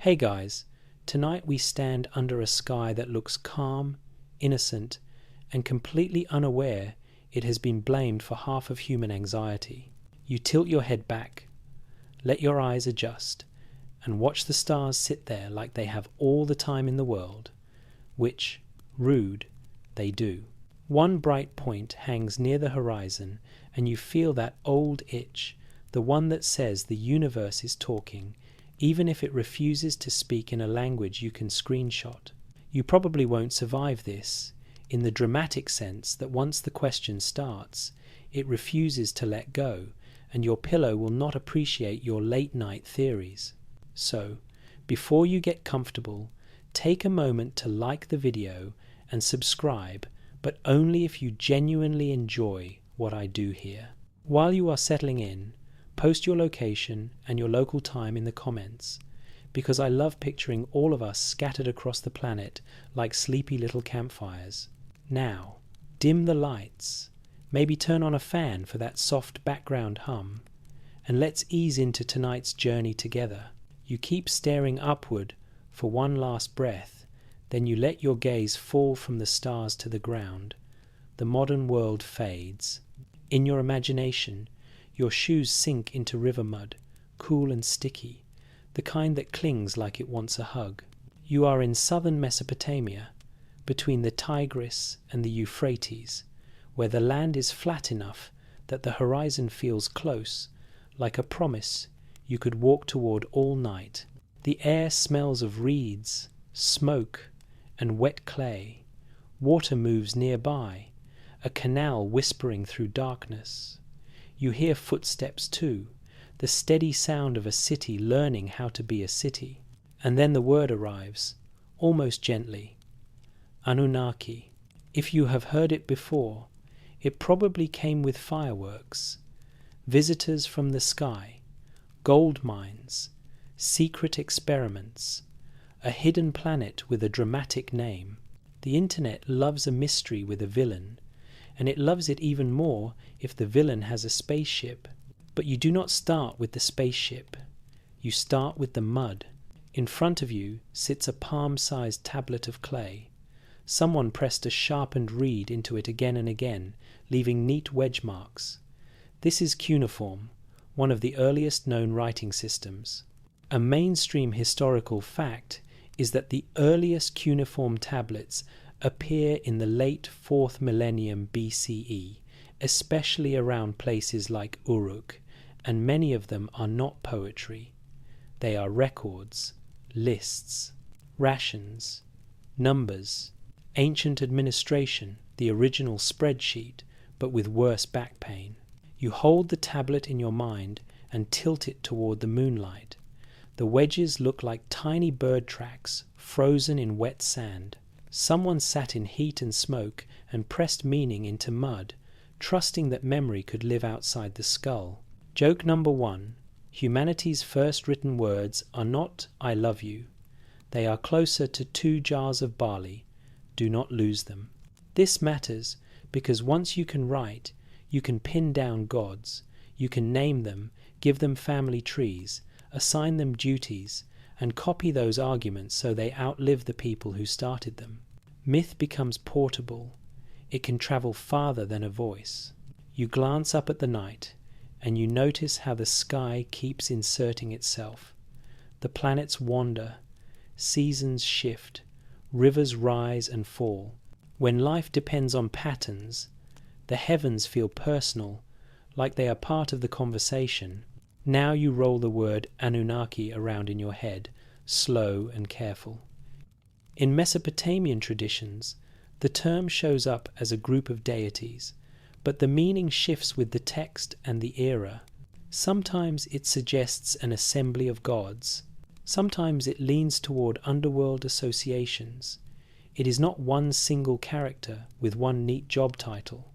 Hey guys, tonight we stand under a sky that looks calm, innocent, and completely unaware it has been blamed for half of human anxiety. You tilt your head back, let your eyes adjust, and watch the stars sit there like they have all the time in the world, which, rude, they do. One bright point hangs near the horizon, and you feel that old itch, the one that says the universe is talking, even if it refuses to speak in a language you can screenshot. You probably won't survive this, in the dramatic sense that once the question starts, it refuses to let go, and your pillow will not appreciate your late-night theories. So, before you get comfortable, take a moment to like the video and subscribe, but only if you genuinely enjoy what I do here. While you are settling in, post your location and your local time in the comments, because I love picturing all of us scattered across the planet like sleepy little campfires. Now, dim the lights, maybe turn on a fan for that soft background hum, and let's ease into tonight's journey together. You keep staring upward for one last breath, then you let your gaze fall from the stars to the ground. The modern world fades. In your imagination, your shoes sink into river mud, cool and sticky, the kind that clings like it wants a hug. You are in southern Mesopotamia, between the Tigris and the Euphrates, where the land is flat enough that the horizon feels close, like a promise you could walk toward all night. The air smells of reeds, smoke, and wet clay. Water moves nearby, a canal whispering through darkness. You hear footsteps too, the steady sound of a city learning how to be a city. And then the word arrives, almost gently. Anunnaki. If you have heard it before, it probably came with fireworks, visitors from the sky, gold mines, secret experiments, a hidden planet with a dramatic name. The internet loves a mystery with a villain, and it loves it even more if the villain has a spaceship. But you do not start with the spaceship. You start with the mud. In front of you sits a palm-sized tablet of clay. Someone pressed a sharpened reed into it again and again, leaving neat wedge marks. This is cuneiform, one of the earliest known writing systems. A mainstream historical fact is that the earliest cuneiform tablets appear in the late 4th millennium BCE, especially around places like Uruk, and many of them are not poetry. They are records, lists, rations, numbers, ancient administration, the original spreadsheet, but with worse back pain. You hold the tablet in your mind and tilt it toward the moonlight. The wedges look like tiny bird tracks, frozen in wet sand. Someone sat in heat and smoke and pressed meaning into mud, trusting that memory could live outside the skull. Joke number 1. Humanity's first written words are not "I love you." They are closer to 2 jars of barley. Do not lose them. This matters because once you can write, you can pin down gods. You can name them, give them family trees, assign them duties, and copy those arguments so they outlive the people who started them. Myth becomes portable. It can travel farther than a voice. You glance up at the night, and you notice how the sky keeps inserting itself. The planets wander, seasons shift, rivers rise and fall. When life depends on patterns, the heavens feel personal, like they are part of the conversation. Now you roll the word Anunnaki around in your head, slow and careful. In Mesopotamian traditions, the term shows up as a group of deities, but the meaning shifts with the text and the era. Sometimes it suggests an assembly of gods. Sometimes it leans toward underworld associations. It is not one single character with one neat job title.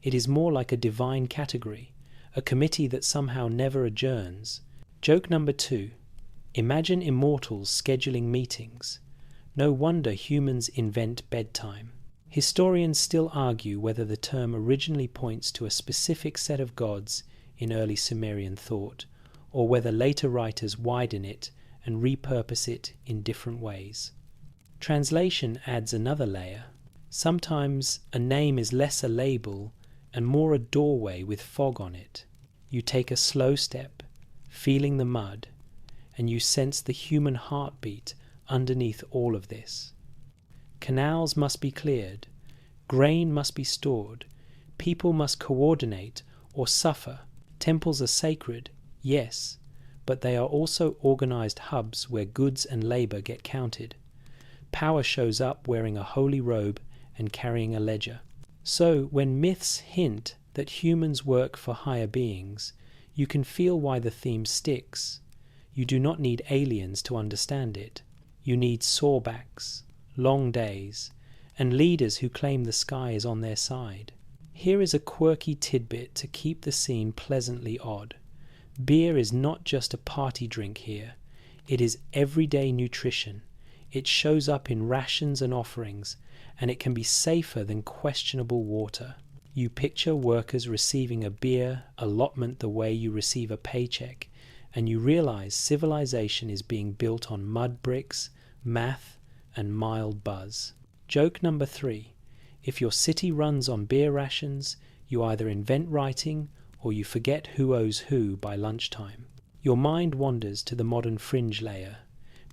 It is more like a divine category, a committee that somehow never adjourns. Joke number 2. Imagine immortals scheduling meetings. No wonder humans invent bedtime. Historians still argue whether the term originally points to a specific set of gods in early Sumerian thought, or whether later writers widen it and repurpose it in different ways. Translation adds another layer. Sometimes a name is less a label and more a doorway with fog on it. You take a slow step, feeling the mud, and you sense the human heartbeat underneath all of this. Canals must be cleared, grain must be stored, people must coordinate or suffer. Temples are sacred, yes, but they are also organized hubs where goods and labor get counted. Power shows up wearing a holy robe and carrying a ledger. So when myths hint that humans work for higher beings, you can feel why the theme sticks. You do not need aliens to understand it. You need sawbacks, long days, and leaders who claim the sky is on their side. Here is a quirky tidbit to keep the scene pleasantly odd. Beer is not just a party drink here. It is everyday nutrition. It shows up in rations and offerings, and it can be safer than questionable water. You picture workers receiving a beer allotment the way you receive a paycheck, and you realize civilization is being built on mud bricks, math, and mild buzz. Joke number 3. If your city runs on beer rations, you either invent writing or you forget who owes who by lunchtime. Your mind wanders to the modern fringe layer,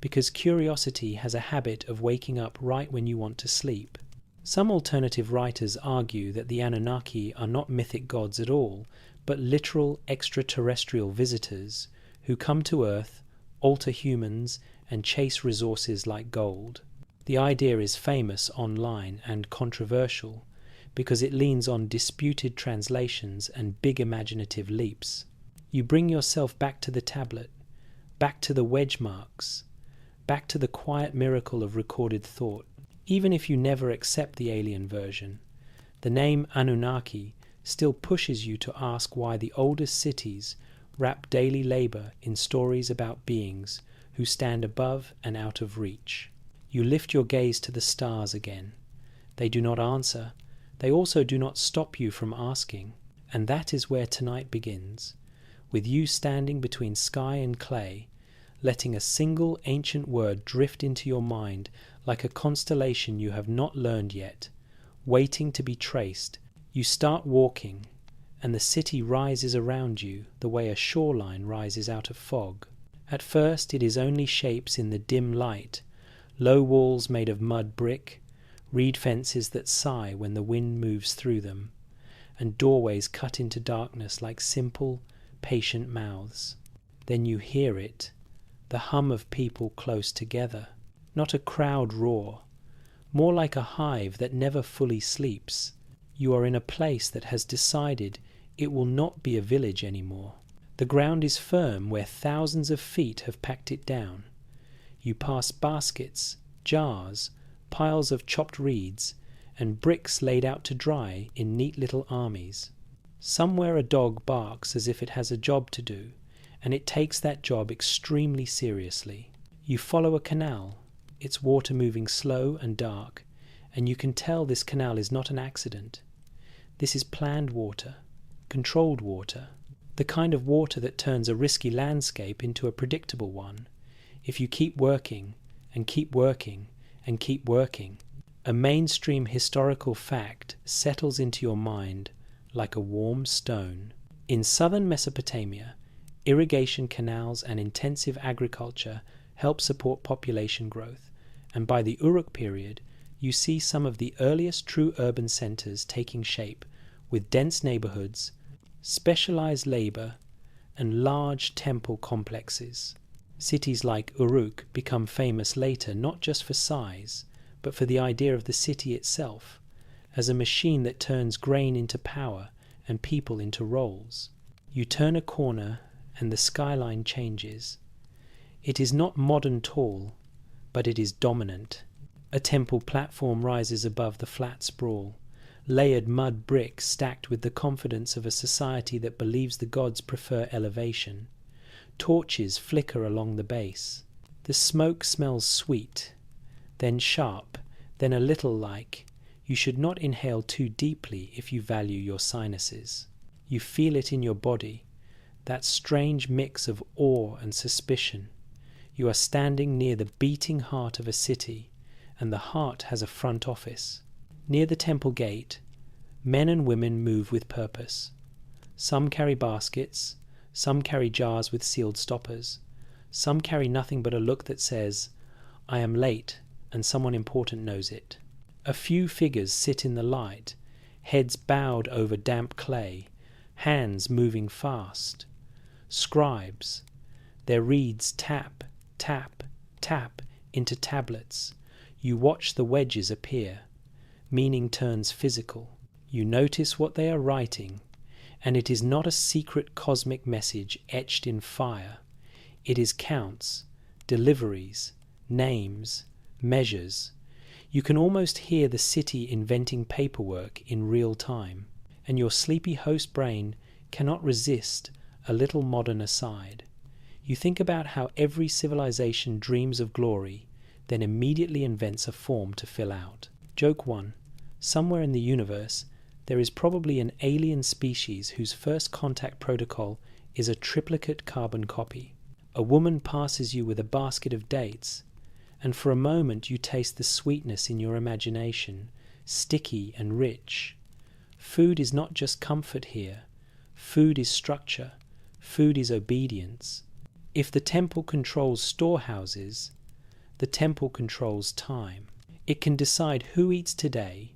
because curiosity has a habit of waking up right when you want to sleep. Some alternative writers argue that the Anunnaki are not mythic gods at all, but literal extraterrestrial visitors who come to Earth, alter humans, and chase resources like gold. The idea is famous online and controversial because it leans on disputed translations and big imaginative leaps. You bring yourself back to the tablet, back to the wedge marks, back to the quiet miracle of recorded thought. Even if you never accept the alien version, the name Anunnaki still pushes you to ask why the oldest cities wrap daily labor in stories about beings who stand above and out of reach. You lift your gaze to the stars again. They do not answer. They also do not stop you from asking. And that is where tonight begins, with you standing between sky and clay, letting a single ancient word drift into your mind like a constellation you have not learned yet, waiting to be traced. You start walking, and the city rises around you the way a shoreline rises out of fog. At first it is only shapes in the dim light, low walls made of mud brick, reed fences that sigh when the wind moves through them, and doorways cut into darkness like simple, patient mouths. Then you hear it, the hum of people close together, not a crowd roar, more like a hive that never fully sleeps. You are in a place that has decided it will not be a village anymore. The ground is firm where thousands of feet have packed it down. You pass baskets, jars, piles of chopped reeds, and bricks laid out to dry in neat little armies. Somewhere a dog barks as if it has a job to do, and it takes that job extremely seriously. You follow a canal, its water moving slow and dark, and you can tell this canal is not an accident. This is planned water, controlled water, the kind of water that turns a risky landscape into a predictable one. If you keep working, and keep working, and keep working, a mainstream historical fact settles into your mind like a warm stone. In southern Mesopotamia, irrigation canals and intensive agriculture help support population growth, and by the Uruk period, you see some of the earliest true urban centers taking shape, with dense neighborhoods, specialized labor, and large temple complexes. Cities like Uruk become famous later not just for size, but for the idea of the city itself, as a machine that turns grain into power and people into roles. You turn a corner and the skyline changes. It is not modern tall, but it is dominant. A temple platform rises above the flat sprawl, layered mud bricks stacked with the confidence of a society that believes the gods prefer elevation. Torches flicker along the base. The smoke smells sweet, then sharp, then a little like, you should not inhale too deeply if you value your sinuses. You feel it in your body, that strange mix of awe and suspicion. You are standing near the beating heart of a city, and the heart has a front office. Near the temple gate, men and women move with purpose. Some carry baskets, some carry jars with sealed stoppers, some carry nothing but a look that says, "I am late, and someone important knows it." A few figures sit in the light, heads bowed over damp clay, hands moving fast. Scribes. Their reeds tap, tap, tap into tablets. You watch the wedges appear. Meaning turns physical. You notice what they are writing, and it is not a secret cosmic message etched in fire. It is counts, deliveries, names, measures. You can almost hear the city inventing paperwork in real time, and your sleepy host brain cannot resist a little modern aside. You think about how every civilization dreams of glory, then immediately invents a form to fill out. Joke 1. Somewhere in the universe, there is probably an alien species whose first contact protocol is a triplicate carbon copy. A woman passes you with a basket of dates, and for a moment you taste the sweetness in your imagination, sticky and rich. Food is not just comfort here. Food is structure. Food is obedience. If the temple controls storehouses, the temple controls time. It can decide who eats today,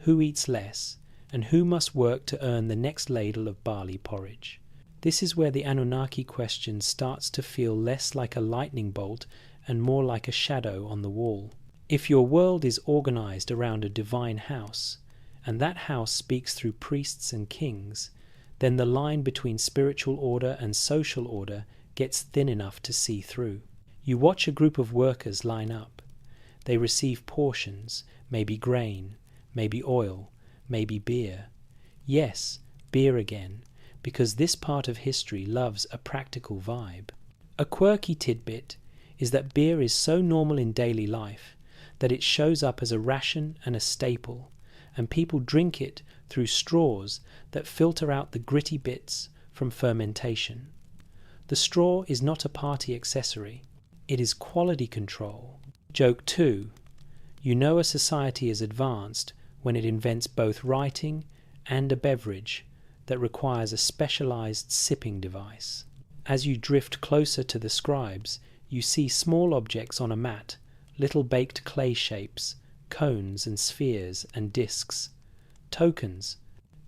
who eats less, and who must work to earn the next ladle of barley porridge. This is where the Anunnaki question starts to feel less like a lightning bolt and more like a shadow on the wall. If your world is organized around a divine house, and that house speaks through priests and kings, then the line between spiritual order and social order gets thin enough to see through. You watch a group of workers line up. They receive portions, maybe grain, maybe oil, maybe beer. Yes, beer again, because this part of history loves a practical vibe. A quirky tidbit is that beer is so normal in daily life that it shows up as a ration and a staple, and people drink it through straws that filter out the gritty bits from fermentation. The straw is not a party accessory, it is quality control. Joke 2. You know a society is advanced when it invents both writing and a beverage that requires a specialized sipping device. As you drift closer to the scribes, you see small objects on a mat, little baked clay shapes, cones and spheres and discs. Tokens.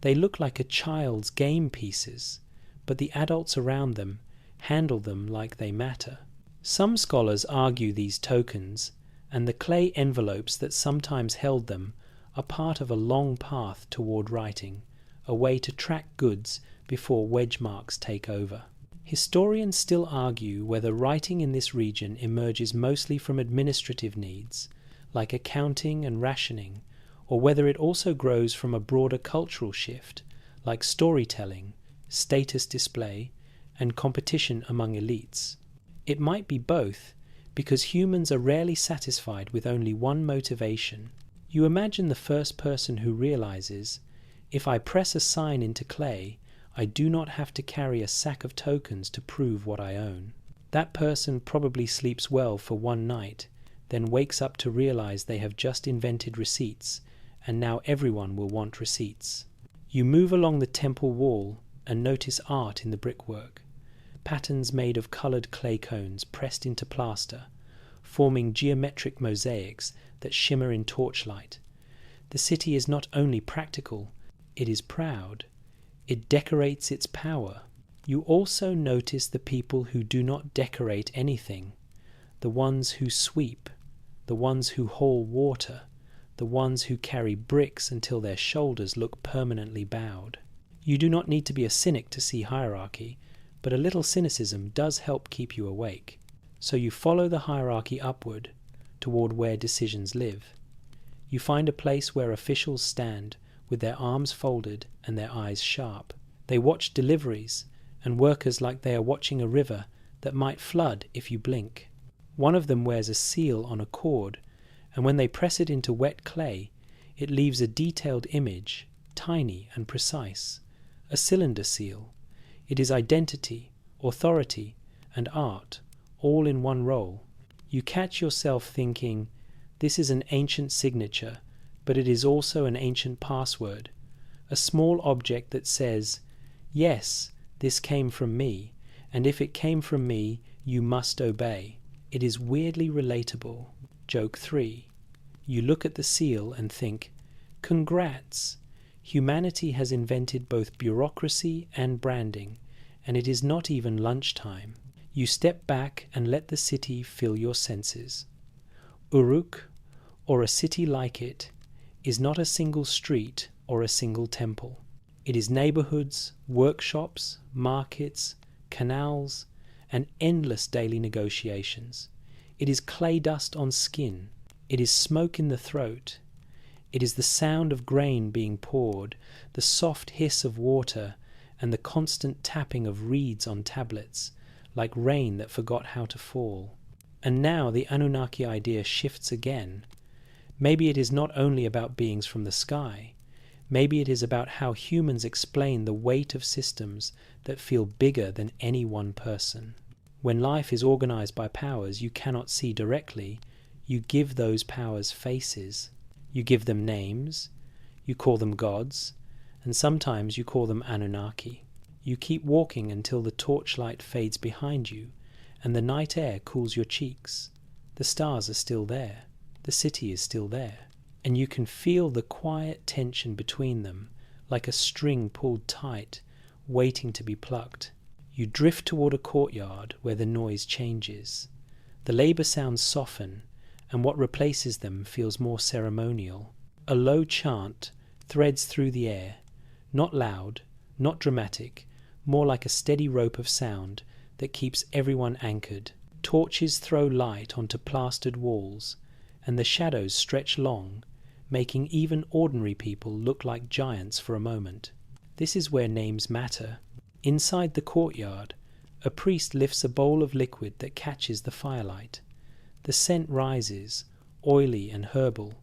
They look like a child's game pieces, but the adults around them handle them like they matter. Some scholars argue these tokens and the clay envelopes that sometimes held them are part of a long path toward writing, a way to track goods before wedge marks take over. Historians still argue whether writing in this region emerges mostly from administrative needs, like accounting and rationing, or whether it also grows from a broader cultural shift, like storytelling, status display, and competition among elites. It might be both, because humans are rarely satisfied with only one motivation. You imagine the first person who realizes, if I press a sign into clay, I do not have to carry a sack of tokens to prove what I own. That person probably sleeps well for one night, then wakes up to realize they have just invented receipts, and now everyone will want receipts. You move along the temple wall and notice art in the brickwork. Patterns made of colored clay cones pressed into plaster, forming geometric mosaics that shimmer in torchlight. The city is not only practical, it is proud. It decorates its power. You also notice the people who do not decorate anything, the ones who sweep, the ones who haul water, the ones who carry bricks until their shoulders look permanently bowed. You do not need to be a cynic to see hierarchy, but a little cynicism does help keep you awake. So you follow the hierarchy upward, toward where decisions live. You find a place where officials stand, with their arms folded and their eyes sharp. They watch deliveries, and workers like they are watching a river that might flood if you blink. One of them wears a seal on a cord, and when they press it into wet clay, it leaves a detailed image, tiny and precise. A cylinder seal. It is identity, authority, and art, all in one roll. You catch yourself thinking, this is an ancient signature, but it is also an ancient password, a small object that says, yes, this came from me, and if it came from me, you must obey. It is weirdly relatable. Joke 3. You look at the seal and think, congrats! Humanity has invented both bureaucracy and branding, and it is not even lunchtime. You step back and let the city fill your senses. Uruk, or a city like it, is not a single street or a single temple. It is neighborhoods, workshops, markets, canals, and endless daily negotiations. It is clay dust on skin. It is smoke in the throat. It is the sound of grain being poured, the soft hiss of water, and the constant tapping of reeds on tablets, like rain that forgot how to fall. And now the Anunnaki idea shifts again. Maybe it is not only about beings from the sky. Maybe it is about how humans explain the weight of systems that feel bigger than any one person. When life is organized by powers you cannot see directly, you give those powers faces. You give them names, you call them gods, and sometimes you call them Anunnaki. You keep walking until the torchlight fades behind you, and the night air cools your cheeks. The stars are still there, the city is still there, and you can feel the quiet tension between them, like a string pulled tight, waiting to be plucked. You drift toward a courtyard where the noise changes. The labor sounds soften, and what replaces them feels more ceremonial. A low chant threads through the air, not loud, not dramatic, more like a steady rope of sound that keeps everyone anchored. Torches throw light onto plastered walls, and the shadows stretch long, making even ordinary people look like giants for a moment. This is where names matter. Inside the courtyard, a priest lifts a bowl of liquid that catches the firelight. The scent rises, oily and herbal,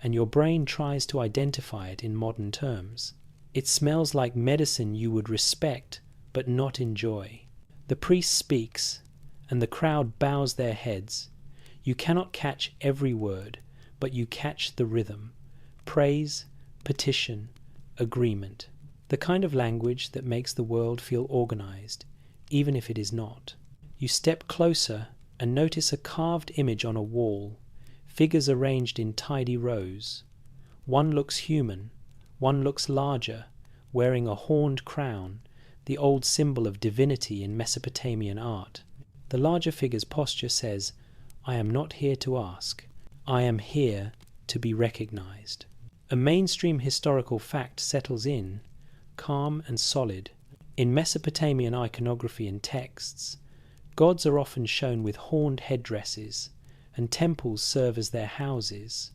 and your brain tries to identify it in modern terms. It smells like medicine you would respect, but not enjoy. The priest speaks, and the crowd bows their heads. You cannot catch every word, but you catch the rhythm. Praise, petition, agreement. The kind of language that makes the world feel organized, even if it is not. You step closer and notice a carved image on a wall, figures arranged in tidy rows. One looks human, one looks larger, wearing a horned crown, the old symbol of divinity in Mesopotamian art. The larger figure's posture says, I am not here to ask, I am here to be recognized. A mainstream historical fact settles in, calm and solid. In Mesopotamian iconography and texts, gods are often shown with horned headdresses, and temples serve as their houses,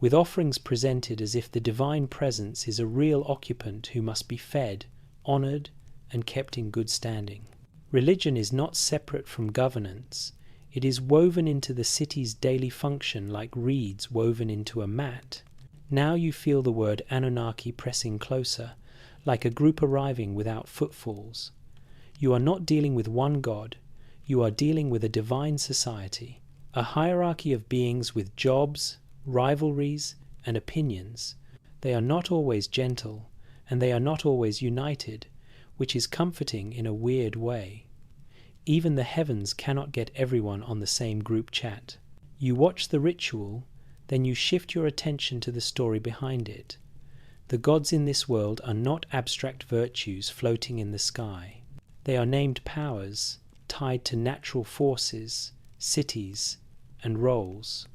with offerings presented as if the divine presence is a real occupant who must be fed, honored, and kept in good standing. Religion is not separate from governance. It is woven into the city's daily function like reeds woven into a mat. Now you feel the word Anunnaki pressing closer, like a group arriving without footfalls. You are not dealing with one god, you are dealing with a divine society, a hierarchy of beings with jobs, rivalries, and opinions. They are not always gentle, and they are not always united, which is comforting in a weird way. Even the heavens cannot get everyone on the same group chat. You watch the ritual, then you shift your attention to the story behind it. The gods in this world are not abstract virtues floating in the sky. They are named powers, tied to natural forces, cities, and roles.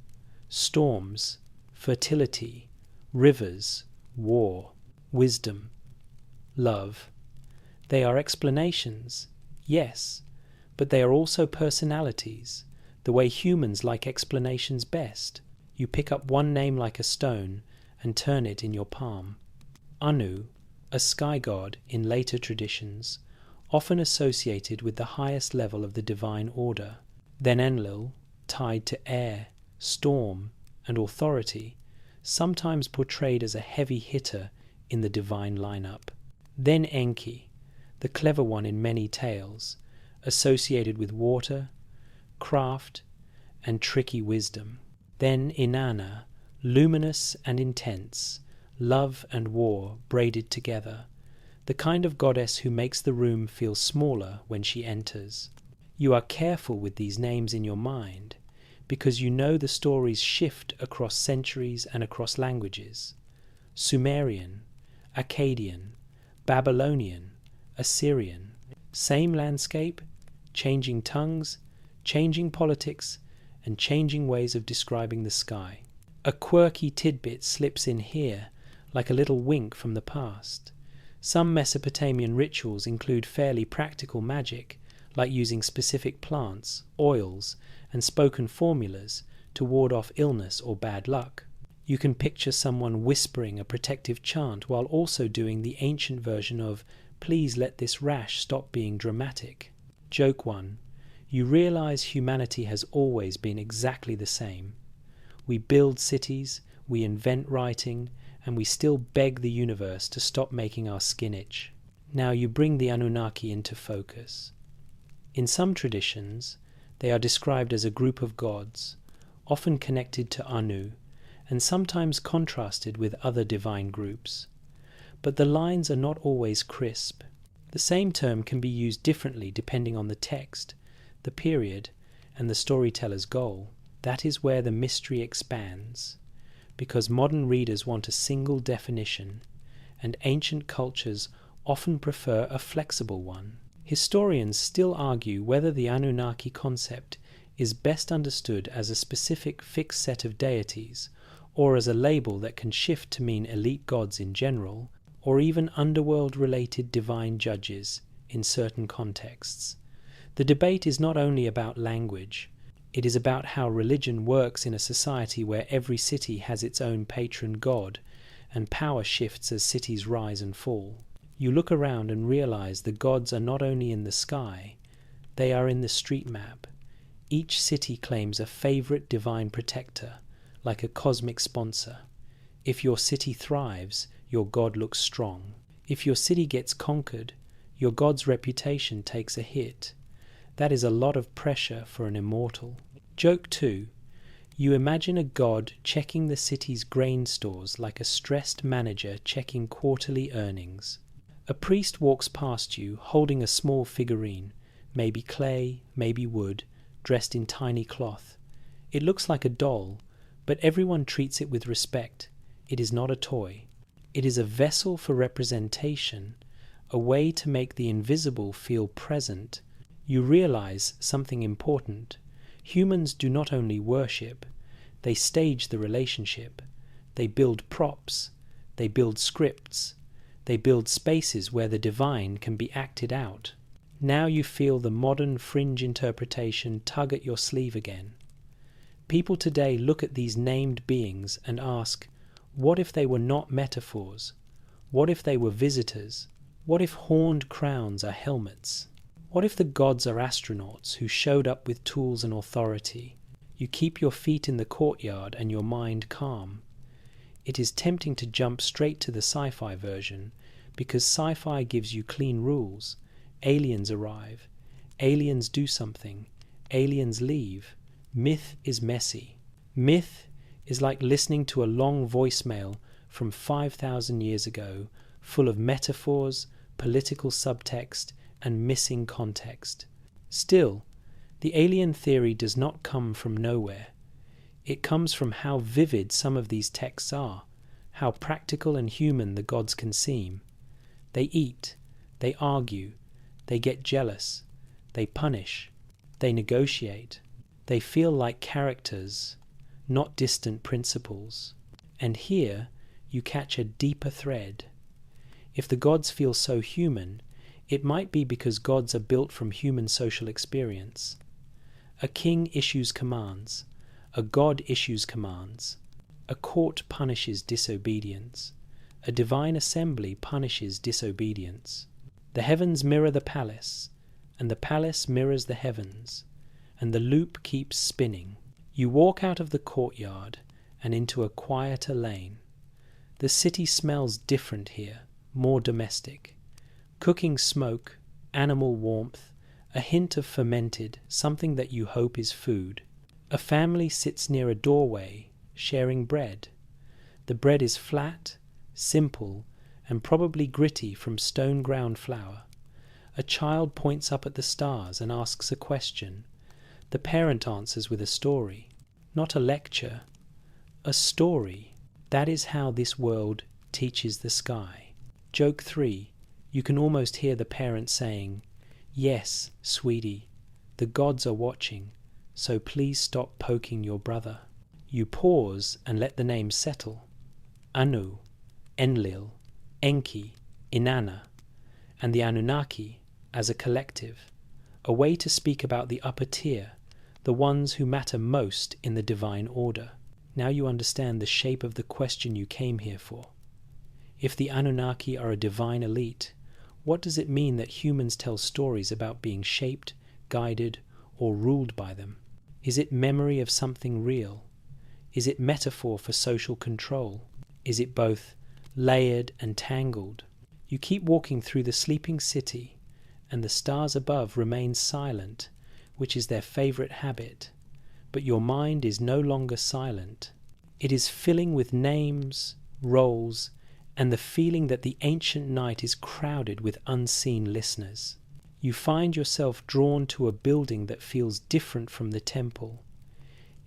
Storms, fertility, rivers, war, wisdom, love. They are explanations, yes, but they are also personalities, the way humans like explanations best. You pick up one name like a stone and turn it in your palm. Anu, a sky god in later traditions, often associated with the highest level of the divine order. Then Enlil, tied to air, storm, and authority, sometimes portrayed as a heavy hitter in the divine lineup. Then Enki, the clever one in many tales, associated with water, craft, and tricky wisdom. Then Inanna, luminous and intense, love and war braided together, the kind of goddess who makes the room feel smaller when she enters. You are careful with these names in your mind, because you know the stories shift across centuries and across languages. Sumerian, Akkadian, Babylonian, Assyrian. Same landscape, changing tongues, changing politics, and changing ways of describing the sky. A quirky tidbit slips in here, like a little wink from the past. Some Mesopotamian rituals include fairly practical magic, like using specific plants, oils, and spoken formulas to ward off illness or bad luck. You can picture someone whispering a protective chant while also doing the ancient version of "Please let this rash stop being dramatic." Joke 1. You realize humanity has always been exactly the same. We build cities, we invent writing, and we still beg the universe to stop making our skin itch. Now you bring the Anunnaki into focus. In some traditions, they are described as a group of gods, often connected to Anu, and sometimes contrasted with other divine groups. But the lines are not always crisp. The same term can be used differently depending on the text, the period, and the storyteller's goal. That is where the mystery expands, because modern readers want a single definition, and ancient cultures often prefer a flexible one. Historians still argue whether the Anunnaki concept is best understood as a specific fixed set of deities, or as a label that can shift to mean elite gods in general, or even underworld-related divine judges in certain contexts. The debate is not only about language, it is about how religion works in a society where every city has its own patron god, and power shifts as cities rise and fall. You look around and realize the gods are not only in the sky, they are in the street map. Each city claims a favorite divine protector, like a cosmic sponsor. If your city thrives, your god looks strong. If your city gets conquered, your god's reputation takes a hit. That is a lot of pressure for an immortal. Joke 2. You imagine a god checking the city's grain stores like a stressed manager checking quarterly earnings. A priest walks past you holding a small figurine, maybe clay, maybe wood, dressed in tiny cloth. It looks like a doll, but everyone treats it with respect. It is not a toy. It is a vessel for representation, a way to make the invisible feel present. You realize something important. Humans do not only worship, they stage the relationship. They build props. They build scripts. They build spaces where the divine can be acted out. Now you feel the modern fringe interpretation tug at your sleeve again. People today look at these named beings and ask, what if they were not metaphors? What if they were visitors? What if horned crowns are helmets? What if the gods are astronauts who showed up with tools and authority? You keep your feet in the courtyard and your mind calm. It is tempting to jump straight to the sci-fi version, because sci-fi gives you clean rules. Aliens arrive. Aliens do something. Aliens leave. Myth is messy. Myth is like listening to a long voicemail from 5,000 years ago, full of metaphors, political subtext, and missing context. Still, the alien theory does not come from nowhere. It comes from how vivid some of these texts are, how practical and human the gods can seem. They eat, they argue, they get jealous, they punish, they negotiate. They feel like characters, not distant principles. And here you catch a deeper thread. If the gods feel so human, it might be because gods are built from human social experience. A king issues commands. A god issues commands. A court punishes disobedience. A divine assembly punishes disobedience. The heavens mirror the palace, and the palace mirrors the heavens, and the loop keeps spinning. You walk out of the courtyard and into a quieter lane. The city smells different here, more domestic. Cooking smoke, animal warmth, A hint of fermented, something that you hope is food. A family sits near a doorway, sharing bread. The bread is flat, simple, and probably gritty from stone ground flour. A child points up at the stars and asks a question. The parent answers with a story. Not a lecture, a story. That is how this world teaches the sky. Joke 3. You can almost hear the parent saying, "Yes, sweetie, the gods are watching, so please stop poking your brother." You pause and let the names settle. Anu, Enlil, Enki, Inanna, and the Anunnaki as a collective. A way to speak about the upper tier, the ones who matter most in the divine order. Now you understand the shape of the question you came here for. If the Anunnaki are a divine elite, what does it mean that humans tell stories about being shaped, guided, or ruled by them? Is it memory of something real? Is it metaphor for social control? Is it both layered and tangled? You keep walking through the sleeping city, and the stars above remain silent, which is their favorite habit. But your mind is no longer silent. It is filling with names, roles, and the feeling that the ancient night is crowded with unseen listeners. You find yourself drawn to a building that feels different from the temple.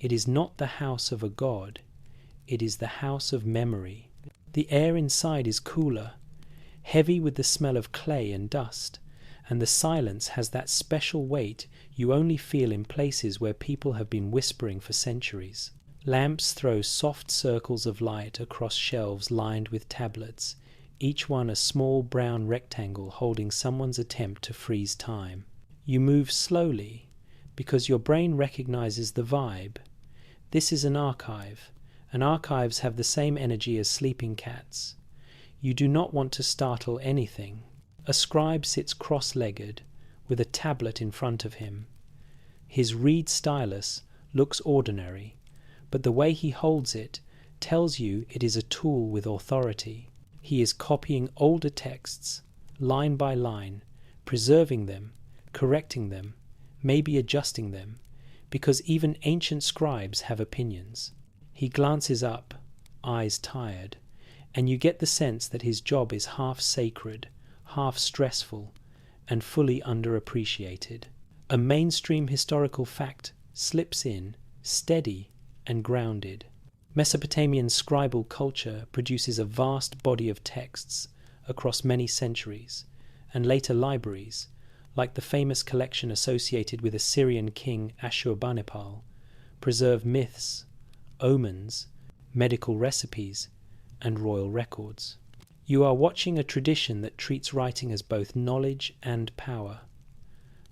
It is not the house of a god. It is the house of memory. The air inside is cooler, heavy with the smell of clay and dust, and the silence has that special weight you only feel in places where people have been whispering for centuries. Lamps throw soft circles of light across shelves lined with tablets, each one a small brown rectangle holding someone's attempt to freeze time. You move slowly, because your brain recognizes the vibe. This is an archive, and archives have the same energy as sleeping cats. You do not want to startle anything. A scribe sits cross-legged, with a tablet in front of him. His reed stylus looks ordinary, but the way he holds it tells you it is a tool with authority. He is copying older texts, line by line, preserving them, correcting them, maybe adjusting them, because even ancient scribes have opinions. He glances up, eyes tired, and you get the sense that his job is half sacred, half stressful, and fully underappreciated. A mainstream historical fact slips in, steady and grounded. Mesopotamian scribal culture produces a vast body of texts across many centuries, and later libraries, like the famous collection associated with Assyrian king Ashurbanipal, preserve myths, omens, medical recipes, and royal records. You are watching a tradition that treats writing as both knowledge and power.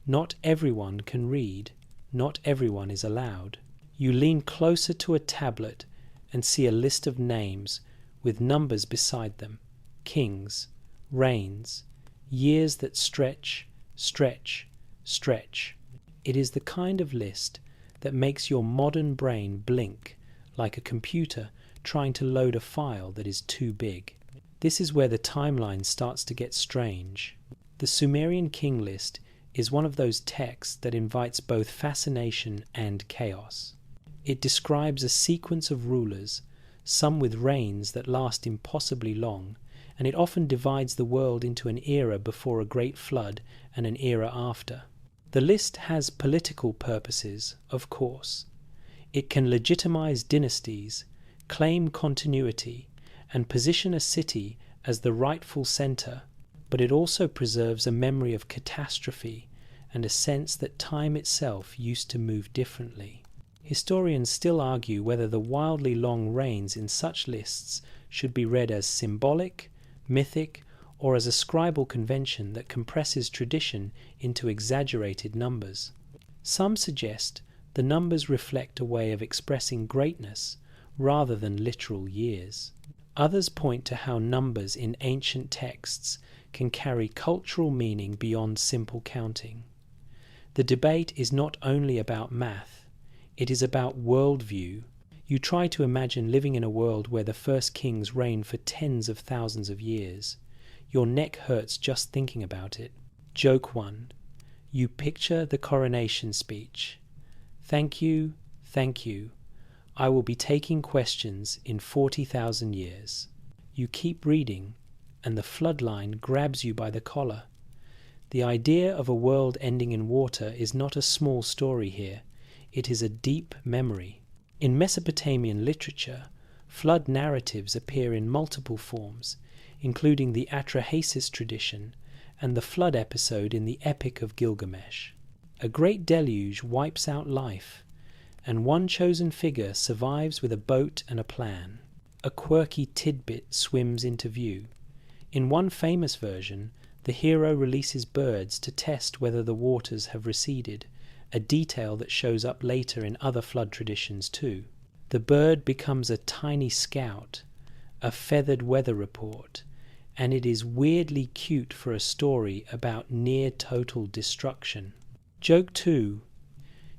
Not everyone can read, not everyone is allowed. You lean closer to a tablet and see a list of names with numbers beside them, kings, reigns, years that stretch, stretch, stretch. It is the kind of list that makes your modern brain blink like a computer trying to load a file that is too big. This is where the timeline starts to get strange. The Sumerian king list is one of those texts that invites both fascination and chaos. It describes a sequence of rulers, some with reigns that last impossibly long, and it often divides the world into an era before a great flood and an era after. The list has political purposes, of course. It can legitimize dynasties, claim continuity, and position a city as the rightful center, but it also preserves a memory of catastrophe and a sense that time itself used to move differently. Historians still argue whether the wildly long reigns in such lists should be read as symbolic, mythic, or as a scribal convention that compresses tradition into exaggerated numbers. Some suggest the numbers reflect a way of expressing greatness rather than literal years. Others point to how numbers in ancient texts can carry cultural meaning beyond simple counting. The debate is not only about math, it is about worldview. You try to imagine living in a world where the first kings reigned for tens of thousands of years. Your neck hurts just thinking about it. Joke 1. You picture the coronation speech. Thank you, thank you. I will be taking questions in 40,000 years. You keep reading, and the floodline grabs you by the collar. The idea of a world ending in water is not a small story here. It is a deep memory. In Mesopotamian literature, flood narratives appear in multiple forms, including the Atrahasis tradition and the flood episode in the Epic of Gilgamesh. A great deluge wipes out life, and one chosen figure survives with a boat and a plan. A quirky tidbit swims into view. In one famous version, the hero releases birds to test whether the waters have receded, a detail that shows up later in other flood traditions too. The bird becomes a tiny scout, a feathered weather report, and it is weirdly cute for a story about near total destruction. Joke 2.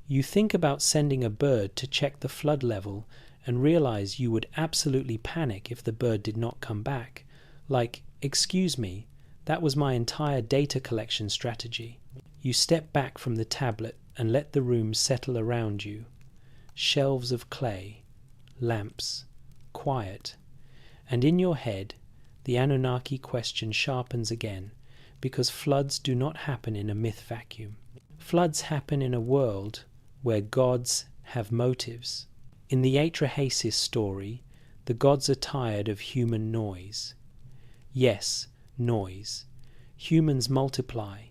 You think about sending a bird to check the flood level and realize you would absolutely panic if the bird did not come back. Like, excuse me, that was my entire data collection strategy. You step back from the tablet and let the room settle around you. Shelves of clay, lamps, quiet. And in your head, the Anunnaki question sharpens again, because floods do not happen in a myth vacuum. Floods happen in a world where gods have motives. In the Atrahasis story, the gods are tired of human noise. Yes, noise. Humans multiply,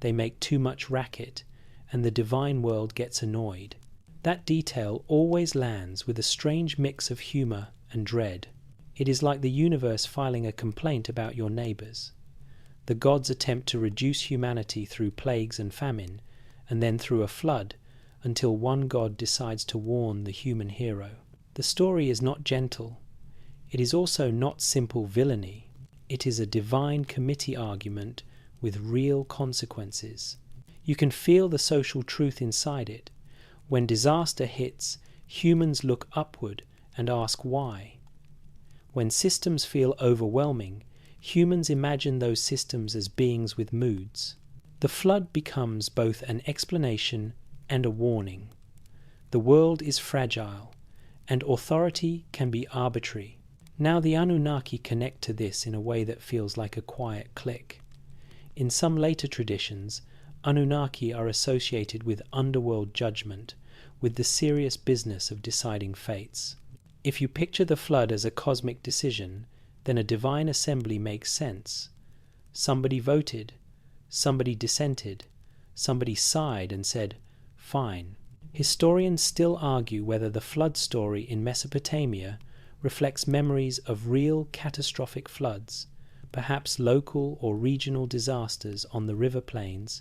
they make too much racket, and the divine world gets annoyed. That detail always lands with a strange mix of humour and dread. It is like the universe filing a complaint about your neighbours. The gods attempt to reduce humanity through plagues and famine, and then through a flood, until one god decides to warn the human hero. The story is not gentle. It is also not simple villainy. It is a divine committee argument with real consequences. You can feel the social truth inside it. When disaster hits, humans look upward and ask why. When systems feel overwhelming, humans imagine those systems as beings with moods. The flood becomes both an explanation and a warning. The world is fragile, and authority can be arbitrary. Now the Anunnaki connect to this in a way that feels like a quiet click. In some later traditions, Anunnaki are associated with underworld judgment, with the serious business of deciding fates. If you picture the flood as a cosmic decision, then a divine assembly makes sense. Somebody voted, somebody dissented, somebody sighed and said, fine. Historians still argue whether the flood story in Mesopotamia reflects memories of real catastrophic floods, perhaps local or regional disasters on the river plains,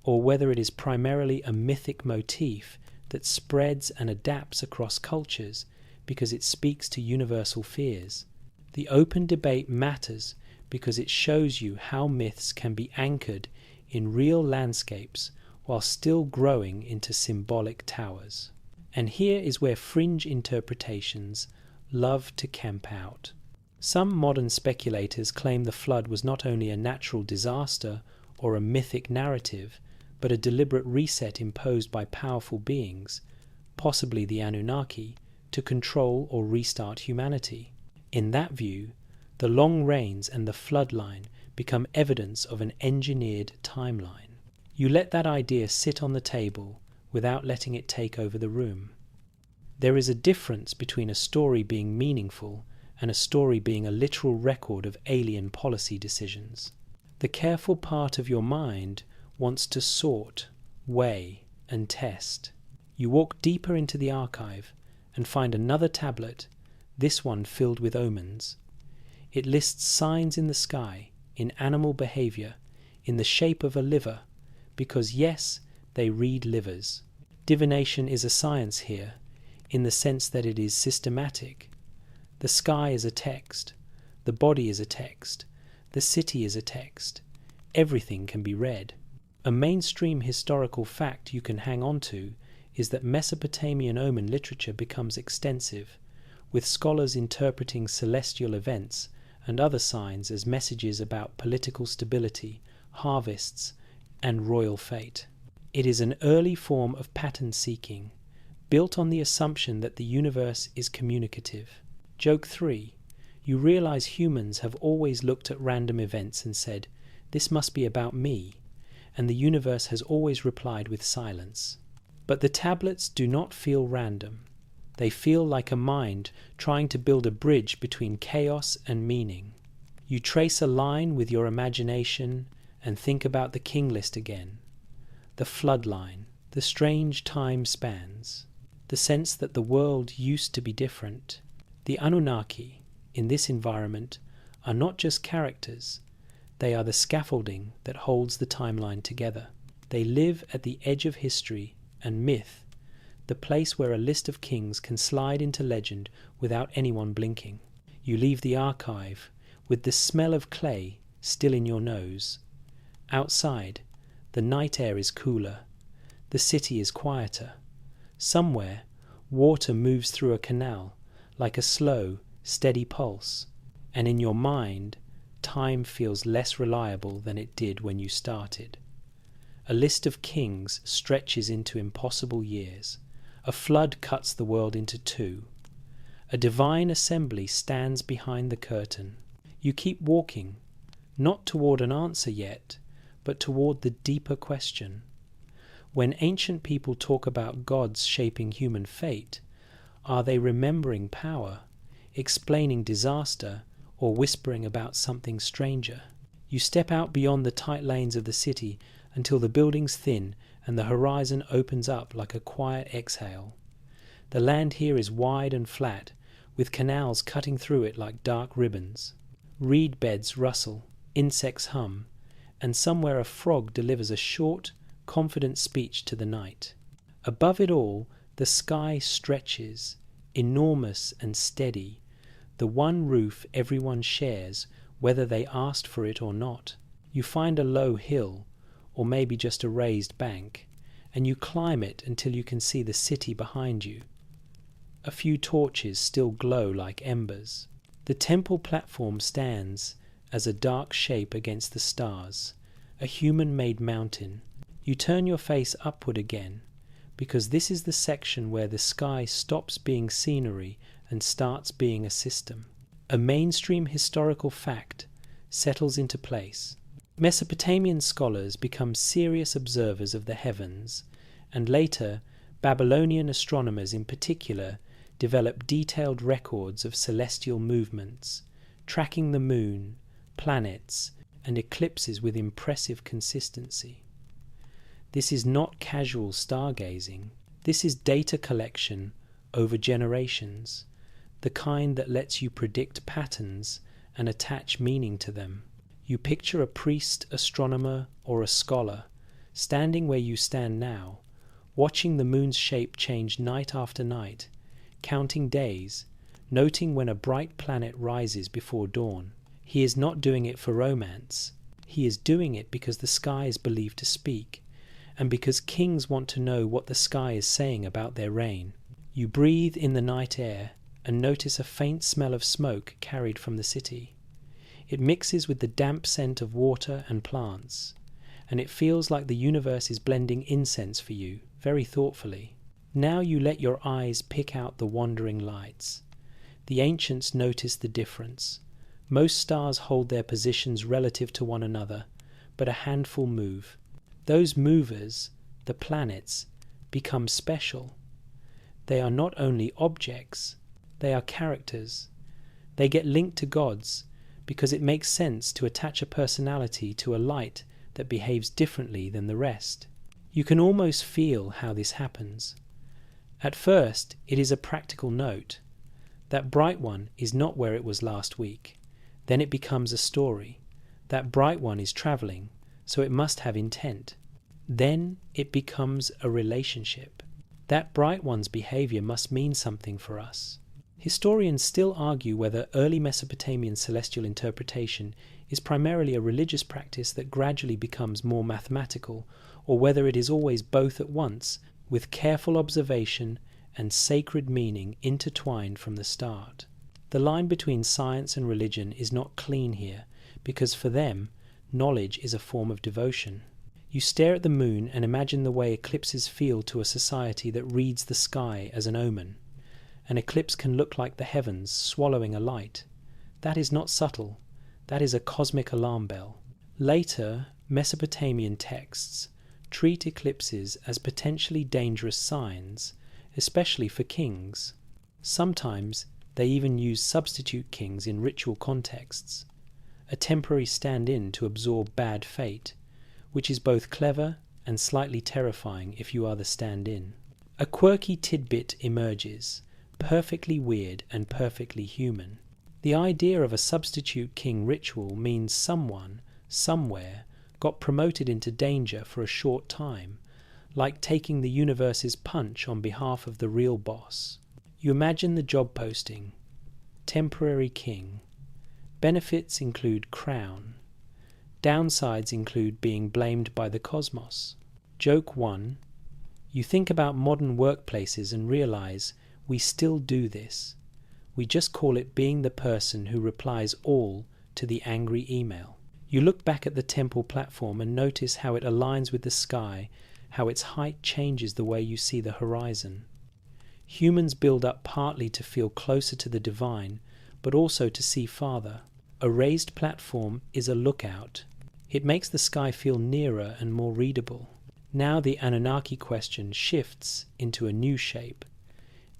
or whether it is primarily a mythic motif that spreads and adapts across cultures because it speaks to universal fears. The open debate matters because it shows you how myths can be anchored in real landscapes while still growing into symbolic towers. And here is where fringe interpretations love to camp out. Some modern speculators claim the flood was not only a natural disaster or a mythic narrative, but a deliberate reset imposed by powerful beings, possibly the Anunnaki, to control or restart humanity. In that view, the long rains and the floodline become evidence of an engineered timeline. You let that idea sit on the table without letting it take over the room. There is a difference between a story being meaningful and a story being a literal record of alien policy decisions. The careful part of your mind wants to sort, weigh, and test. You walk deeper into the archive and find another tablet, this one filled with omens. It lists signs in the sky, in animal behavior, in the shape of a liver, because yes, they read livers. Divination is a science here, in the sense that it is systematic. The sky is a text, the body is a text, the city is a text. Everything can be read. A mainstream historical fact you can hang on to is that Mesopotamian omen literature becomes extensive, with scholars interpreting celestial events and other signs as messages about political stability, harvests, and royal fate. It is an early form of pattern seeking, built on the assumption that the universe is communicative. Joke 3. You realize humans have always looked at random events and said, "This must be about me," and the universe has always replied with silence. But the tablets do not feel random. They feel like a mind trying to build a bridge between chaos and meaning. You trace a line with your imagination and think about the king list again, the flood line, the strange time spans, the sense that the world used to be different. The Anunnaki, in this environment, are not just characters, they are the scaffolding that holds the timeline together. They live at the edge of history and myth, the place where a list of kings can slide into legend without anyone blinking. You leave the archive with the smell of clay still in your nose. Outside, the night air is cooler, the city is quieter. Somewhere, water moves through a canal like a slow, steady pulse, and in your mind, time feels less reliable than it did when you started. A list of kings stretches into impossible years. A flood cuts the world into two. A divine assembly stands behind the curtain. You keep walking, not toward an answer yet, but toward the deeper question. When ancient people talk about gods shaping human fate, are they remembering power, explaining disaster, or whispering about something stranger? You step out beyond the tight lanes of the city until the buildings thin and the horizon opens up like a quiet exhale. The land here is wide and flat, with canals cutting through it like dark ribbons. Reed beds rustle, insects hum, and somewhere a frog delivers a short, confident speech to the night. Above it all, the sky stretches, enormous and steady, the one roof everyone shares, whether they asked for it or not. You find a low hill, or maybe just a raised bank, and you climb it until you can see the city behind you. A few torches still glow like embers. The temple platform stands as a dark shape against the stars, a human-made mountain. You turn your face upward again, because this is the section where the sky stops being scenery and starts being a system. A mainstream historical fact settles into place. Mesopotamian scholars become serious observers of the heavens, and later, Babylonian astronomers in particular develop detailed records of celestial movements, tracking the moon, planets, and eclipses with impressive consistency. This is not casual stargazing. This is data collection over generations, the kind that lets you predict patterns and attach meaning to them. You picture a priest, astronomer, or a scholar standing where you stand now, watching the moon's shape change night after night, counting days, noting when a bright planet rises before dawn. He is not doing it for romance. He is doing it because the sky is believed to speak, and because kings want to know what the sky is saying about their reign. You breathe in the night air and notice a faint smell of smoke carried from the city. It mixes with the damp scent of water and plants, and it feels like the universe is blending incense for you, very thoughtfully. Now you let your eyes pick out the wandering lights. The ancients noticed the difference. Most stars hold their positions relative to one another, but a handful move. Those movers, the planets, become special. They are not only objects, they are characters. They get linked to gods because it makes sense to attach a personality to a light that behaves differently than the rest. You can almost feel how this happens. At first, it is a practical note. That bright one is not where it was last week. Then it becomes a story. That bright one is traveling, so it must have intent. Then it becomes a relationship. That bright one's behavior must mean something for us. Historians still argue whether early Mesopotamian celestial interpretation is primarily a religious practice that gradually becomes more mathematical, or whether it is always both at once, with careful observation and sacred meaning intertwined from the start. The line between science and religion is not clean here, because for them, knowledge is a form of devotion. You stare at the moon and imagine the way eclipses feel to a society that reads the sky as an omen. An eclipse can look like the heavens swallowing a light. That is not subtle. That is a cosmic alarm bell. Later, Mesopotamian texts treat eclipses as potentially dangerous signs, especially for kings. Sometimes they even use substitute kings in ritual contexts, a temporary stand-in to absorb bad fate, which is both clever and slightly terrifying if you are the stand-in. A quirky tidbit emerges, perfectly weird and perfectly human. The idea of a substitute king ritual means someone, somewhere, got promoted into danger for a short time, like taking the universe's punch on behalf of the real boss. You imagine the job posting. Temporary king. Benefits include crown. Downsides include being blamed by the cosmos. Joke 1. You think about modern workplaces and realize we still do this. We just call it being the person who replies all to the angry email. You look back at the temple platform and notice how it aligns with the sky, how its height changes the way you see the horizon. Humans build up partly to feel closer to the divine, but also to see farther. A raised platform is a lookout. It makes the sky feel nearer and more readable. Now the Anunnaki question shifts into a new shape.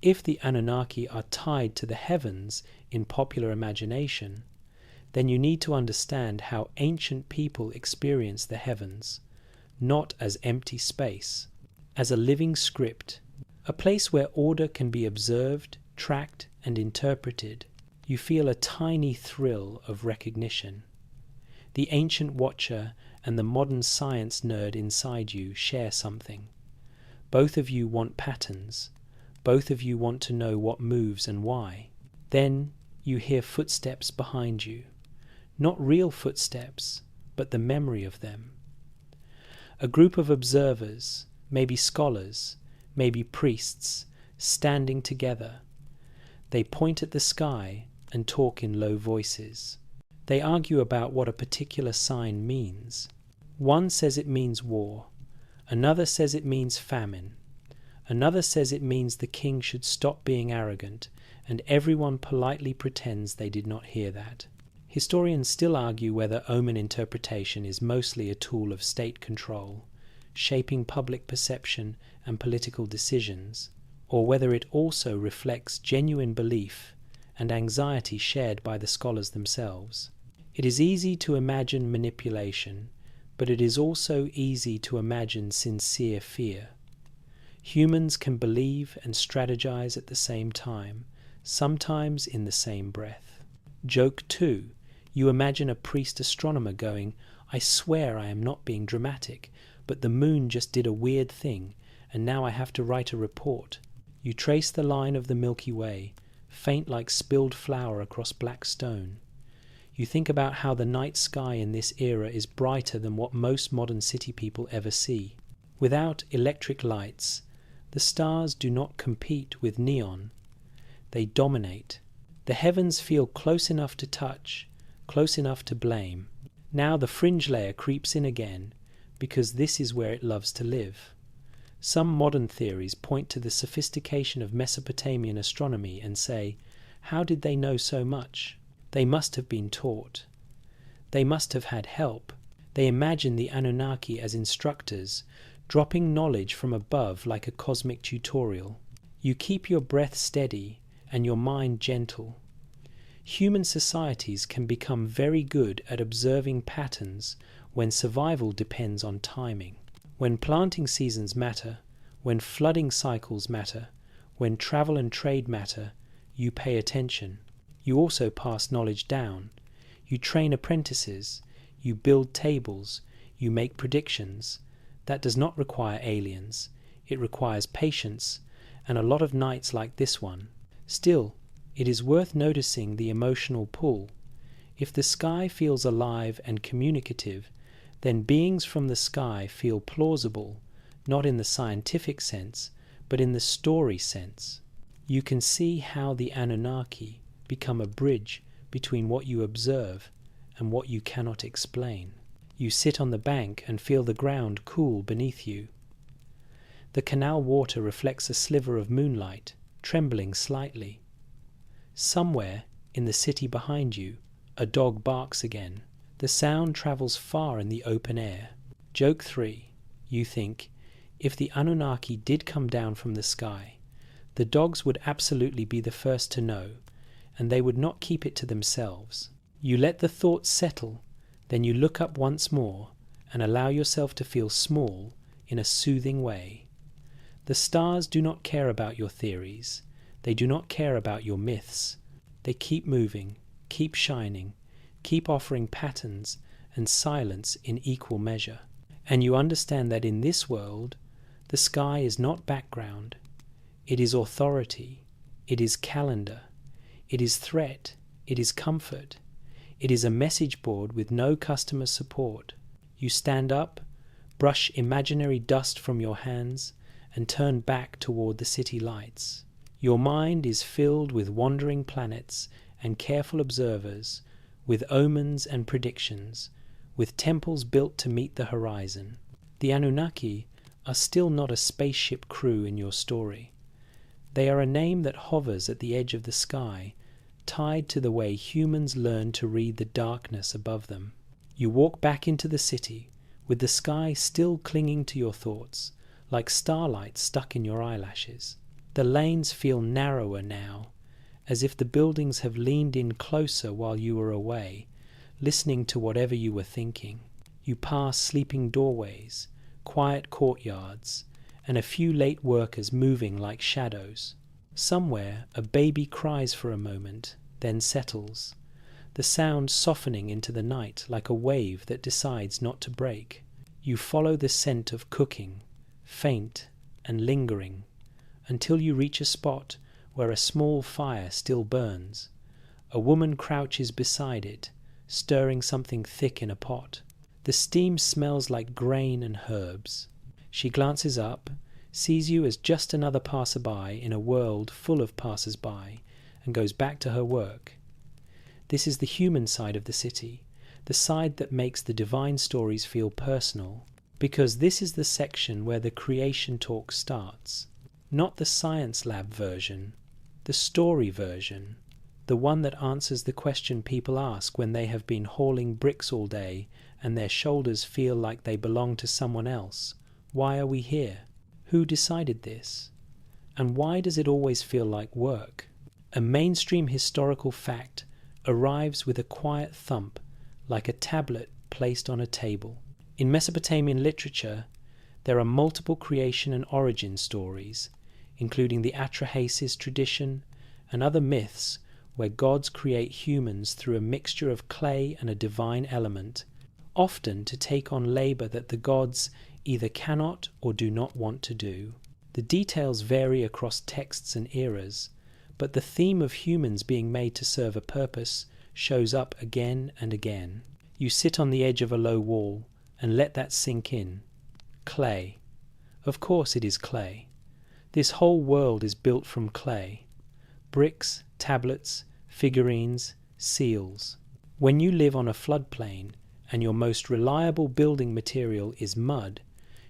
If the Anunnaki are tied to the heavens in popular imagination, then you need to understand how ancient people experience the heavens, not as empty space, as a living script, a place where order can be observed, tracked, and interpreted. You feel a tiny thrill of recognition. The ancient watcher and the modern science nerd inside you share something. Both of you want patterns. Both of you want to know what moves and why. Then you hear footsteps behind you. Not real footsteps, but the memory of them. A group of observers, maybe scholars, maybe priests, standing together. They point at the sky and talk in low voices. They argue about what a particular sign means. One says it means war. Another says it means famine. Another says it means the king should stop being arrogant, and everyone politely pretends they did not hear that. Historians still argue whether omen interpretation is mostly a tool of state control, shaping public perception and political decisions, or whether it also reflects genuine belief and anxiety shared by the scholars themselves. It is easy to imagine manipulation, but it is also easy to imagine sincere fear. Humans can believe and strategize at the same time, sometimes in the same breath. Joke 2. You imagine a priest astronomer going, "I swear I am not being dramatic, but the moon just did a weird thing, and now I have to write a report." You trace the line of the Milky Way, faint like spilled flour across black stone. You think about how the night sky in this era is brighter than what most modern city people ever see. Without electric lights, the stars do not compete with neon. They dominate. The heavens feel close enough to touch, close enough to blame. Now the fringe layer creeps in again, because this is where it loves to live. Some modern theories point to the sophistication of Mesopotamian astronomy and say, how did they know so much? They must have been taught. They must have had help. They imagine the Anunnaki as instructors, dropping knowledge from above like a cosmic tutorial. You keep your breath steady and your mind gentle. Human societies can become very good at observing patterns when survival depends on timing. When planting seasons matter, when flooding cycles matter, when travel and trade matter, you pay attention. You also pass knowledge down. You train apprentices. You build tables. You make predictions. That does not require aliens. It requires patience and a lot of nights like this one. Still, it is worth noticing the emotional pull. If the sky feels alive and communicative, then beings from the sky feel plausible, not in the scientific sense, but in the story sense. You can see how the Anunnaki become a bridge between what you observe and what you cannot explain. You sit on the bank and feel the ground cool beneath you. The canal water reflects a sliver of moonlight, trembling slightly. Somewhere, in the city behind you, a dog barks again. The sound travels far in the open air. Joke 3. You think, if the Anunnaki did come down from the sky, the dogs would absolutely be the first to know, and they would not keep it to themselves. You let the thought settle, then you look up once more and allow yourself to feel small in a soothing way. The stars do not care about your theories. They do not care about your myths. They keep moving, keep shining, keep offering patterns and silence in equal measure. And you understand that in this world, the sky is not background. It is authority. It is calendar. It is threat. It is comfort. It is a message board with no customer support. You stand up, brush imaginary dust from your hands, and turn back toward the city lights. Your mind is filled with wandering planets and careful observers, with omens and predictions, with temples built to meet the horizon. The Anunnaki are still not a spaceship crew in your story. They are a name that hovers at the edge of the sky, tied to the way humans learn to read the darkness above them. You walk back into the city, with the sky still clinging to your thoughts, like starlight stuck in your eyelashes. The lanes feel narrower now, as if the buildings have leaned in closer while you were away, listening to whatever you were thinking. You pass sleeping doorways, quiet courtyards, and a few late workers moving like shadows. Somewhere a baby cries for a moment, then settles, the sound softening into the night like a wave that decides not to break. You follow the scent of cooking, faint and lingering, until you reach a spot where a small fire still burns. A woman crouches beside it, stirring something thick in a pot. The steam smells like grain and herbs. She glances up, sees you as just another passerby in a world full of passers-by, and goes back to her work. This is the human side of the city, the side that makes the divine stories feel personal, because this is the section where the creation talk starts. Not the science lab version, the story version, the one that answers the question people ask when they have been hauling bricks all day and their shoulders feel like they belong to someone else. Why are we here? Who decided this? And why does it always feel like work? A mainstream historical fact arrives with a quiet thump, like a tablet placed on a table. In Mesopotamian literature, there are multiple creation and origin stories, including the Atrahasis tradition and other myths where gods create humans through a mixture of clay and a divine element, often to take on labor that the gods either cannot or do not want to do. The details vary across texts and eras, but the theme of humans being made to serve a purpose shows up again and again. You sit on the edge of a low wall and let that sink in. Clay. Of course it is clay. This whole world is built from clay. Bricks, tablets, figurines, seals. When you live on a floodplain and your most reliable building material is mud,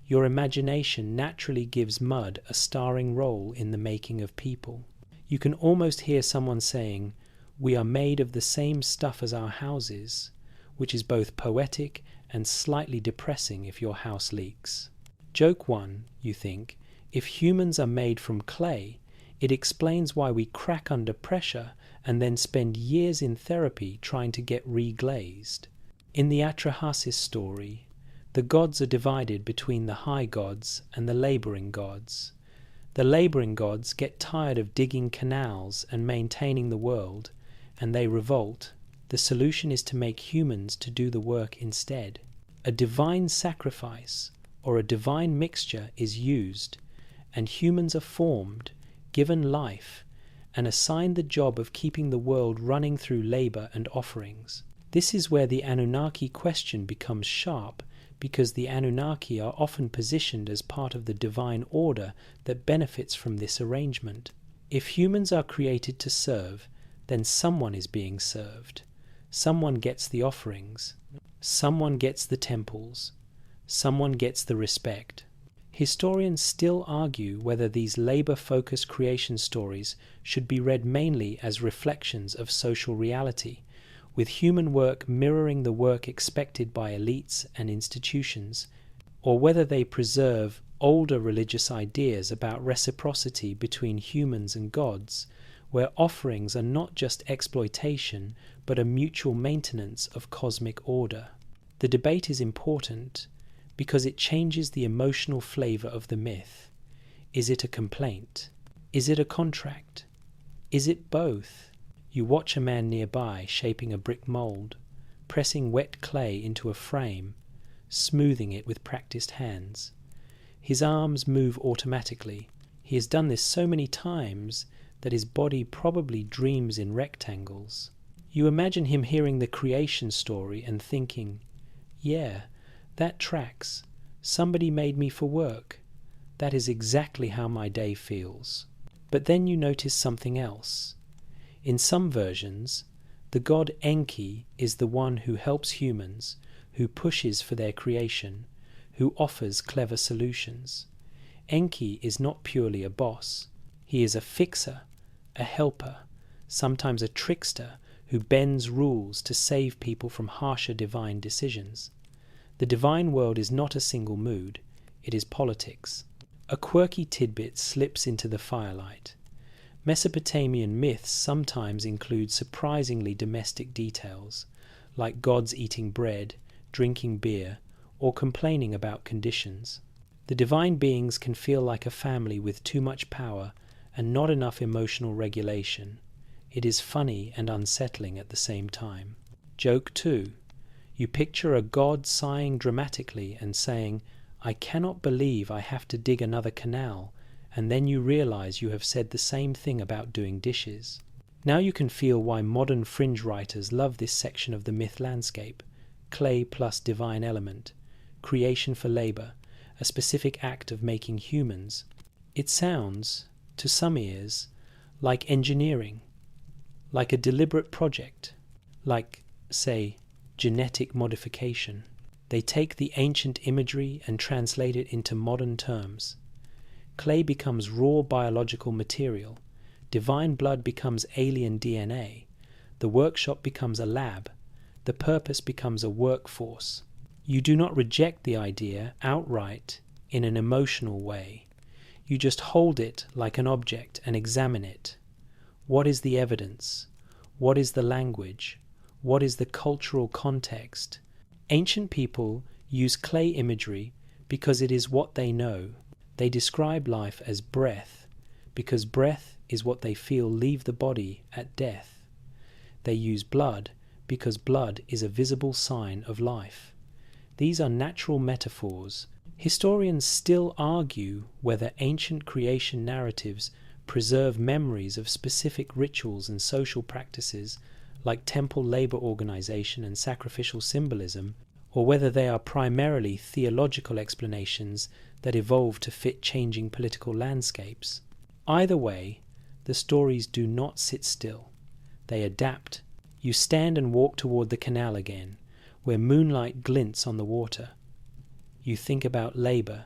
your imagination naturally gives mud a starring role in the making of people. You can almost hear someone saying, "We are made of the same stuff as our houses," which is both poetic and slightly depressing if your house leaks. Joke 1, you think, if humans are made from clay, it explains why we crack under pressure and then spend years in therapy trying to get reglazed. In the Atrahasis story, the gods are divided between the high gods and the labouring gods. The labouring gods get tired of digging canals and maintaining the world, and they revolt. The solution is to make humans to do the work instead. A divine sacrifice or a divine mixture is used, and humans are formed, given life, and assigned the job of keeping the world running through labour and offerings. This is where the Anunnaki question becomes sharp, because the Anunnaki are often positioned as part of the divine order that benefits from this arrangement. If humans are created to serve, then someone is being served. Someone gets the offerings. Someone gets the temples. Someone gets the respect. Historians still argue whether these labor-focused creation stories should be read mainly as reflections of social reality, with human work mirroring the work expected by elites and institutions, or whether they preserve older religious ideas about reciprocity between humans and gods, where offerings are not just exploitation but a mutual maintenance of cosmic order. The debate is important because it changes the emotional flavor of the myth. Is it a complaint? Is it a contract? Is it both? You watch a man nearby shaping a brick mold, pressing wet clay into a frame, smoothing it with practiced hands. His arms move automatically. He has done this so many times that his body probably dreams in rectangles. You imagine him hearing the creation story and thinking, yeah, that tracks. Somebody made me for work. That is exactly how my day feels. But then you notice something else. In some versions, the god Enki is the one who helps humans, who pushes for their creation, who offers clever solutions. Enki is not purely a boss. He is a fixer, a helper, sometimes a trickster who bends rules to save people from harsher divine decisions. The divine world is not a single mood, it is politics. A quirky tidbit slips into the firelight. Mesopotamian myths sometimes include surprisingly domestic details, like gods eating bread, drinking beer, or complaining about conditions. The divine beings can feel like a family with too much power and not enough emotional regulation. It is funny and unsettling at the same time. Joke 2. You picture a god sighing dramatically and saying, "I cannot believe I have to dig another canal," and then you realize you have said the same thing about doing dishes. Now you can feel why modern fringe writers love this section of the myth landscape. Clay plus divine element, creation for labor, a specific act of making humans. It sounds, to some ears, like engineering, like a deliberate project, like, say, genetic modification. They take the ancient imagery and translate it into modern terms. Clay becomes raw biological material. Divine blood becomes alien DNA. The workshop becomes a lab. The purpose becomes a workforce. You do not reject the idea outright in an emotional way. You just hold it like an object and examine it. What is the evidence? What is the language? What is the cultural context? Ancient people use clay imagery because it is what they know. They describe life as breath, because breath is what they feel leave the body at death. They use blood because blood is a visible sign of life. These are natural metaphors. Historians still argue whether ancient creation narratives preserve memories of specific rituals and social practices like temple labor organization and sacrificial symbolism, or whether they are primarily theological explanations that evolve to fit changing political landscapes. Either way, the stories do not sit still. They adapt. You stand and walk toward the canal again, where moonlight glints on the water. You think about labor.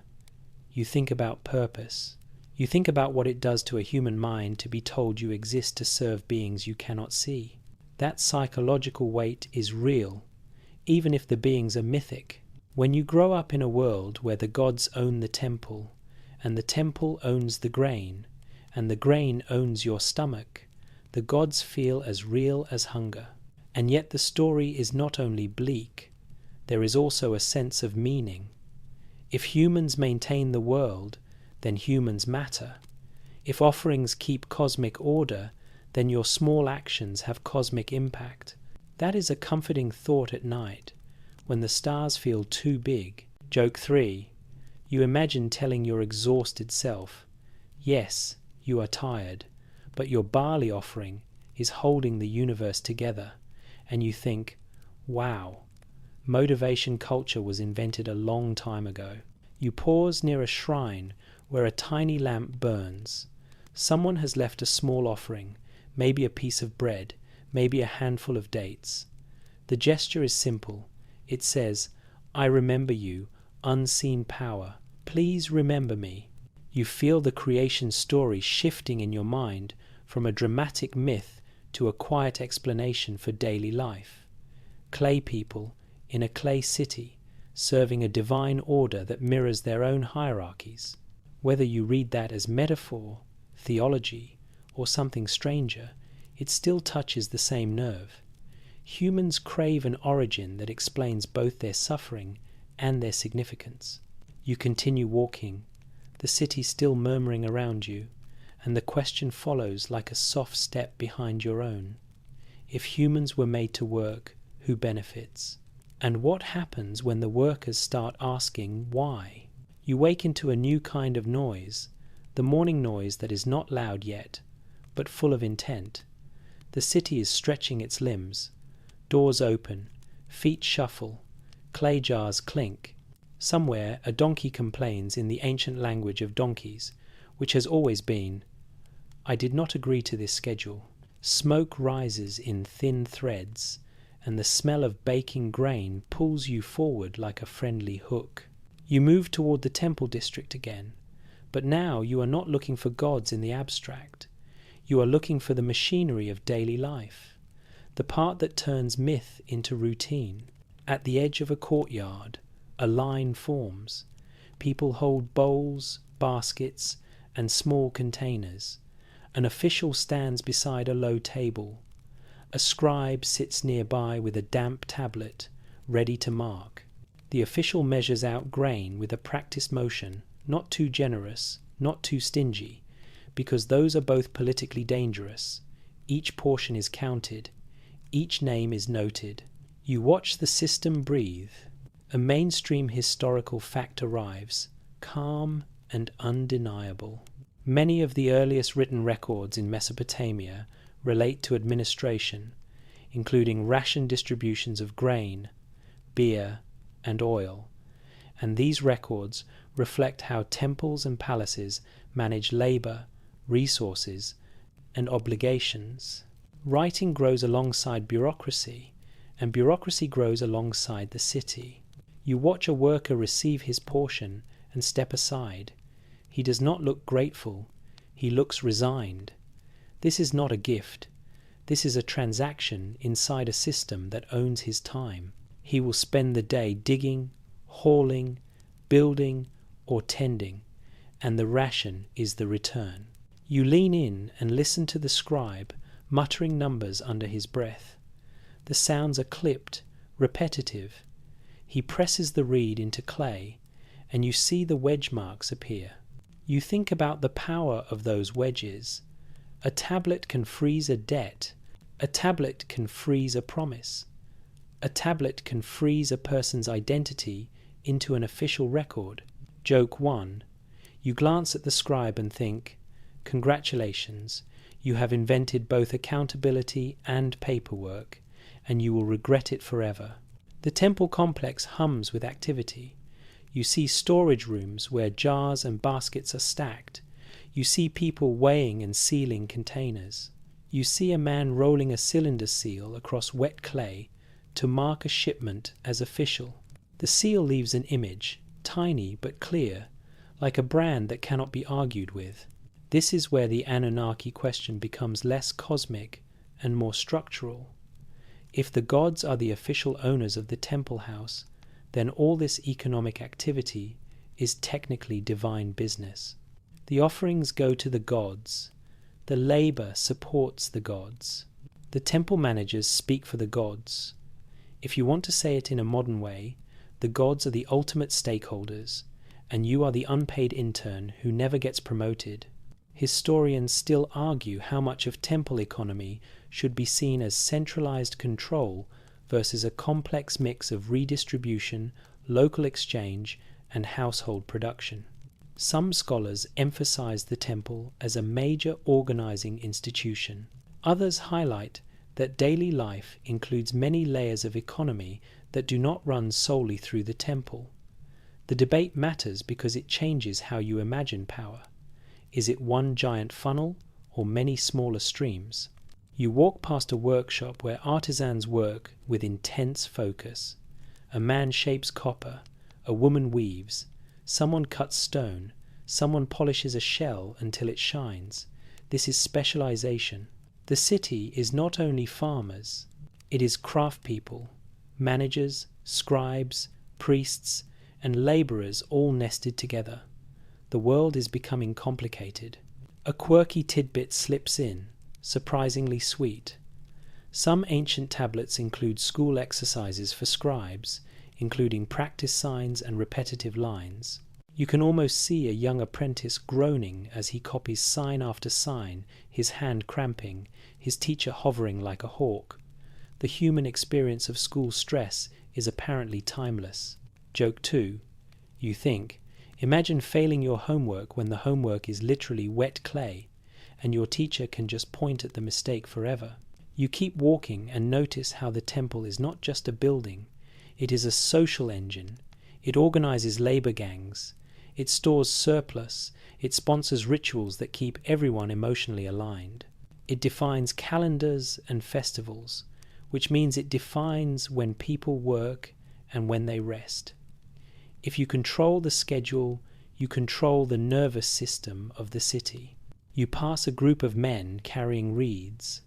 You think about purpose. You think about what it does to a human mind to be told you exist to serve beings you cannot see. That psychological weight is real, even if the beings are mythic. When you grow up in a world where the gods own the temple, and the temple owns the grain, and the grain owns your stomach, the gods feel as real as hunger. And yet the story is not only bleak, there is also a sense of meaning. If humans maintain the world, then humans matter. If offerings keep cosmic order, then your small actions have cosmic impact. That is a comforting thought at night, when the stars feel too big. Joke 3. You imagine telling your exhausted self, yes, you are tired, but your barley offering is holding the universe together, and you think, wow, motivation culture was invented a long time ago. You pause near a shrine where a tiny lamp burns. Someone has left a small offering, maybe a piece of bread, maybe a handful of dates. The gesture is simple. It says, "I remember you, unseen power. Please remember me." You feel the creation story shifting in your mind from a dramatic myth to a quiet explanation for daily life. Clay people in a clay city, serving a divine order that mirrors their own hierarchies. Whether you read that as metaphor, theology, or something stranger, it still touches the same nerve. Humans crave an origin that explains both their suffering and their significance. You continue walking, the city still murmuring around you, and the question follows like a soft step behind your own. If humans were made to work, who benefits? And what happens when the workers start asking why? You wake into a new kind of noise, the morning noise that is not loud yet, but full of intent. The city is stretching its limbs. Doors open, feet shuffle, clay jars clink. Somewhere a donkey complains in the ancient language of donkeys, which has always been, "I did not agree to this schedule." Smoke rises in thin threads, and the smell of baking grain pulls you forward like a friendly hook. You move toward the temple district again, but now you are not looking for gods in the abstract. You are looking for the machinery of daily life, the part that turns myth into routine. At the edge of a courtyard, a line forms. People hold bowls, baskets, and small containers. An official stands beside a low table. A scribe sits nearby with a damp tablet, ready to mark. The official measures out grain with a practiced motion, not too generous, not too stingy, because those are both politically dangerous. Each portion is counted. Each name is noted. You watch the system breathe. A mainstream historical fact arrives, calm and undeniable. Many of the earliest written records in Mesopotamia relate to administration, including ration distributions of grain, beer, and oil, and these records reflect how temples and palaces manage labor, resources, and obligations. Writing grows alongside bureaucracy, and bureaucracy grows alongside the city. You watch a worker receive his portion and step aside. He does not look grateful, he looks resigned. This is not a gift. This is a transaction inside a system that owns his time. He will spend the day digging, hauling, building, or tending, and the ration is the return. You lean in and listen to the scribe muttering numbers under his breath. The sounds are clipped, repetitive. He presses the reed into clay, and you see the wedge marks appear. You think about the power of those wedges. A tablet can freeze a debt. A tablet can freeze a promise. A tablet can freeze a person's identity into an official record. Joke 1. You glance at the scribe and think, "Congratulations, you have invented both accountability and paperwork, and you will regret it forever." The temple complex hums with activity. You see storage rooms where jars and baskets are stacked. You see people weighing and sealing containers. You see a man rolling a cylinder seal across wet clay to mark a shipment as official. The seal leaves an image, tiny but clear, like a brand that cannot be argued with. This is where the Anunnaki question becomes less cosmic and more structural. If the gods are the official owners of the temple house, then all this economic activity is technically divine business. The offerings go to the gods. The labor supports the gods. The temple managers speak for the gods. If you want to say it in a modern way, the gods are the ultimate stakeholders, and you are the unpaid intern who never gets promoted. Historians still argue how much of temple economy should be seen as centralized control versus a complex mix of redistribution, local exchange, and household production. Some scholars emphasize the temple as a major organizing institution. Others highlight that daily life includes many layers of economy that do not run solely through the temple. The debate matters because it changes how you imagine power. Is it one giant funnel or many smaller streams? You walk past a workshop where artisans work with intense focus. A man shapes copper, a woman weaves, someone cuts stone, someone polishes a shell until it shines. This is specialization. The city is not only farmers, it is craftspeople, managers, scribes, priests, and laborers all nested together. The world is becoming complicated. A quirky tidbit slips in, surprisingly sweet. Some ancient tablets include school exercises for scribes, including practice signs and repetitive lines. You can almost see a young apprentice groaning as he copies sign after sign, his hand cramping, his teacher hovering like a hawk. The human experience of school stress is apparently timeless. Joke 2. You think, imagine failing your homework when the homework is literally wet clay, and your teacher can just point at the mistake forever. You keep walking and notice how the temple is not just a building, it is a social engine. It organizes labor gangs. It stores surplus. It sponsors rituals that keep everyone emotionally aligned. It defines calendars and festivals, which means it defines when people work and when they rest. If you control the schedule, you control the nervous system of the city. You pass a group of men carrying reeds.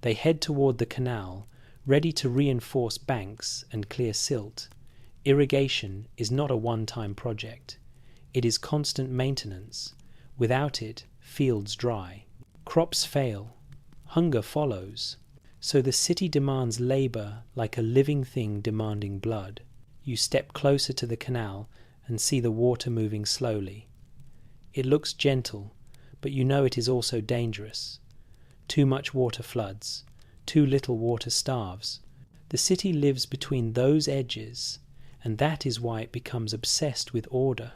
They head toward the canal, ready to reinforce banks and clear silt. Irrigation is not a one-time project. It is constant maintenance. Without it, fields dry. Crops fail. Hunger follows. So the city demands labor like a living thing demanding blood. You step closer to the canal and see the water moving slowly. It looks gentle, but you know it is also dangerous. Too much water floods. Too little water starves. The city lives between those edges, and that is why it becomes obsessed with order.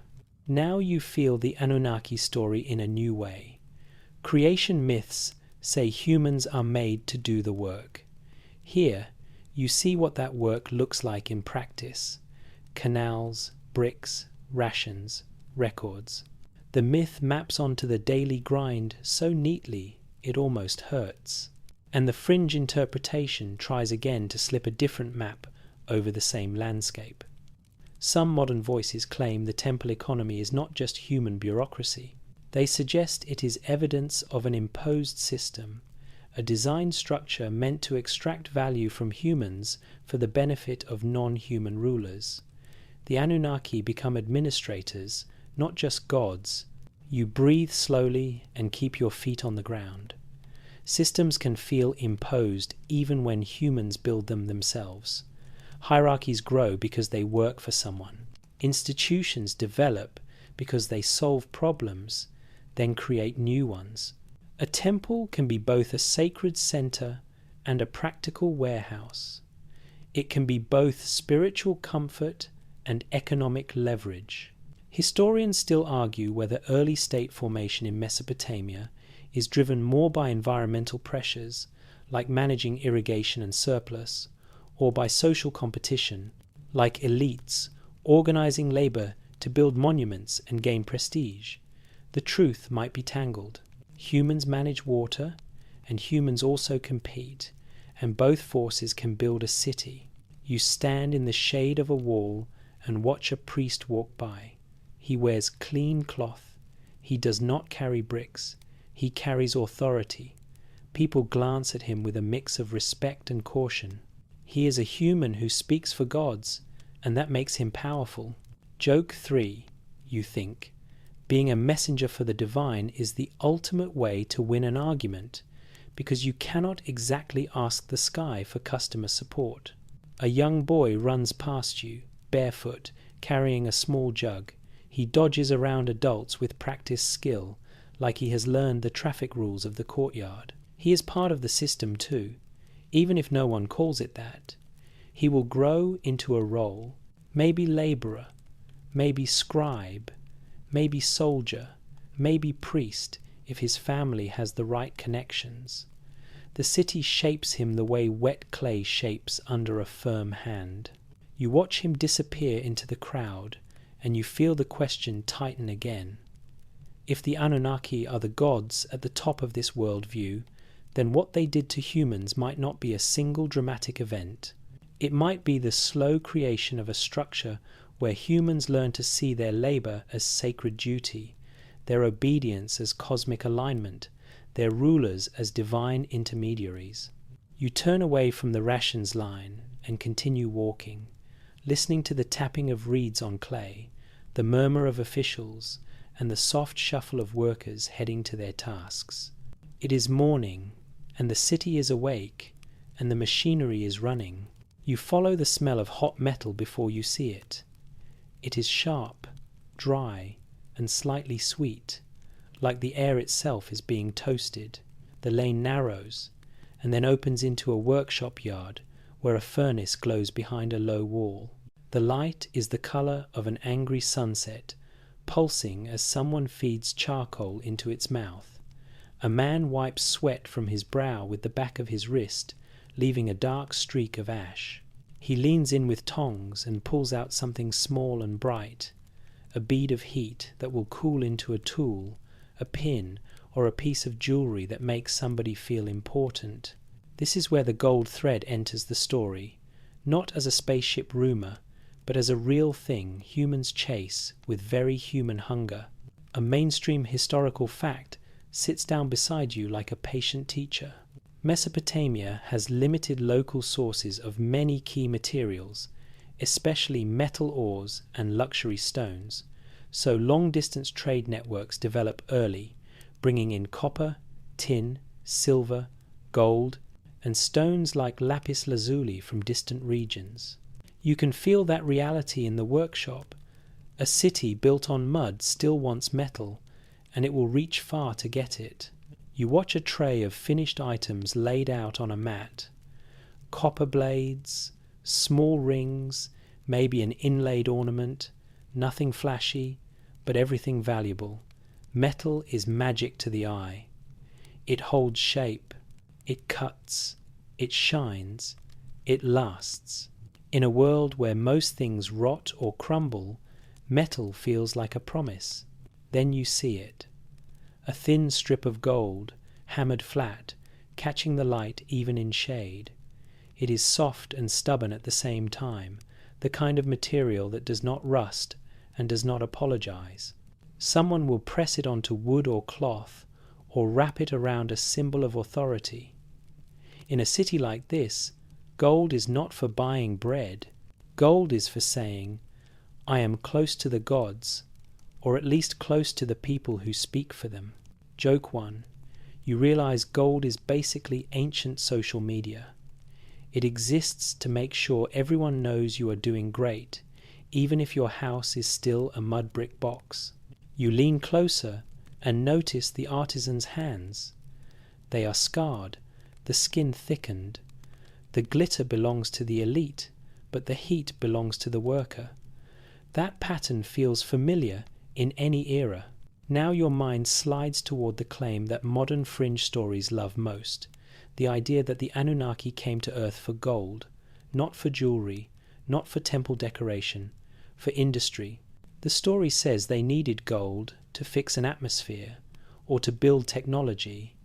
Now you feel the Anunnaki story in a new way. Creation myths say humans are made to do the work. Here, you see what that work looks like in practice. Canals, bricks, rations, records. The myth maps onto the daily grind so neatly it almost hurts. And the fringe interpretation tries again to slip a different map over the same landscape. Some modern voices claim the temple economy is not just human bureaucracy. They suggest it is evidence of an imposed system, a design structure meant to extract value from humans for the benefit of non-human rulers. The Anunnaki become administrators, not just gods. You breathe slowly and keep your feet on the ground. Systems can feel imposed even when humans build them themselves. Hierarchies grow because they work for someone. Institutions develop because they solve problems, then create new ones. A temple can be both a sacred center and a practical warehouse. It can be both spiritual comfort and economic leverage. Historians still argue whether early state formation in Mesopotamia is driven more by environmental pressures, like managing irrigation and surplus, or by social competition, like elites organizing labor to build monuments and gain prestige. The truth might be tangled. Humans manage water, and humans also compete, and both forces can build a city. You stand in the shade of a wall and watch a priest walk by. He wears clean cloth. He does not carry bricks. He carries authority. People glance at him with a mix of respect and caution. He is a human who speaks for gods, and that makes him powerful. Joke 3, you think. Being a messenger for the divine is the ultimate way to win an argument, because you cannot exactly ask the sky for customer support. A young boy runs past you, barefoot, carrying a small jug. He dodges around adults with practiced skill, like he has learned the traffic rules of the courtyard. He is part of the system too, even if no one calls it that. He will grow into a role, maybe laborer, maybe scribe, maybe soldier, maybe priest, if his family has the right connections. The city shapes him the way wet clay shapes under a firm hand. You watch him disappear into the crowd, and you feel the question tighten again. If the Anunnaki are the gods at the top of this worldview, then what they did to humans might not be a single dramatic event. It might be the slow creation of a structure where humans learn to see their labor as sacred duty, their obedience as cosmic alignment, their rulers as divine intermediaries. You turn away from the rations line and continue walking, listening to the tapping of reeds on clay, the murmur of officials, and the soft shuffle of workers heading to their tasks. It is morning, and the city is awake, and the machinery is running. You follow the smell of hot metal before you see it. It is sharp, dry, and slightly sweet, like the air itself is being toasted. The lane narrows, and then opens into a workshop yard where a furnace glows behind a low wall. The light is the color of an angry sunset, pulsing as someone feeds charcoal into its mouth. A man wipes sweat from his brow with the back of his wrist, leaving a dark streak of ash. He leans in with tongs and pulls out something small and bright, a bead of heat that will cool into a tool, a pin, or a piece of jewelry that makes somebody feel important. This is where the gold thread enters the story, not as a spaceship rumor, but as a real thing humans chase with very human hunger. A mainstream historical fact sits down beside you like a patient teacher. Mesopotamia has limited local sources of many key materials, especially metal ores and luxury stones, so long-distance trade networks develop early, bringing in copper, tin, silver, gold, and stones like lapis lazuli from distant regions. You can feel that reality in the workshop. A city built on mud still wants metal, and it will reach far to get it. You watch a tray of finished items laid out on a mat. Copper blades, small rings, maybe an inlaid ornament, nothing flashy, but everything valuable. Metal is magic to the eye. It holds shape, it cuts, it shines, it lasts. In a world where most things rot or crumble, metal feels like a promise. Then you see it. A thin strip of gold, hammered flat, catching the light even in shade. It is soft and stubborn at the same time, the kind of material that does not rust and does not apologize. Someone will press it onto wood or cloth, or wrap it around a symbol of authority. In a city like this, gold is not for buying bread. Gold is for saying, I am close to the gods, or at least close to the people who speak for them. Joke 1. You realize gold is basically ancient social media. It exists to make sure everyone knows you are doing great, even if your house is still a mud brick box. You lean closer and notice the artisan's hands. They are scarred, the skin thickened. The glitter belongs to the elite, but the heat belongs to the worker. That pattern feels familiar in any era. Now your mind slides toward the claim that modern fringe stories love most, the idea that the Anunnaki came to Earth for gold, not for jewelry, not for temple decoration, for industry. The story says they needed gold to fix an atmosphere or to build technology,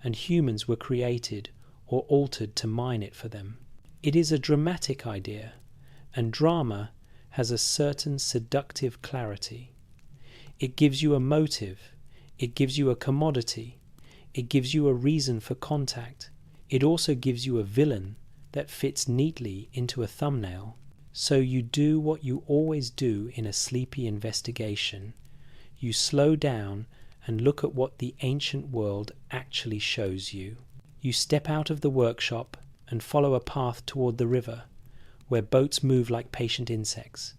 and humans were created or altered to mine it for them. It is a dramatic idea, and drama has a certain seductive clarity. It gives you a motive, it gives you a commodity, it gives you a reason for contact. It also gives you a villain that fits neatly into a thumbnail. So you do what you always do in a sleepy investigation. You slow down and look at what the ancient world actually shows you. You step out of the workshop and follow a path toward the river, where boats move like patient insects.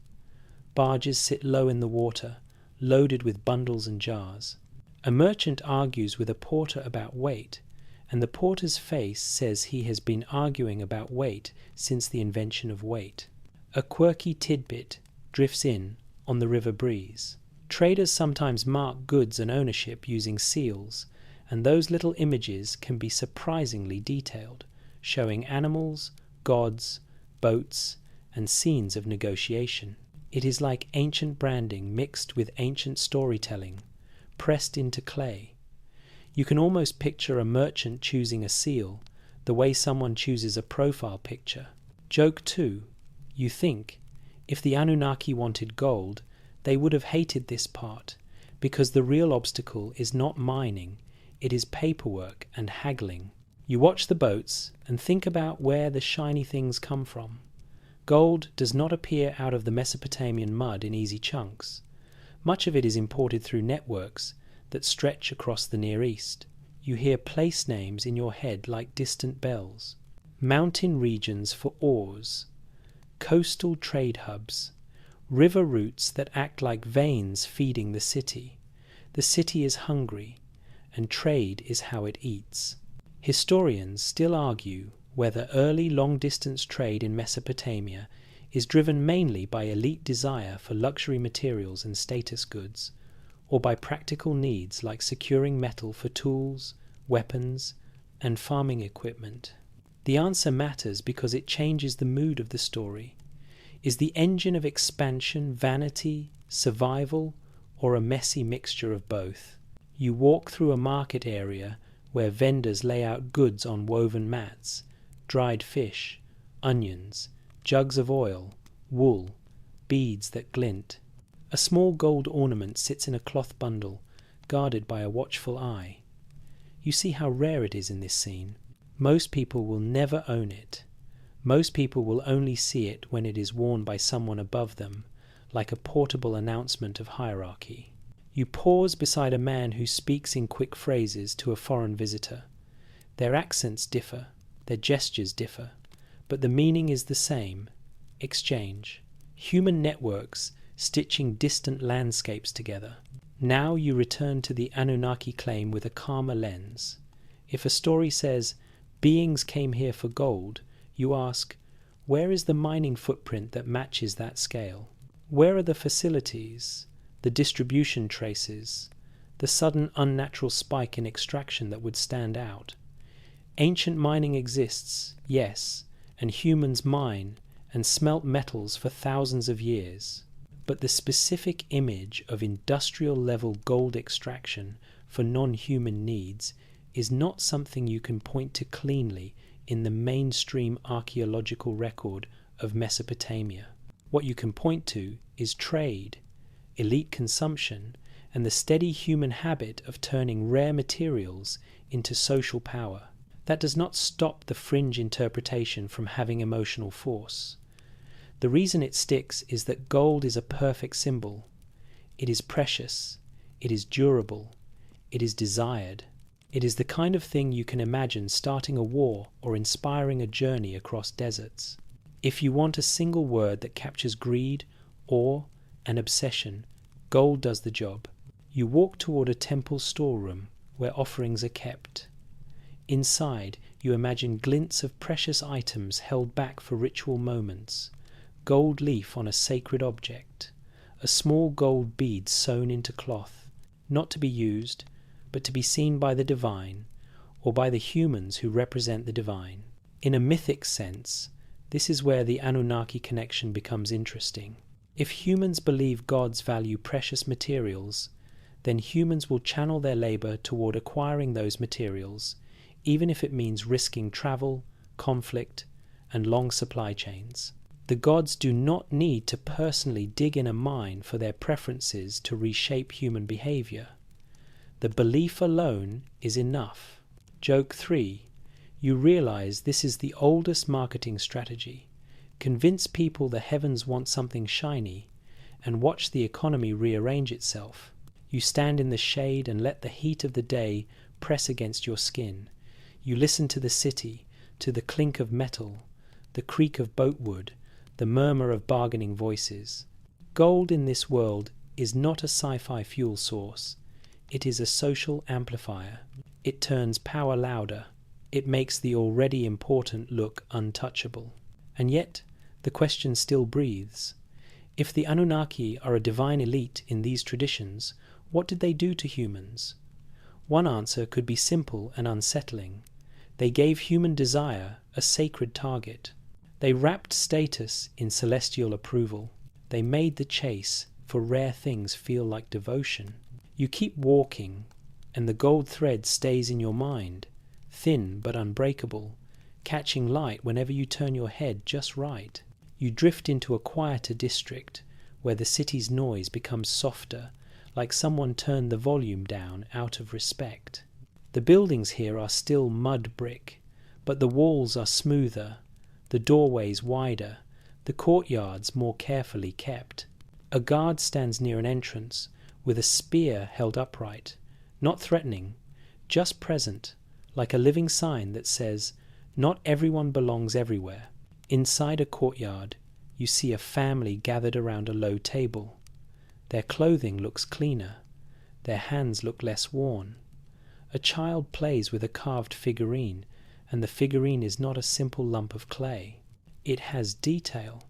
Barges sit low in the water, loaded with bundles and jars. A merchant argues with a porter about weight, and the porter's face says he has been arguing about weight since the invention of weight. A quirky tidbit drifts in on the river breeze. Traders sometimes mark goods and ownership using seals, and those little images can be surprisingly detailed, showing animals, gods, boats, and scenes of negotiation. It is like ancient branding mixed with ancient storytelling, pressed into clay. You can almost picture a merchant choosing a seal, the way someone chooses a profile picture. Joke 2. You think, if the Anunnaki wanted gold, they would have hated this part, because the real obstacle is not mining, it is paperwork and haggling. You watch the boats and think about where the shiny things come from. Gold does not appear out of the Mesopotamian mud in easy chunks. Much of it is imported through networks that stretch across the Near East. You hear place names in your head like distant bells. Mountain regions for ores, coastal trade hubs, river routes that act like veins feeding the city. The city is hungry, and trade is how it eats. Historians still argue whether early long-distance trade in Mesopotamia is driven mainly by elite desire for luxury materials and status goods, or by practical needs like securing metal for tools, weapons, and farming equipment. The answer matters because it changes the mood of the story. Is the engine of expansion vanity, survival, or a messy mixture of both? You walk through a market area where vendors lay out goods on woven mats, dried fish, onions, jugs of oil, wool, beads that glint. A small gold ornament sits in a cloth bundle, guarded by a watchful eye. You see how rare it is in this scene. Most people will never own it. Most people will only see it when it is worn by someone above them, like a portable announcement of hierarchy. You pause beside a man who speaks in quick phrases to a foreign visitor. Their accents differ, their gestures differ, but the meaning is the same: exchange. Human networks stitching distant landscapes together. Now you return to the Anunnaki claim with a calmer lens. If a story says, beings came here for gold, you ask, where is the mining footprint that matches that scale? Where are the facilities, the distribution traces, the sudden unnatural spike in extraction that would stand out? Ancient mining exists, yes, and humans mine and smelt metals for thousands of years. But the specific image of industrial-level gold extraction for non-human needs is not something you can point to cleanly in the mainstream archaeological record of Mesopotamia. What you can point to is trade, elite consumption, and the steady human habit of turning rare materials into social power. That does not stop the fringe interpretation from having emotional force. The reason it sticks is that gold is a perfect symbol. It is precious, it is durable, it is desired. It is the kind of thing you can imagine starting a war or inspiring a journey across deserts. If you want a single word that captures greed, awe, and obsession, gold does the job. You walk toward a temple storeroom where offerings are kept. Inside, you imagine glints of precious items held back for ritual moments. Gold leaf on a sacred object, a small gold bead sewn into cloth, not to be used, but to be seen by the divine, or by the humans who represent the divine. In a mythic sense, this is where the Anunnaki connection becomes interesting. If humans believe gods value precious materials, then humans will channel their labor toward acquiring those materials, even if it means risking travel, conflict, and long supply chains. The gods do not need to personally dig in a mine for their preferences to reshape human behavior. The belief alone is enough. Joke 3. You realize this is the oldest marketing strategy. Convince people the heavens want something shiny, and watch the economy rearrange itself. You stand in the shade and let the heat of the day press against your skin. You listen to the city, to the clink of metal, the creak of boatwood, the murmur of bargaining voices. Gold in this world is not a sci-fi fuel source. It is a social amplifier. It turns power louder. It makes the already important look untouchable. And yet, the question still breathes. If the Anunnaki are a divine elite in these traditions, what did they do to humans? One answer could be simple and unsettling. They gave human desire a sacred target. They wrapped status in celestial approval. They made the chase for rare things feel like devotion. You keep walking, and the gold thread stays in your mind, thin but unbreakable, catching light whenever you turn your head just right. You drift into a quieter district where the city's noise becomes softer, like someone turned the volume down out of respect. The buildings here are still mud brick, but the walls are smoother, the doorways wider, the courtyards more carefully kept. A guard stands near an entrance with a spear held upright, not threatening, just present, like a living sign that says, "Not everyone belongs everywhere." Inside a courtyard, you see a family gathered around a low table. Their clothing looks cleaner, their hands look less worn. A child plays with a carved figurine, and the figurine is not a simple lump of clay. It has detail.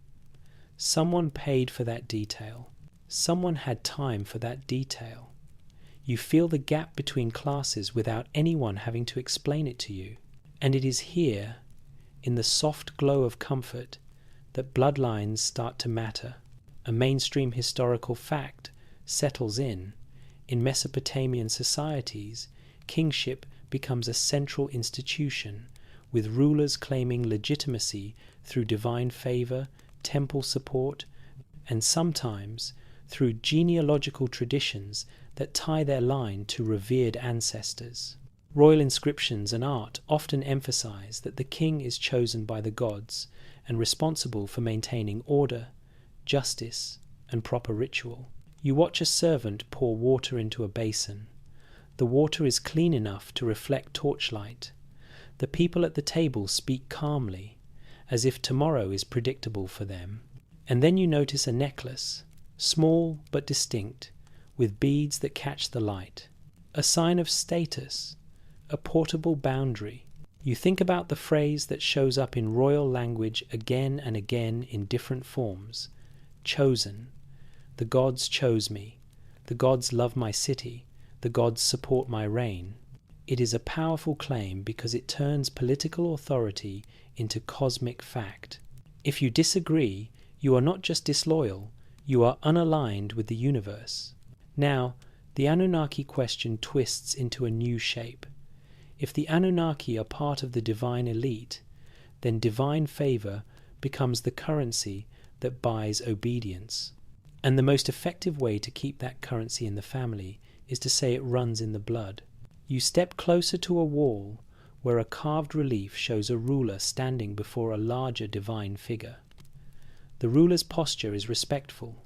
Someone paid for that detail. Someone had time for that detail. You feel the gap between classes without anyone having to explain it to you. And it is here, in the soft glow of comfort, that bloodlines start to matter. A mainstream historical fact settles in. In Mesopotamian societies, kingship becomes a central institution, with rulers claiming legitimacy through divine favor, temple support, and sometimes through genealogical traditions that tie their line to revered ancestors. Royal inscriptions and art often emphasize that the king is chosen by the gods and responsible for maintaining order, justice, and proper ritual. You watch a servant pour water into a basin. The water is clean enough to reflect torchlight. The people at the table speak calmly, as if tomorrow is predictable for them. And then you notice a necklace, small but distinct, with beads that catch the light. A sign of status, a portable boundary. You think about the phrase that shows up in royal language again and again in different forms. Chosen. The gods chose me. The gods love my city. The gods support my reign. It is a powerful claim because it turns political authority into cosmic fact. If you disagree, you are not just disloyal, you are unaligned with the universe. Now, the Anunnaki question twists into a new shape. If the Anunnaki are part of the divine elite, then divine favor becomes the currency that buys obedience. And the most effective way to keep that currency in the family is to say it runs in the blood. You step closer to a wall where a carved relief shows a ruler standing before a larger divine figure. The ruler's posture is respectful,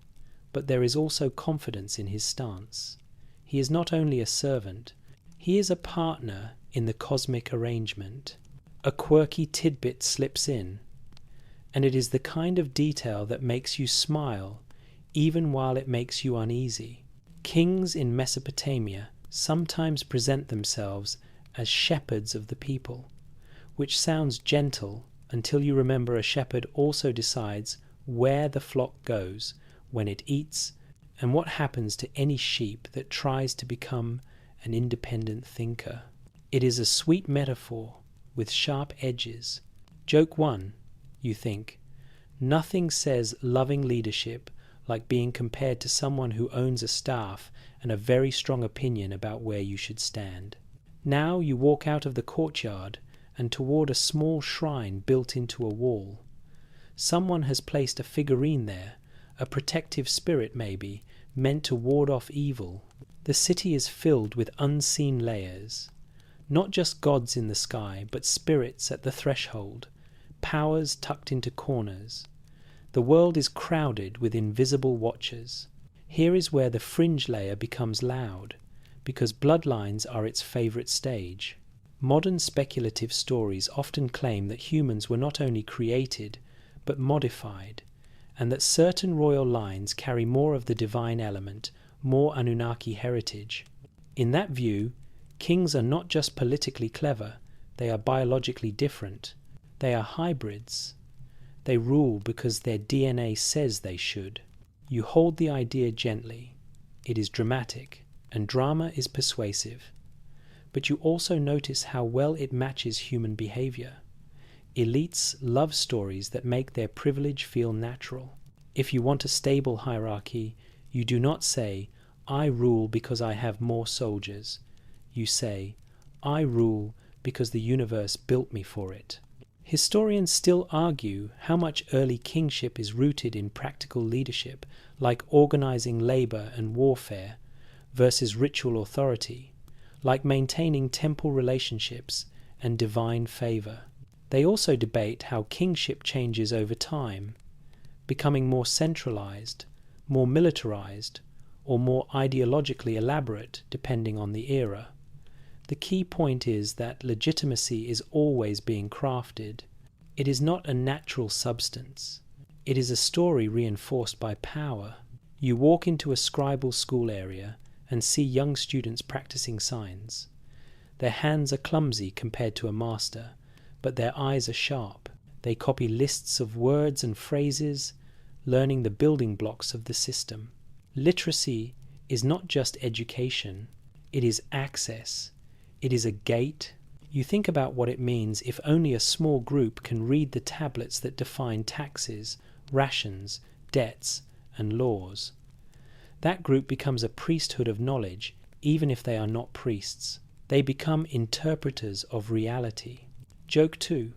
but there is also confidence in his stance. He is not only a servant, he is a partner in the cosmic arrangement. A quirky tidbit slips in, and it is the kind of detail that makes you smile even while it makes you uneasy. Kings in Mesopotamia sometimes present themselves as shepherds of the people, which sounds gentle until you remember a shepherd also decides where the flock goes when it eats and what happens to any sheep that tries to become an independent thinker. It is a sweet metaphor with sharp edges. Joke 1, you think. Nothing says loving leadership like being compared to someone who owns a staff and a very strong opinion about where you should stand. Now you walk out of the courtyard and toward a small shrine built into a wall. Someone has placed a figurine there, a protective spirit maybe, meant to ward off evil. The city is filled with unseen layers. Not just gods in the sky, but spirits at the threshold, powers tucked into corners. The world is crowded with invisible watchers. Here is where the fringe layer becomes loud, because bloodlines are its favorite stage. Modern speculative stories often claim that humans were not only created, but modified, and that certain royal lines carry more of the divine element, more Anunnaki heritage. In that view, kings are not just politically clever, they are biologically different. They are hybrids. They rule because their DNA says they should. You hold the idea gently. It is dramatic, and drama is persuasive. But you also notice how well it matches human behavior. Elites love stories that make their privilege feel natural. If you want a stable hierarchy, you do not say, "I rule because I have more soldiers." You say, "I rule because the universe built me for it." Historians still argue how much early kingship is rooted in practical leadership, like organizing labor and warfare, versus ritual authority, like maintaining temple relationships and divine favor. They also debate how kingship changes over time, becoming more centralized, more militarized, or more ideologically elaborate depending on the era. The key point is that legitimacy is always being crafted. It is not a natural substance. It is a story reinforced by power. You walk into a scribal school area and see young students practicing signs. Their hands are clumsy compared to a master, but their eyes are sharp. They copy lists of words and phrases, learning the building blocks of the system. Literacy is not just education, it is access. It is a gate. You think about what it means if only a small group can read the tablets that define taxes, rations, debts, and laws. That group becomes a priesthood of knowledge, even if they are not priests. They become interpreters of reality. Joke 2.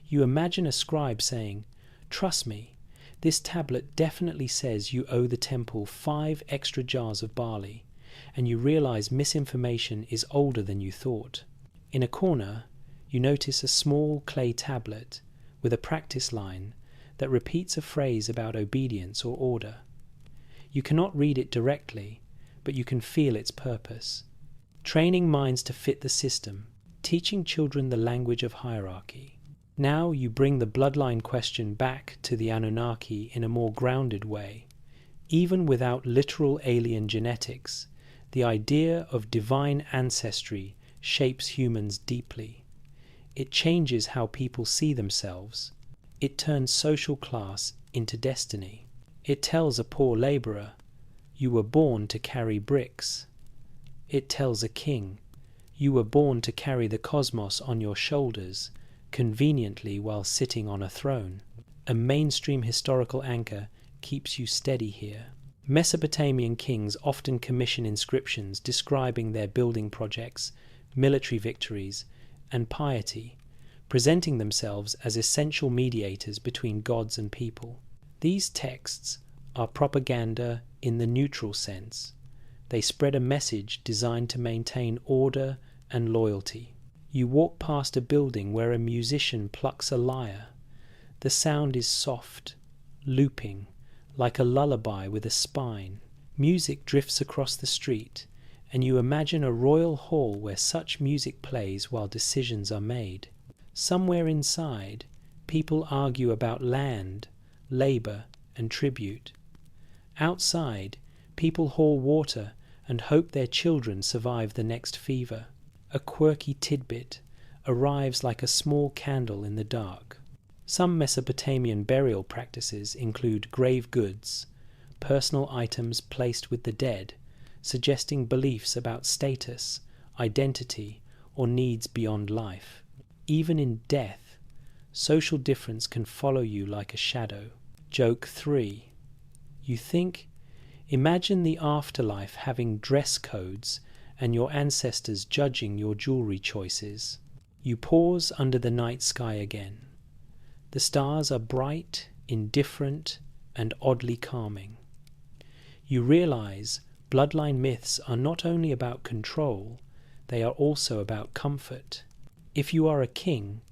You imagine a scribe saying, "Trust me, this tablet definitely says you owe the temple 5 extra jars of barley," and you realize misinformation is older than you thought. In a corner, you notice a small clay tablet with a practice line that repeats a phrase about obedience or order. You cannot read it directly, but you can feel its purpose. Training minds to fit the system, teaching children the language of hierarchy. Now you bring the bloodline question back to the Anunnaki in a more grounded way. Even without literal alien genetics, the idea of divine ancestry shapes humans deeply. It changes how people see themselves. It turns social class into destiny. It tells a poor laborer, "You were born to carry bricks." It tells a king, "You were born to carry the cosmos on your shoulders, conveniently while sitting on a throne." A mainstream historical anchor keeps you steady here. Mesopotamian kings often commission inscriptions describing their building projects, military victories, and piety, presenting themselves as essential mediators between gods and people. These texts are propaganda in the neutral sense. They spread a message designed to maintain order and loyalty. You walk past a building where a musician plucks a lyre. The sound is soft, looping, like a lullaby with a spine. Music drifts across the street, and you imagine a royal hall where such music plays while decisions are made. Somewhere inside, people argue about land, labor, and tribute. Outside, people haul water and hope their children survive the next fever. A quirky tidbit arrives like a small candle in the dark. Some Mesopotamian burial practices include grave goods, personal items placed with the dead, suggesting beliefs about status, identity, or needs beyond life. Even in death, social difference can follow you like a shadow. Joke 3. You think, imagine the afterlife having dress codes and your ancestors judging your jewelry choices. You pause under the night sky again. The stars are bright, indifferent, and oddly calming. You realize bloodline myths are not only about control, they are also about comfort. If you are a king,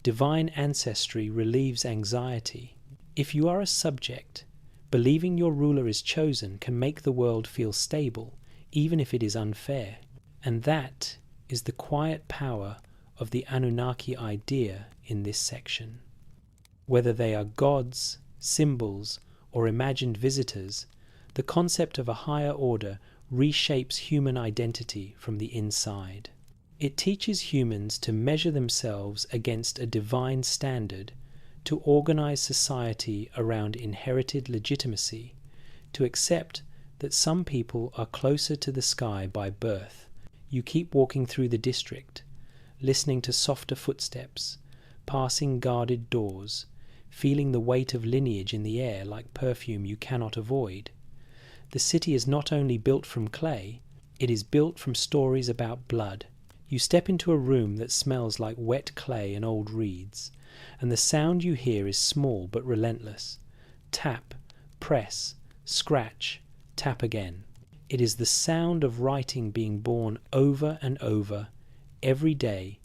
divine ancestry relieves anxiety. If you are a subject, believing your ruler is chosen can make the world feel stable, even if it is unfair. And that is the quiet power of the Anunnaki idea in this section. Whether they are gods, symbols, or imagined visitors, the concept of a higher order reshapes human identity from the inside. It teaches humans to measure themselves against a divine standard, to organize society around inherited legitimacy, to accept that some people are closer to the sky by birth. You keep walking through the district, listening to softer footsteps, passing guarded doors, feeling the weight of lineage in the air like perfume you cannot avoid. The city is not only built from clay, it is built from stories about blood. You step into a room that smells like wet clay and old reeds, and the sound you hear is small but relentless. Tap, press, scratch, tap again. It is the sound of writing being born over and over, every day,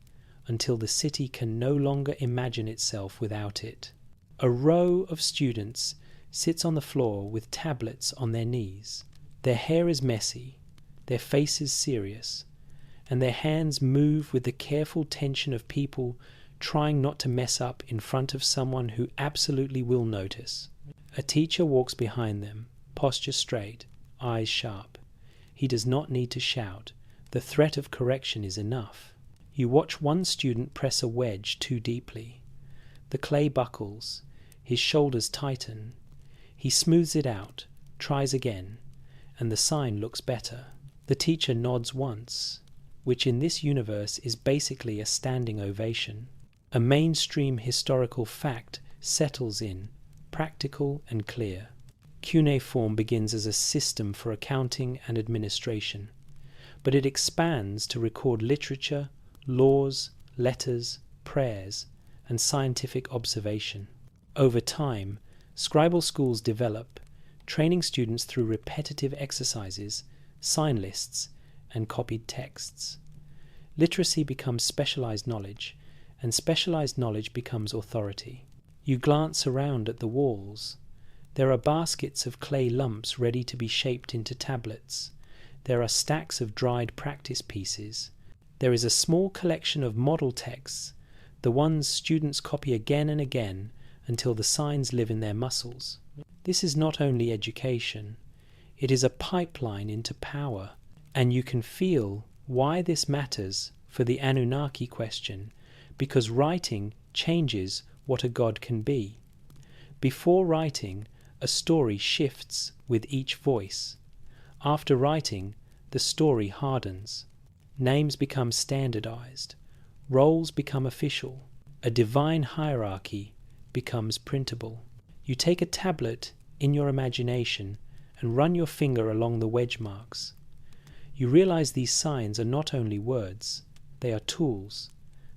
until the city can no longer imagine itself without it. A row of students sits on the floor with tablets on their knees. Their hair is messy, their faces serious, and their hands move with the careful tension of people trying not to mess up in front of someone who absolutely will notice. A teacher walks behind them, posture straight, eyes sharp. He does not need to shout. The threat of correction is enough. You watch one student press a wedge too deeply. The clay buckles, his shoulders tighten. He smooths it out, tries again, and the sign looks better. The teacher nods once, which in this universe is basically a standing ovation. A mainstream historical fact settles in, practical and clear. Cuneiform begins as a system for accounting and administration, but it expands to record literature, laws, letters, prayers, and scientific observation. Over time, scribal schools develop, training students through repetitive exercises, sign lists, and copied texts. Literacy becomes specialized knowledge, and specialized knowledge becomes authority. You glance around at the walls. There are baskets of clay lumps ready to be shaped into tablets. There are stacks of dried practice pieces. There is a small collection of model texts, the ones students copy again and again until the signs live in their muscles. This is not only education, it is a pipeline into power, and you can feel why this matters for the Anunnaki question, because writing changes what a god can be. Before writing, a story shifts with each voice. After writing, the story hardens. Names become standardized. Roles become official. A divine hierarchy becomes printable. You take a tablet in your imagination and run your finger along the wedge marks. You realize these signs are not only words, they are tools.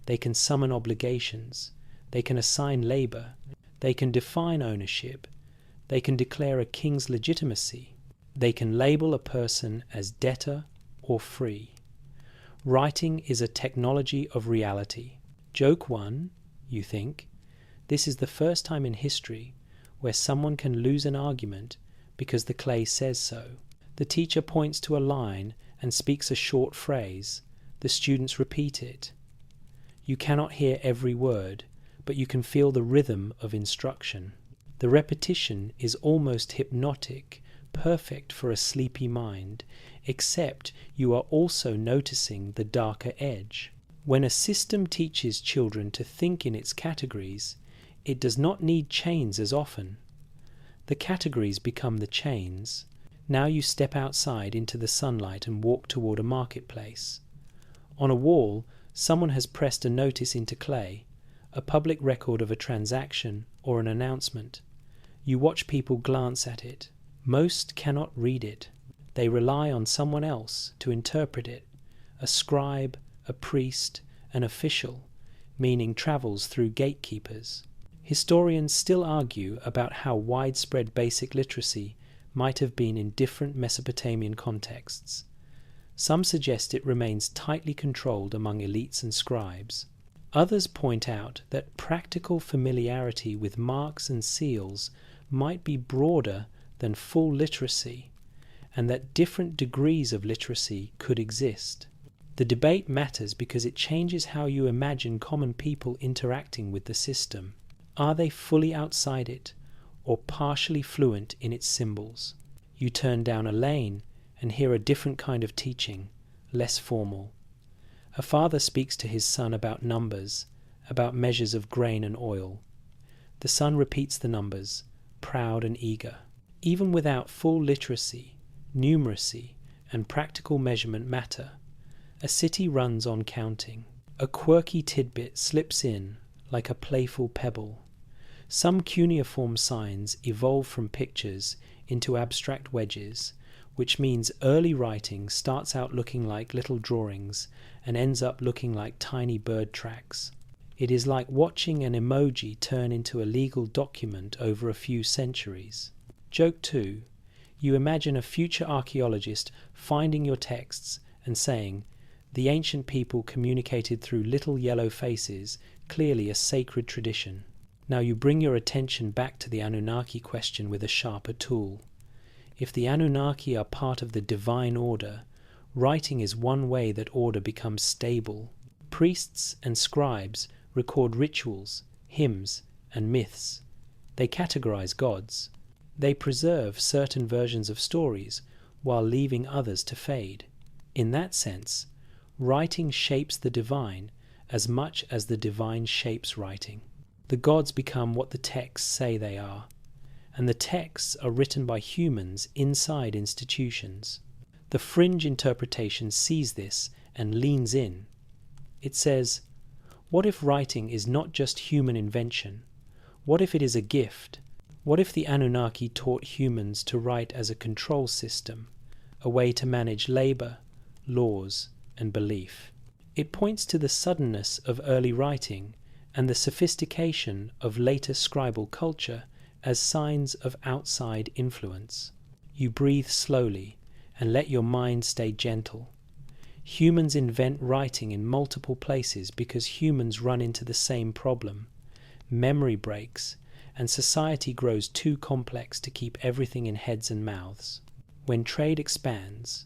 They can summon obligations. They can assign labor. They can define ownership. They can declare a king's legitimacy. They can label a person as debtor or free. Writing is a technology of reality. Joke one, you think. This is the first time in history where someone can lose an argument because the clay says so. The teacher points to a line and speaks a short phrase. The students repeat it. You cannot hear every word, but you can feel the rhythm of instruction. The repetition is almost hypnotic, perfect for a sleepy mind, except you are also noticing the darker edge. When a system teaches children to think in its categories, it does not need chains as often. The categories become the chains. Now you step outside into the sunlight and walk toward a marketplace. On a wall, someone has pressed a notice into clay, a public record of a transaction or an announcement. You watch people glance at it. Most cannot read it. They rely on someone else to interpret it. A scribe, a priest, an official, meaning travels through gatekeepers. Historians still argue about how widespread basic literacy might have been in different Mesopotamian contexts. Some suggest it remains tightly controlled among elites and scribes. Others point out that practical familiarity with marks and seals might be broader than full literacy, and that different degrees of literacy could exist. The debate matters because it changes how you imagine common people interacting with the system. Are they fully outside it, or partially fluent in its symbols? You turn down a lane and hear a different kind of teaching, less formal. A father speaks to his son about numbers, about measures of grain and oil. The son repeats the numbers, proud and eager. Even without full literacy, numeracy, and practical measurement matter. A city runs on counting. A quirky tidbit slips in like a playful pebble. Some cuneiform signs evolve from pictures into abstract wedges, which means early writing starts out looking like little drawings and ends up looking like tiny bird tracks. It is like watching an emoji turn into a legal document over a few centuries. Joke 2. You imagine a future archaeologist finding your texts and saying, "The ancient people communicated through little yellow faces, clearly a sacred tradition." Now you bring your attention back to the Anunnaki question with a sharper tool. If the Anunnaki are part of the divine order, writing is one way that order becomes stable. Priests and scribes record rituals, hymns, and myths. They categorize gods. They preserve certain versions of stories while leaving others to fade. In that sense, writing shapes the divine as much as the divine shapes writing. The gods become what the texts say they are, and the texts are written by humans inside institutions. The fringe interpretation sees this and leans in. It says, what if writing is not just human invention? What if it is a gift? What if the Anunnaki taught humans to write as a control system, a way to manage labor, laws, and belief? It points to the suddenness of early writing and the sophistication of later scribal culture as signs of outside influence. You breathe slowly and let your mind stay gentle. Humans invent writing in multiple places because humans run into the same problem. Memory breaks, and society grows too complex to keep everything in heads and mouths. When trade expands,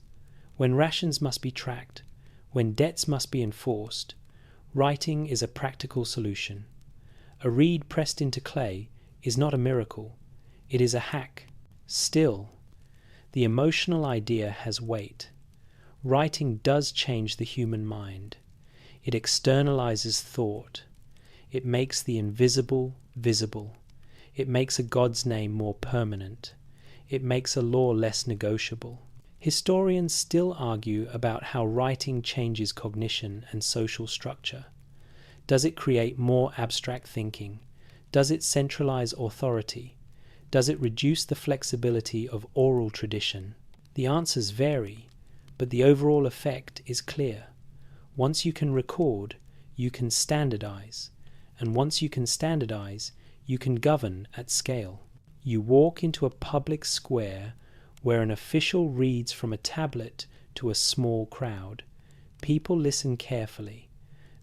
when rations must be tracked, when debts must be enforced, writing is a practical solution. A reed pressed into clay is not a miracle, it is a hack. Still, the emotional idea has weight. Writing does change the human mind. It externalizes thought. It makes the invisible visible. It makes a god's name more permanent. It makes a law less negotiable. Historians still argue about how writing changes cognition and social structure. Does it create more abstract thinking? Does it centralize authority? Does it reduce the flexibility of oral tradition? The answers vary, but the overall effect is clear. Once you can record, you can standardize. And once you can standardize, you can govern at scale. You walk into a public square where an official reads from a tablet to a small crowd. People listen carefully.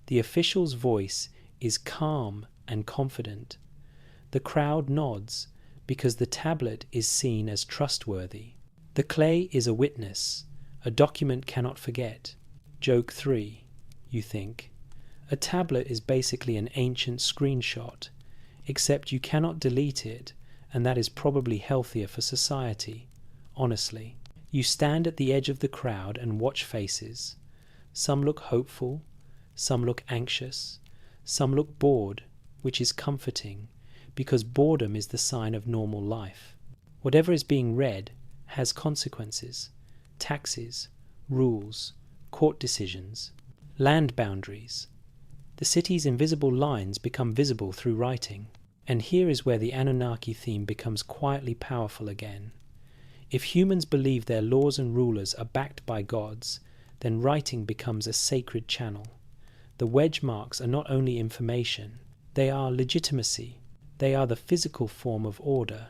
The official's voice is calm and confident. The crowd nods because the tablet is seen as trustworthy. The clay is a witness. A document cannot forget. Joke 3, you think. A tablet is basically an ancient screenshot, except you cannot delete it, and that is probably healthier for society. Honestly, you stand at the edge of the crowd and watch faces. Some look hopeful, some look anxious, some look bored, which is comforting, because boredom is the sign of normal life. Whatever is being read has consequences. Taxes, rules, court decisions, land boundaries. The city's invisible lines become visible through writing. And here is where the Anunnaki theme becomes quietly powerful again. If humans believe their laws and rulers are backed by gods, then writing becomes a sacred channel. The wedge marks are not only information, they are legitimacy. They are the physical form of order,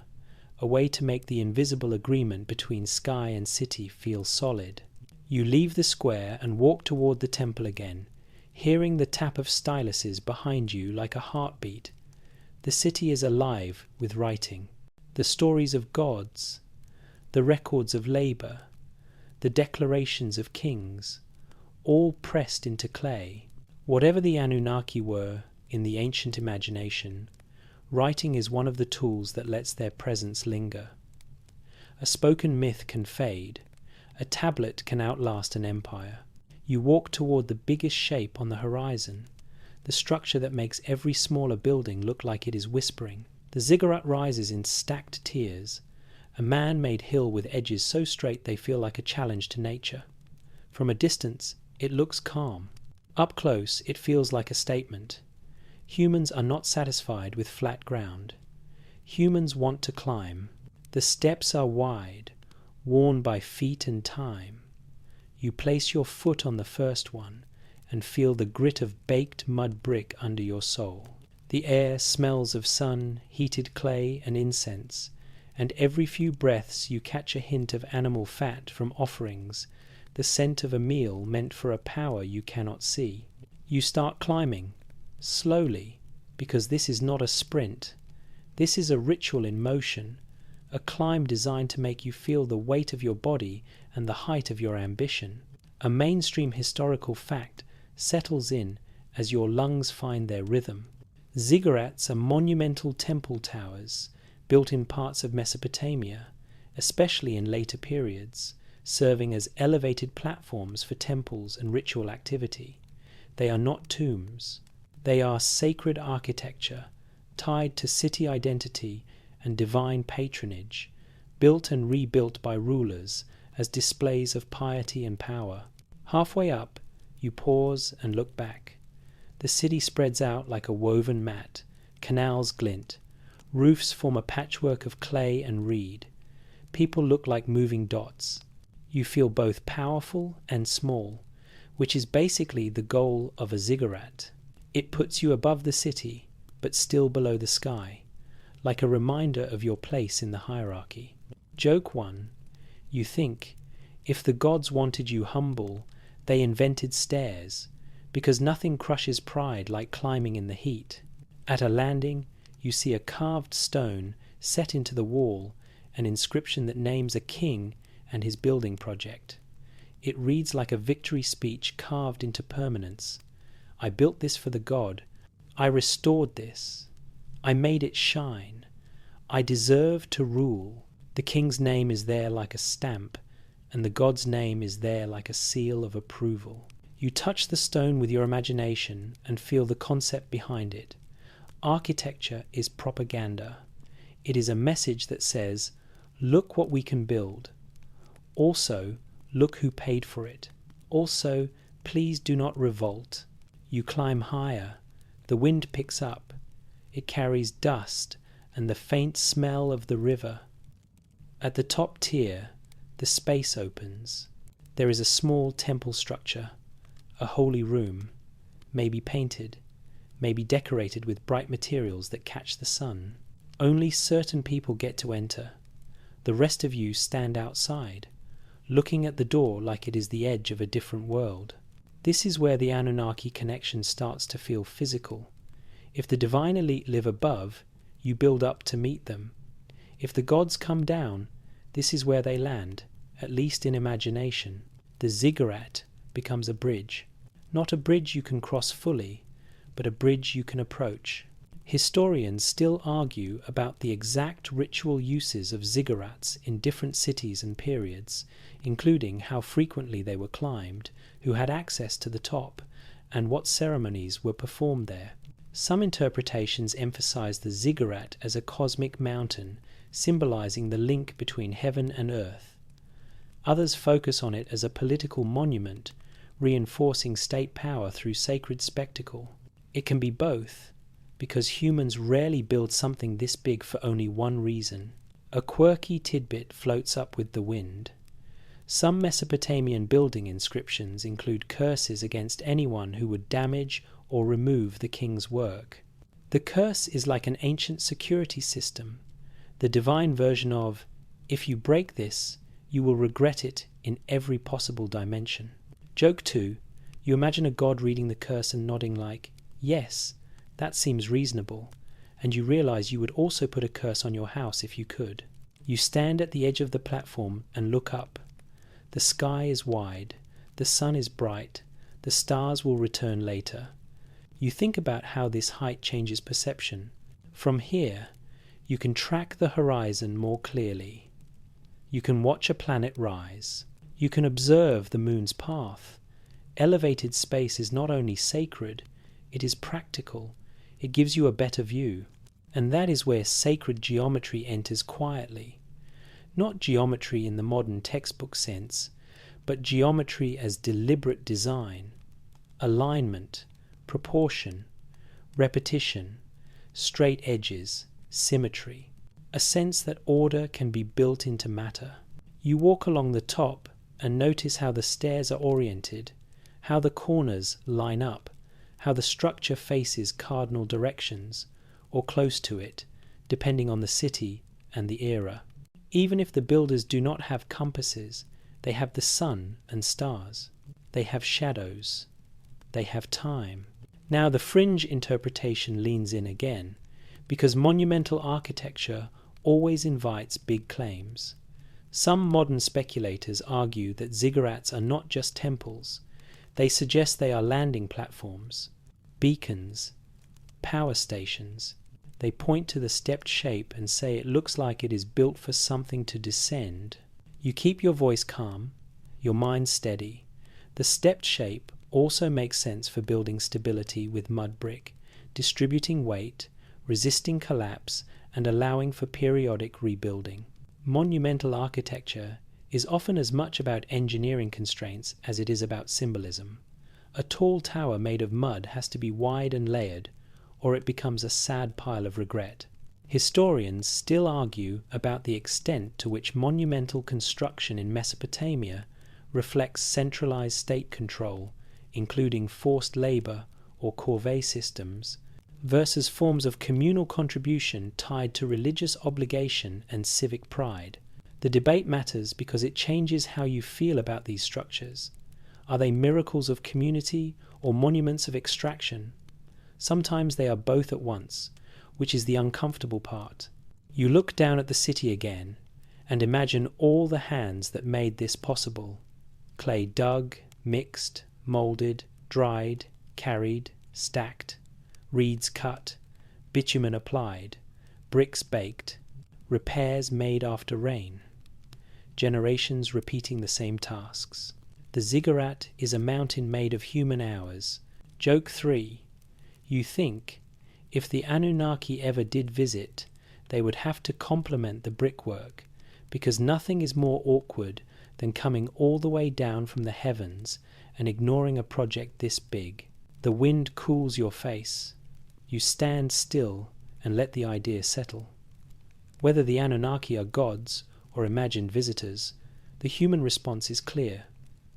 a way to make the invisible agreement between sky and city feel solid. You leave the square and walk toward the temple again, hearing the tap of styluses behind you like a heartbeat. The city is alive with writing. The stories of gods, the records of labor, the declarations of kings, all pressed into clay. Whatever the Anunnaki were in the ancient imagination, writing is one of the tools that lets their presence linger. A spoken myth can fade. A tablet can outlast an empire. You walk toward the biggest shape on the horizon, the structure that makes every smaller building look like it is whispering. The ziggurat rises in stacked tiers, a man-made hill with edges so straight they feel like a challenge to nature. From a distance, it looks calm. Up close, it feels like a statement. Humans are not satisfied with flat ground. Humans want to climb. The steps are wide, worn by feet and time. You place your foot on the first one, and feel the grit of baked mud brick under your sole. The air smells of sun, heated clay, and incense, and every few breaths you catch a hint of animal fat from offerings, the scent of a meal meant for a power you cannot see. You start climbing, slowly, because this is not a sprint. This is a ritual in motion, a climb designed to make you feel the weight of your body and the height of your ambition. A mainstream historical fact settles in as your lungs find their rhythm. Ziggurats are monumental temple towers, built in parts of Mesopotamia, especially in later periods, serving as elevated platforms for temples and ritual activity. They are not tombs. They are sacred architecture, tied to city identity and divine patronage, built and rebuilt by rulers as displays of piety and power. Halfway up, you pause and look back. The city spreads out like a woven mat, canals glint, roofs form a patchwork of clay and reed. People look like moving dots. You feel both powerful and small, which is basically the goal of a ziggurat. It puts you above the city, but still below the sky, like a reminder of your place in the hierarchy. Joke 1. You think, if the gods wanted you humble, they invented stairs, because nothing crushes pride like climbing in the heat. At a landing, you see a carved stone set into the wall, an inscription that names a king and his building project. It reads like a victory speech carved into permanence. I built this for the god. I restored this. I made it shine. I deserve to rule. The king's name is there like a stamp, and the god's name is there like a seal of approval. You touch the stone with your imagination and feel the concept behind it. Architecture is propaganda. It is a message that says, look what we can build. Also, look who paid for it. Also, please do not revolt. You climb higher. The wind picks up. It carries dust and the faint smell of the river. At the top tier, the space opens. There is a small temple structure, a holy room, maybe painted, maybe decorated with bright materials that catch the sun. Only certain people get to enter. The rest of you stand outside, looking at the door like it is the edge of a different world. This is where the Anunnaki connection starts to feel physical. If the divine elite live above, you build up to meet them. If the gods come down, this is where they land, at least in imagination. The ziggurat becomes a bridge. Not a bridge you can cross fully, but a bridge you can approach. Historians still argue about the exact ritual uses of ziggurats in different cities and periods, including how frequently they were climbed, who had access to the top, and what ceremonies were performed there. Some interpretations emphasize the ziggurat as a cosmic mountain, symbolizing the link between heaven and earth. Others focus on it as a political monument, reinforcing state power through sacred spectacle. It can be both, because humans rarely build something this big for only one reason. A quirky tidbit floats up with the wind. Some Mesopotamian building inscriptions include curses against anyone who would damage or remove the king's work. The curse is like an ancient security system, the divine version of, if you break this, you will regret it in every possible dimension. Joke 2. You imagine a god reading the curse and nodding like, yes, that seems reasonable, and you realize you would also put a curse on your house if you could. You stand at the edge of the platform and look up. The sky is wide, the sun is bright, the stars will return later. You think about how this height changes perception. From here, you can track the horizon more clearly. You can watch a planet rise. You can observe the moon's path. Elevated space is not only sacred, it is practical. It gives you a better view. And that is where sacred geometry enters quietly. Not geometry in the modern textbook sense, but geometry as deliberate design, alignment, proportion, repetition, straight edges, symmetry, a sense that order can be built into matter. You walk along the top and notice how the stairs are oriented, how the corners line up, how the structure faces cardinal directions, or close to it, depending on the city and the era. Even if the builders do not have compasses, they have the sun and stars. They have shadows. They have time. Now the fringe interpretation leans in again, because monumental architecture always invites big claims. Some modern speculators argue that ziggurats are not just temples. They suggest they are landing platforms, beacons, power stations. They point to the stepped shape and say it looks like it is built for something to descend. You keep your voice calm, your mind steady. The stepped shape also makes sense for building stability with mud brick, distributing weight, resisting collapse, and allowing for periodic rebuilding. Monumental architecture is often as much about engineering constraints as it is about symbolism. A tall tower made of mud has to be wide and layered, or it becomes a sad pile of regret. Historians still argue about the extent to which monumental construction in Mesopotamia reflects centralized state control, including forced labor or corvée systems, versus forms of communal contribution tied to religious obligation and civic pride. The debate matters because it changes how you feel about these structures. Are they miracles of community or monuments of extraction? Sometimes they are both at once, which is the uncomfortable part. You look down at the city again and imagine all the hands that made this possible. Clay dug, mixed, molded, dried, carried, stacked, reeds cut, bitumen applied, bricks baked, repairs made after rain, generations repeating the same tasks. The ziggurat is a mountain made of human hours. Joke 3. You think, if the Anunnaki ever did visit, they would have to compliment the brickwork, because nothing is more awkward than coming all the way down from the heavens and ignoring a project this big. The wind cools your face. You stand still and let the idea settle. Whether the Anunnaki are gods or imagined visitors, the human response is clear.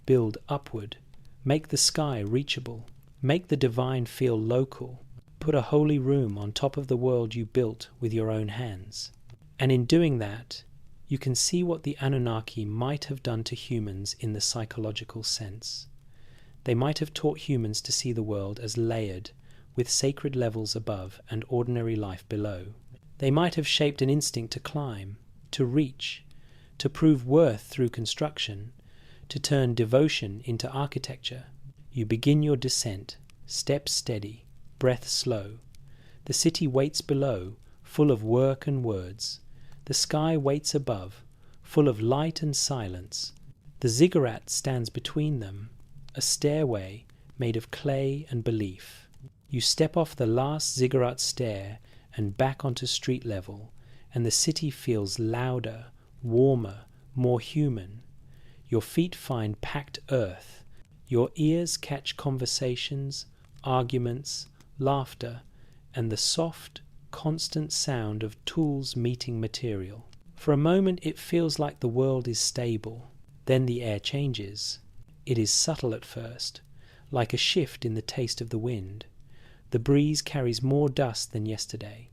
Build upward. Make the sky reachable. Make the divine feel local. Put a holy room on top of the world you built with your own hands. And in doing that, you can see what the Anunnaki might have done to humans in the psychological sense. They might have taught humans to see the world as layered, with sacred levels above and ordinary life below. They might have shaped an instinct to climb, to reach, to prove worth through construction, to turn devotion into architecture. You begin your descent, step steady, breath slow. The city waits below, full of work and words. The sky waits above, full of light and silence. The ziggurat stands between them, a stairway made of clay and belief. You step off the last ziggurat stair and back onto street level, and the city feels louder, warmer, more human. Your feet find packed earth. Your ears catch conversations, arguments, laughter, and the soft, constant sound of tools meeting material. For a moment it feels like the world is stable. Then the air changes. It is subtle at first, like a shift in the taste of the wind. The breeze carries more dust than yesterday.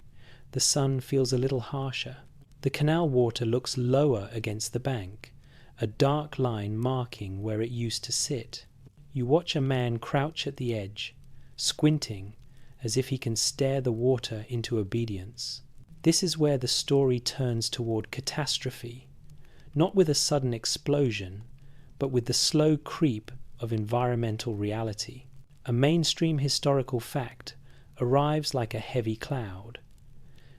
The sun feels a little harsher. The canal water looks lower against the bank, a dark line marking where it used to sit. You watch a man crouch at the edge, squinting, as if he can stare the water into obedience. This is where the story turns toward catastrophe, not with a sudden explosion, but with the slow creep of environmental reality. A mainstream historical fact arrives like a heavy cloud.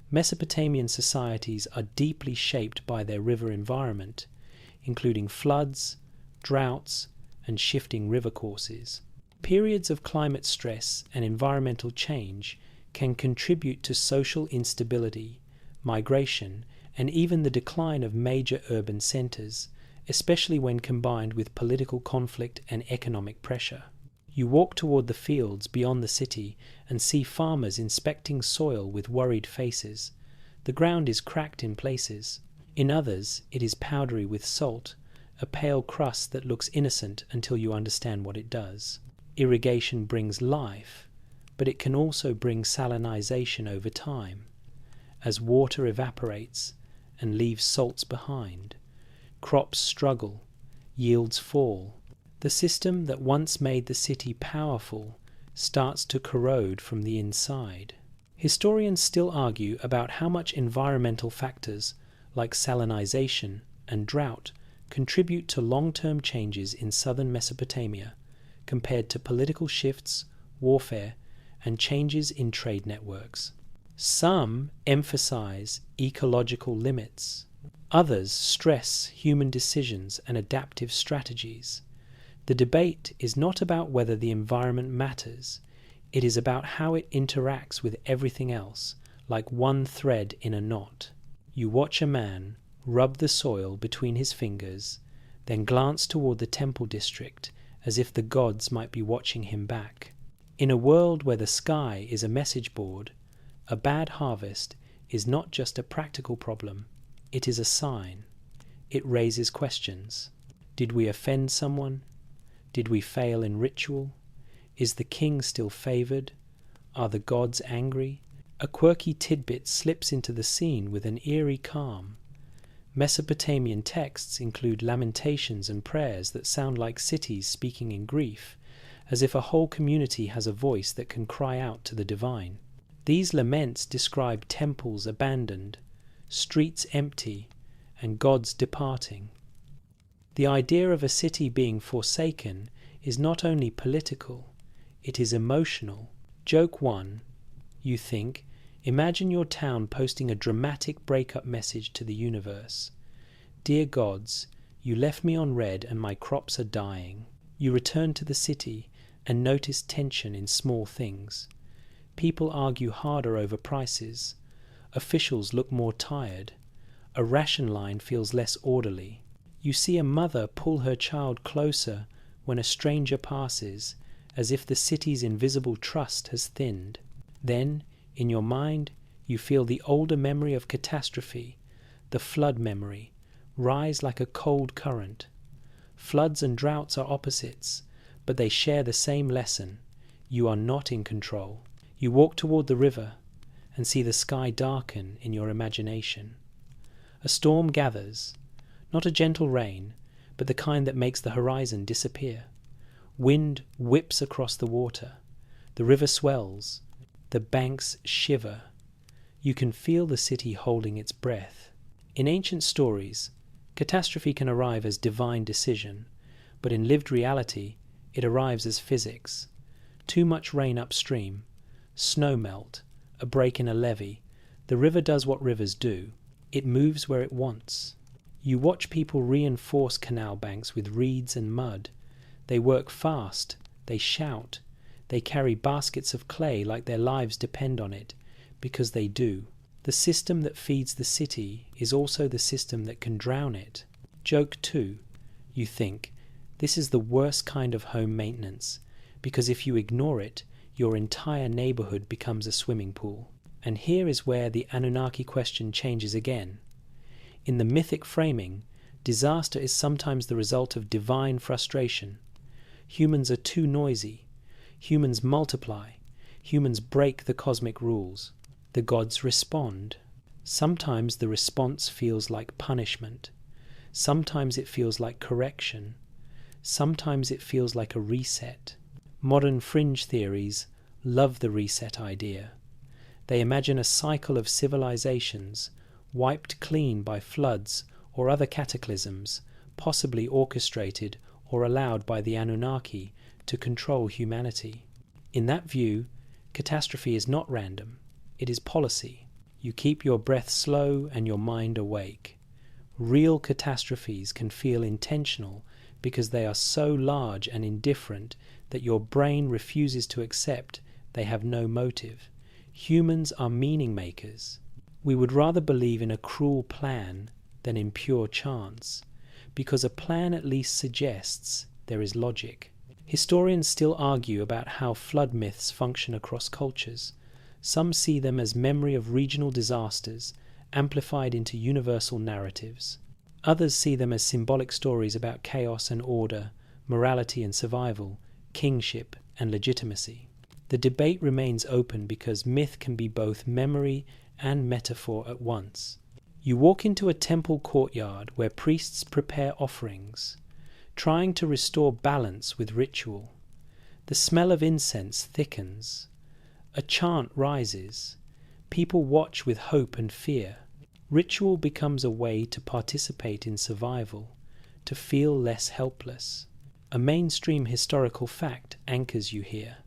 Mesopotamian societies are deeply shaped by their river environment, including floods, droughts, and shifting river courses. Periods of climate stress and environmental change can contribute to social instability, migration, and even the decline of major urban centers, especially when combined with political conflict and economic pressure. You walk toward the fields beyond the city and see farmers inspecting soil with worried faces. The ground is cracked in places. In others, it is powdery with salt, a pale crust that looks innocent until you understand what it does. Irrigation brings life, but it can also bring salinization over time. As water evaporates and leaves salts behind, crops struggle, yields fall. The system that once made the city powerful starts to corrode from the inside. Historians still argue about how much environmental factors like salinization and drought contribute to long-term changes in southern Mesopotamia compared to political shifts, warfare, and changes in trade networks. Some emphasize ecological limits. Others stress human decisions and adaptive strategies. The debate is not about whether the environment matters. It is about how it interacts with everything else, like one thread in a knot. You watch a man rub the soil between his fingers, then glance toward the temple district as if the gods might be watching him back. In a world where the sky is a message board, a bad harvest is not just a practical problem, it is a sign. It raises questions. Did we offend someone? Did we fail in ritual? Is the king still favored? Are the gods angry? A quirky tidbit slips into the scene with an eerie calm. Mesopotamian texts include lamentations and prayers that sound like cities speaking in grief, as if a whole community has a voice that can cry out to the divine. These laments describe temples abandoned, streets empty, and gods departing. The idea of a city being forsaken is not only political, it is emotional. Joke 1. You think, imagine your town posting a dramatic breakup message to the universe. Dear gods, you left me on red and my crops are dying. You return to the city and notice tension in small things. People argue harder over prices. Officials look more tired. A ration line feels less orderly. You see a mother pull her child closer when a stranger passes, as if the city's invisible trust has thinned. Then, in your mind, you feel the older memory of catastrophe, the flood memory, rise like a cold current. Floods and droughts are opposites, but they share the same lesson. You are not in control. You walk toward the river and see the sky darken in your imagination. A storm gathers, not a gentle rain, but the kind that makes the horizon disappear. Wind whips across the water. The river swells. The banks shiver. You can feel the city holding its breath. In ancient stories, catastrophe can arrive as divine decision, but in lived reality, it arrives as physics. Too much rain upstream, snow melt, a break in a levee. The river does what rivers do. It moves where it wants. You watch people reinforce canal banks with reeds and mud. They work fast. They shout. They carry baskets of clay like their lives depend on it, because they do. The system that feeds the city is also the system that can drown it. Joke 2. You think, this is the worst kind of home maintenance, because if you ignore it, your entire neighborhood becomes a swimming pool. And here is where the Anunnaki question changes again. In the mythic framing, disaster is sometimes the result of divine frustration. Humans are too noisy. Humans multiply. Humans break the cosmic rules. The gods respond. Sometimes the response feels like punishment. Sometimes it feels like correction. Sometimes it feels like a reset. Modern fringe theories love the reset idea. They imagine a cycle of civilizations wiped clean by floods or other cataclysms, possibly orchestrated or allowed by the Anunnaki to control humanity. In that view, catastrophe is not random, it is policy. You keep your breath slow and your mind awake. Real catastrophes can feel intentional because they are so large and indifferent that your brain refuses to accept they have no motive. Humans are meaning makers. We would rather believe in a cruel plan than in pure chance, because a plan at least suggests there is logic. Historians still argue about how flood myths function across cultures. Some see them as memory of regional disasters, amplified into universal narratives. Others see them as symbolic stories about chaos and order, morality and survival, kingship and legitimacy. The debate remains open because myth can be both memory and metaphor at once. You walk into a temple courtyard where priests prepare offerings, trying to restore balance with ritual. The smell of incense thickens. A chant rises. People watch with hope and fear. Ritual becomes a way to participate in survival, to feel less helpless. A mainstream historical fact anchors you here.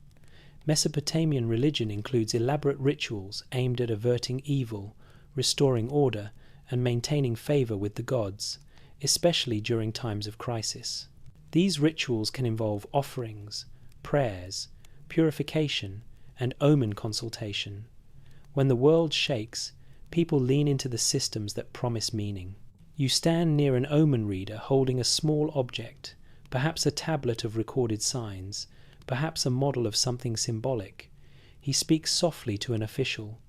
Mesopotamian religion includes elaborate rituals aimed at averting evil, restoring order, and maintaining favor with the gods, especially during times of crisis. These rituals can involve offerings, prayers, purification, and omen consultation. When the world shakes, people lean into the systems that promise meaning. You stand near an omen reader holding a small object, perhaps a tablet of recorded signs, perhaps a model of something symbolic. He speaks softly to an official.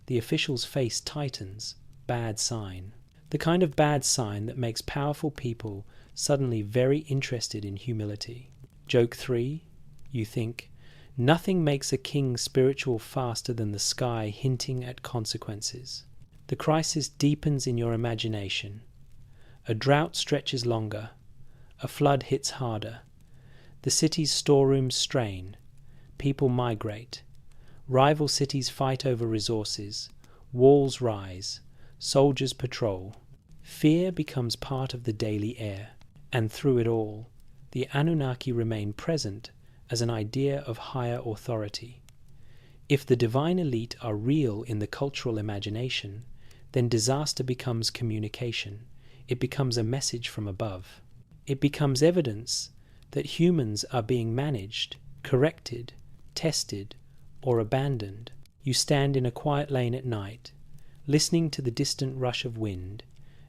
The official's face tightens. Bad sign. The kind of bad sign that makes powerful people suddenly very interested in humility. Joke 3. You think, nothing makes a king spiritual faster than the sky hinting at consequences. The crisis deepens in your imagination. A drought stretches longer. A flood hits harder. The city's storerooms strain. People migrate. Rival cities fight over resources. Walls rise. Soldiers patrol. Fear becomes part of the daily air. And through it all, the Anunnaki remain present as an idea of higher authority. If the divine elite are real in the cultural imagination, then disaster becomes communication. It becomes a message from above. It becomes evidence that humans are being managed, corrected, tested, or abandoned. You stand in a quiet lane at night, listening to the distant rush of wind,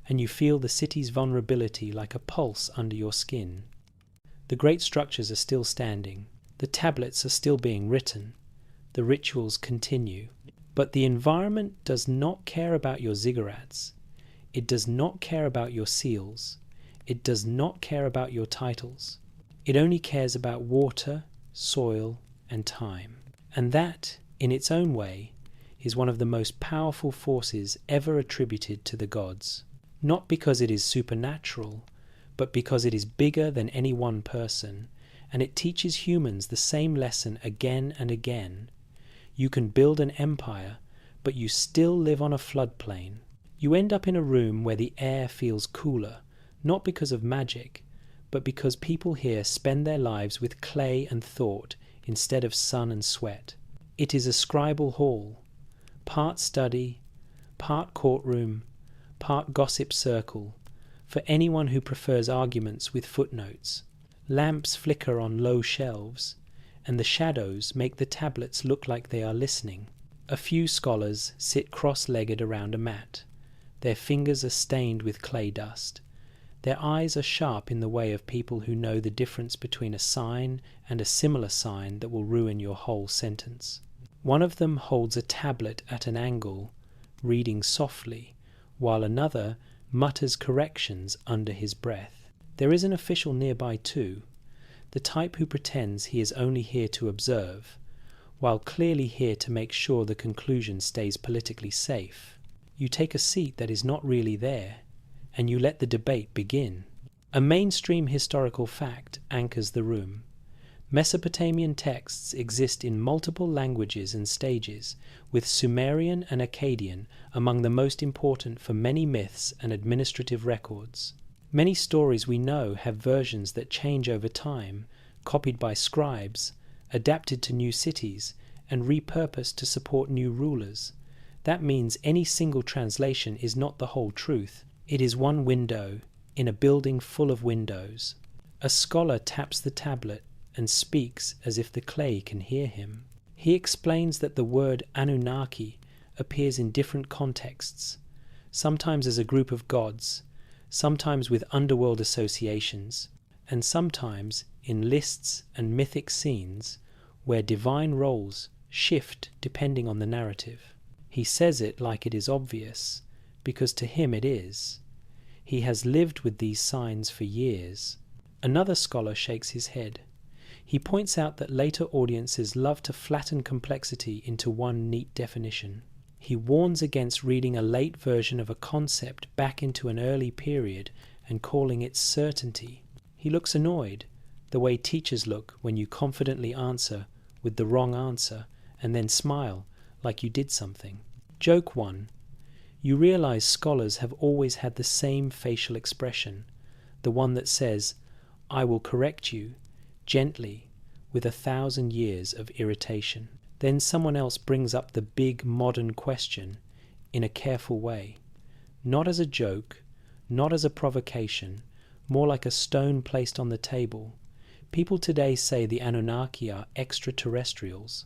and you feel the city's vulnerability like a pulse under your skin. The great structures are still standing. The tablets are still being written. The rituals continue. But the environment does not care about your ziggurats. It does not care about your seals. It does not care about your titles. It only cares about water, soil, and time. And that, in its own way, is one of the most powerful forces ever attributed to the gods. Not because it is supernatural, but because it is bigger than any one person, and it teaches humans the same lesson again and again. You can build an empire, but you still live on a floodplain. You end up in a room where the air feels cooler, not because of magic, but because people here spend their lives with clay and thought instead of sun and sweat. It is a scribal hall, part study, part courtroom, part gossip circle, for anyone who prefers arguments with footnotes. Lamps flicker on low shelves, and the shadows make the tablets look like they are listening. A few scholars sit cross-legged around a mat. Their fingers are stained with clay dust. Their eyes are sharp in the way of people who know the difference between a sign and a similar sign that will ruin your whole sentence. One of them holds a tablet at an angle, reading softly, while another mutters corrections under his breath. There is an official nearby too, the type who pretends he is only here to observe, while clearly here to make sure the conclusion stays politically safe. You take a seat that is not really there, and you let the debate begin. A mainstream historical fact anchors the room. Mesopotamian texts exist in multiple languages and stages, with Sumerian and Akkadian among the most important for many myths and administrative records. Many stories we know have versions that change over time, copied by scribes, adapted to new cities, and repurposed to support new rulers. That means any single translation is not the whole truth. It is one window in a building full of windows. A scholar taps the tablet and speaks as if the clay can hear him. He explains that the word Anunnaki appears in different contexts, sometimes as a group of gods, sometimes with underworld associations, and sometimes in lists and mythic scenes where divine roles shift depending on the narrative. He says it like it is obvious, because to him it is. He has lived with these signs for years. Another scholar shakes his head. He points out that later audiences love to flatten complexity into one neat definition. He warns against reading a late version of a concept back into an early period and calling it certainty. He looks annoyed, the way teachers look when you confidently answer with the wrong answer and then smile like you did something. Joke 1. You realize scholars have always had the same facial expression, the one that says, "I will correct you," gently, with 1,000 years of irritation. Then someone else brings up the big modern question in a careful way, not as a joke, not as a provocation, more like a stone placed on the table. People today say the Anunnaki are extraterrestrials.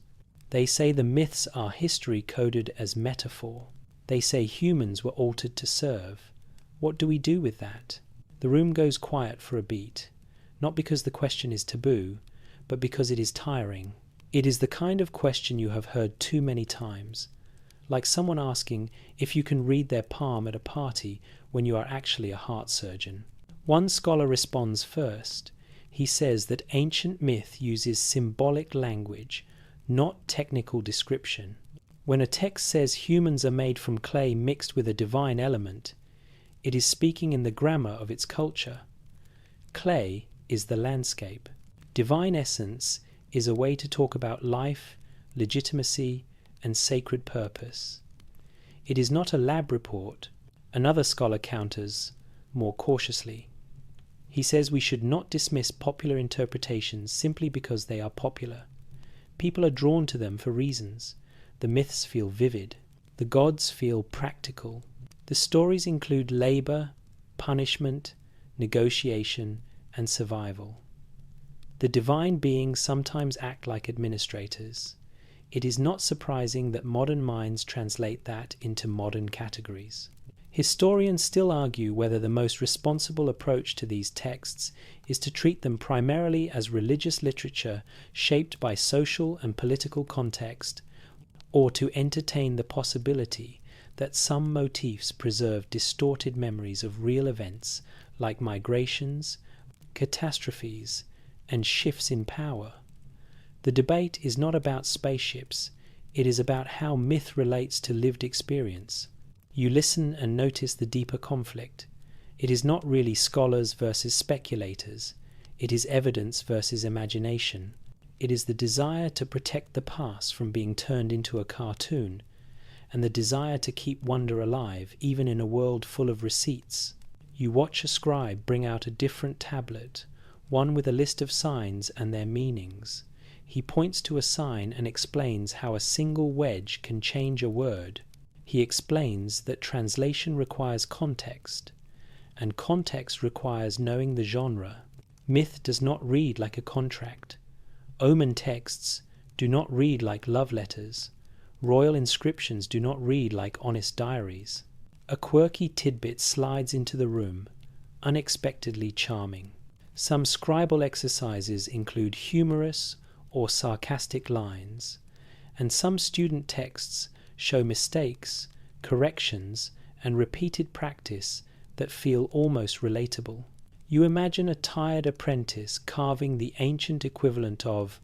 They say the myths are history coded as metaphor. They say humans were altered to serve. What do we do with that? The room goes quiet for a beat, not because the question is taboo, but because it is tiring. It is the kind of question you have heard too many times, like someone asking if you can read their palm at a party when you are actually a heart surgeon. One scholar responds first. He says that ancient myth uses symbolic language, not technical description. When a text says humans are made from clay mixed with a divine element, it is speaking in the grammar of its culture. Clay is the landscape. Divine essence is a way to talk about life, legitimacy, and sacred purpose. It is not a lab report, another scholar counters more cautiously. He says we should not dismiss popular interpretations simply because they are popular. People are drawn to them for reasons. The myths feel vivid. The gods feel practical. The stories include labor, punishment, negotiation, and survival. The divine beings sometimes act like administrators. It is not surprising that modern minds translate that into modern categories. Historians still argue whether the most responsible approach to these texts is to treat them primarily as religious literature shaped by social and political context, or to entertain the possibility that some motifs preserve distorted memories of real events like migrations, catastrophes, and shifts in power. The debate is not about spaceships, it is about how myth relates to lived experience. You listen and notice the deeper conflict. It is not really scholars versus speculators, it is evidence versus imagination. It is the desire to protect the past from being turned into a cartoon, and the desire to keep wonder alive even in a world full of receipts. You watch a scribe bring out a different tablet, one with a list of signs and their meanings. He points to a sign and explains how a single wedge can change a word. He explains that translation requires context, and context requires knowing the genre. Myth does not read like a contract. Omen texts do not read like love letters. Royal inscriptions do not read like honest diaries. A quirky tidbit slides into the room, unexpectedly charming. Some scribal exercises include humorous or sarcastic lines, and some student texts show mistakes, corrections, and repeated practice that feel almost relatable. You imagine a tired apprentice carving the ancient equivalent of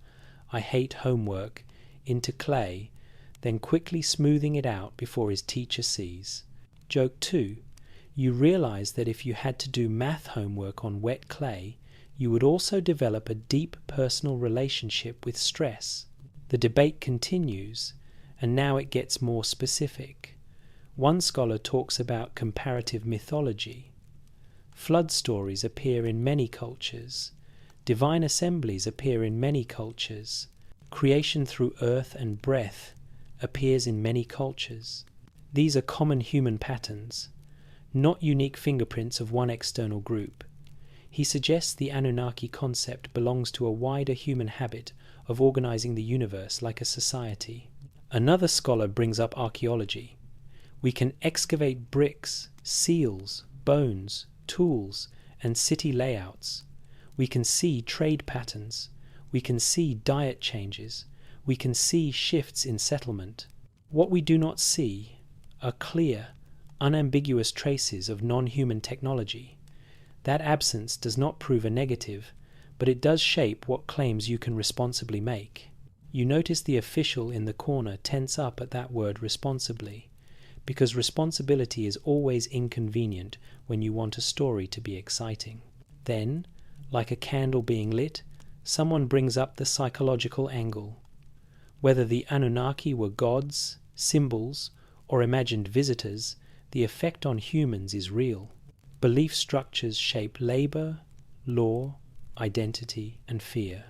"I hate homework" into clay, then quickly smoothing it out before his teacher sees. Joke 2. You realize that if you had to do math homework on wet clay, you would also develop a deep personal relationship with stress. The debate continues, and now it gets more specific. One scholar talks about comparative mythology. Flood stories appear in many cultures. Divine assemblies appear in many cultures. Creation through earth and breath appears in many cultures. These are common human patterns, not unique fingerprints of one external group. He suggests the Anunnaki concept belongs to a wider human habit of organizing the universe like a society. Another scholar brings up archaeology. We can excavate bricks, seals, bones, tools, and city layouts. We can see trade patterns. We can see diet changes. We can see shifts in settlement. What we do not see are clear, unambiguous traces of non-human technology. That absence does not prove a negative, but it does shape what claims you can responsibly make. You notice the official in the corner tense up at that word responsibly, because responsibility is always inconvenient when you want a story to be exciting. Then, like a candle being lit, someone brings up the psychological angle. Whether the Anunnaki were gods, symbols, or imagined visitors, the effect on humans is real. Belief structures shape labor, law, identity, and fear.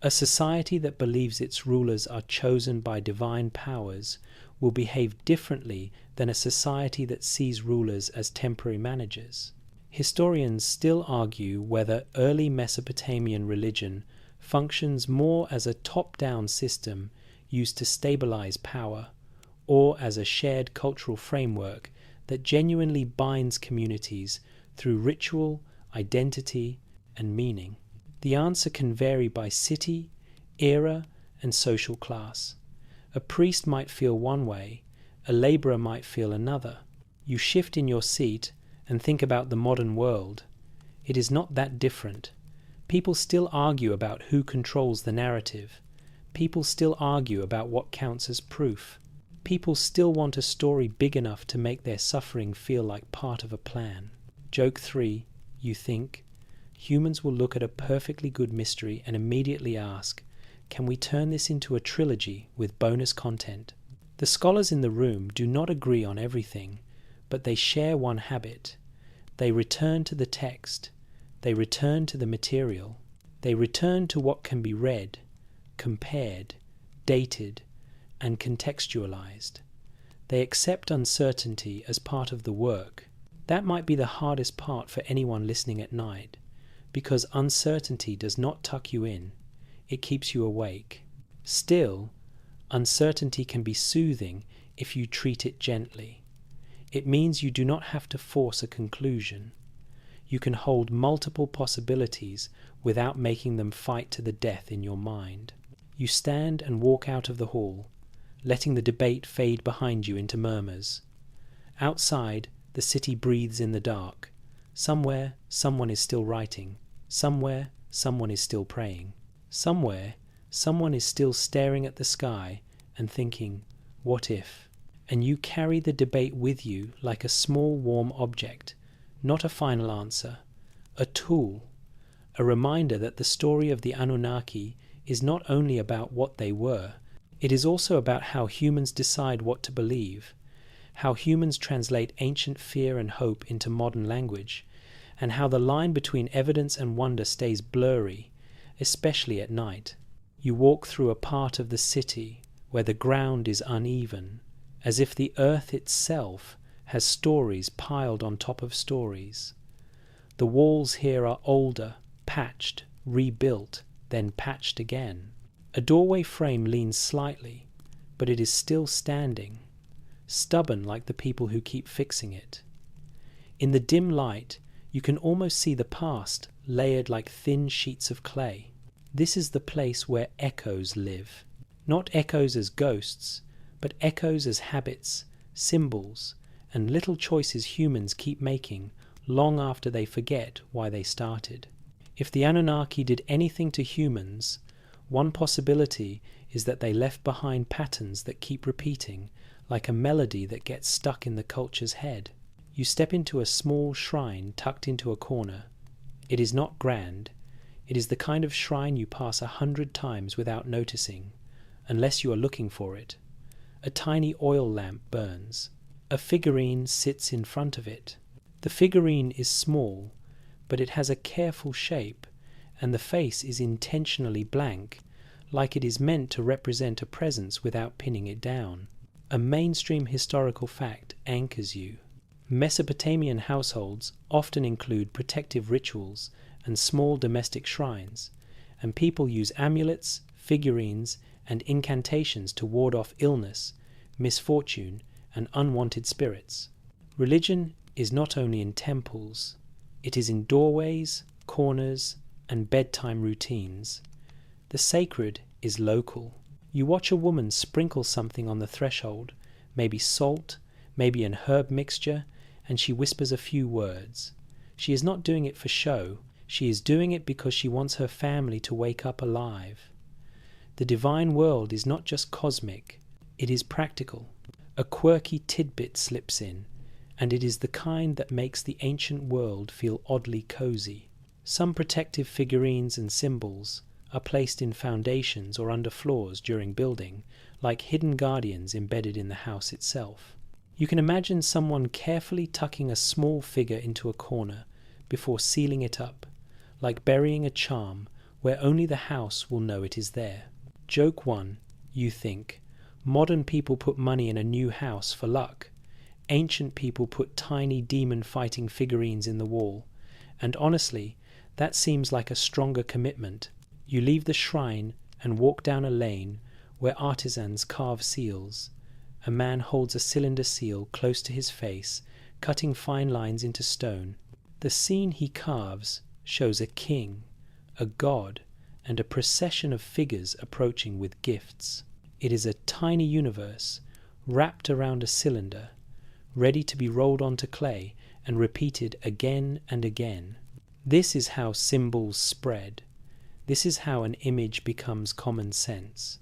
A society that believes its rulers are chosen by divine powers will behave differently than a society that sees rulers as temporary managers. Historians still argue whether early Mesopotamian religion functions more as a top-down system used to stabilize power, or as a shared cultural framework that genuinely binds communities through ritual, identity, and meaning. The answer can vary by city, era, and social class. A priest might feel one way, a laborer might feel another. You shift in your seat and think about the modern world. It is not that different. People still argue about who controls the narrative. People still argue about what counts as proof. People still want a story big enough to make their suffering feel like part of a plan. Joke 3, you think. Humans will look at a perfectly good mystery and immediately ask, can we turn this into a trilogy with bonus content? The scholars in the room do not agree on everything, but they share one habit. They return to the text. They return to the material. They return to what can be read, compared, dated, and contextualized. They accept uncertainty as part of the work. That might be the hardest part for anyone listening at night, because uncertainty does not tuck you in, it keeps you awake. Still, uncertainty can be soothing if you treat it gently. It means you do not have to force a conclusion. You can hold multiple possibilities without making them fight to the death in your mind. You stand and walk out of the hall, letting the debate fade behind you into murmurs. Outside, the city breathes in the dark. Somewhere, someone is still writing. Somewhere, someone is still praying. Somewhere, someone is still staring at the sky and thinking, what if? And you carry the debate with you like a small warm object, not a final answer, a tool, a reminder that the story of the Anunnaki is not only about what they were, it is also about how humans decide what to believe, how humans translate ancient fear and hope into modern language, and how the line between evidence and wonder stays blurry, especially at night. You walk through a part of the city where the ground is uneven, as if the earth itself has stories piled on top of stories. The walls here are older, patched, rebuilt, then patched again. A doorway frame leans slightly, but it is still standing, stubborn like the people who keep fixing it. In the dim light, you can almost see the past layered like thin sheets of clay. This is the place where echoes live. Not echoes as ghosts, but echoes as habits, symbols, and little choices humans keep making long after they forget why they started. If the Anunnaki did anything to humans, one possibility is that they left behind patterns that keep repeating, like a melody that gets stuck in the culture's head. You step into a small shrine tucked into a corner. It is not grand. It is the kind of shrine you pass 100 times without noticing, unless you are looking for it. A tiny oil lamp burns. A figurine sits in front of it. The figurine is small, but it has a careful shape, and the face is intentionally blank, like it is meant to represent a presence without pinning it down. A mainstream historical fact anchors you. Mesopotamian households often include protective rituals and small domestic shrines, and people use amulets, figurines, and incantations to ward off illness, misfortune, and unwanted spirits. Religion is not only in temples, it is in doorways, corners, and bedtime routines. The sacred is local. You watch a woman sprinkle something on the threshold, maybe salt, maybe an herb mixture, and she whispers a few words. She is not doing it for show, She is doing it because she wants her family to wake up alive. The divine world is not just cosmic, it is practical. A quirky tidbit slips in, and it is the kind that makes the ancient world feel oddly cozy. Some protective figurines and symbols are placed in foundations or under floors during building, like hidden guardians embedded in the house itself. You can imagine someone carefully tucking a small figure into a corner before sealing it up, like burying a charm where only the house will know it is there. Joke 1, you think. Modern people put money in a new house for luck. Ancient people put tiny demon-fighting figurines in the wall. And honestly, that seems like a stronger commitment. You leave the shrine and walk down a lane where artisans carve seals. A man holds a cylinder seal close to his face, cutting fine lines into stone. The scene he carves shows a king, a god, and a procession of figures approaching with gifts. It is a tiny universe, wrapped around a cylinder, ready to be rolled onto clay and repeated again and again. This is how symbols spread. This is how an image becomes common sense.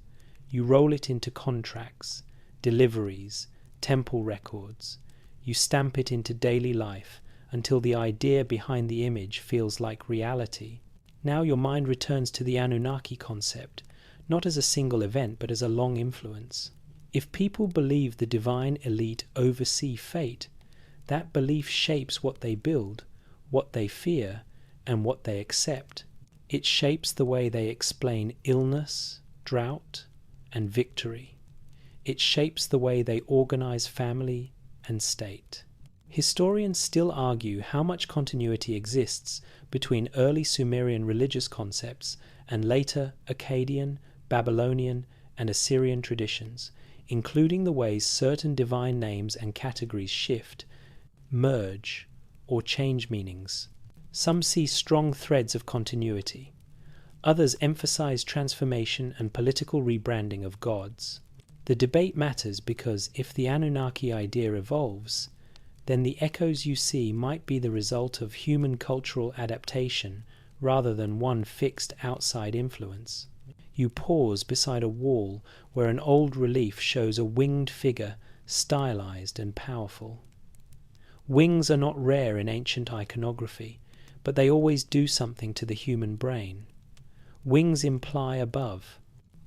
You roll it into contracts, deliveries, temple records. You stamp it into daily life until the idea behind the image feels like reality. Now your mind returns to the Anunnaki concept, not as a single event but as a long influence. If people believe the divine elite oversee fate, that belief shapes what they build, what they fear, and what they accept. It shapes the way they explain illness, drought, and victory. It shapes the way they organize family and state. Historians still argue how much continuity exists between early Sumerian religious concepts and later Akkadian, Babylonian, and Assyrian traditions, including the ways certain divine names and categories shift, merge, or change meanings. Some see strong threads of continuity. Others emphasize transformation and political rebranding of gods. The debate matters because if the Anunnaki idea evolves, then the echoes you see might be the result of human cultural adaptation rather than one fixed outside influence. You pause beside a wall where an old relief shows a winged figure, stylized and powerful. Wings are not rare in ancient iconography, but they always do something to the human brain. Wings imply above.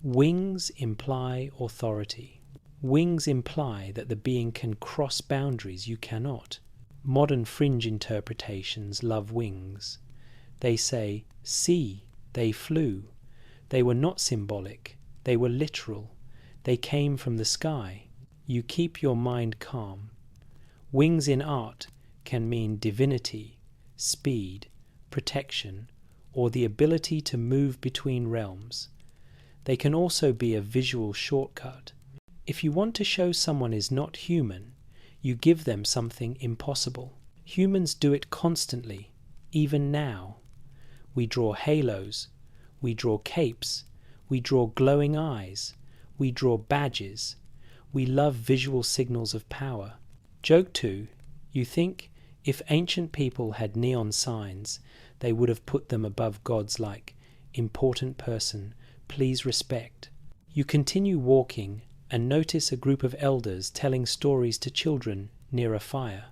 Wings imply authority. Wings imply that the being can cross boundaries you cannot. Modern fringe interpretations love wings. They say, see, they flew. They were not symbolic. They were literal. They came from the sky. You keep your mind calm. Wings in art can mean divinity, speed, protection, or the ability to move between realms. They can also be a visual shortcut. If you want to show someone is not human, you give them something impossible. Humans do it constantly, even now. We draw halos, we draw capes, we draw glowing eyes, we draw badges. We love visual signals of power. Joke 2, you think if ancient people had neon signs, they would have put them above gods like, important person, please respect. You continue walking and notice a group of elders telling stories to children near a fire.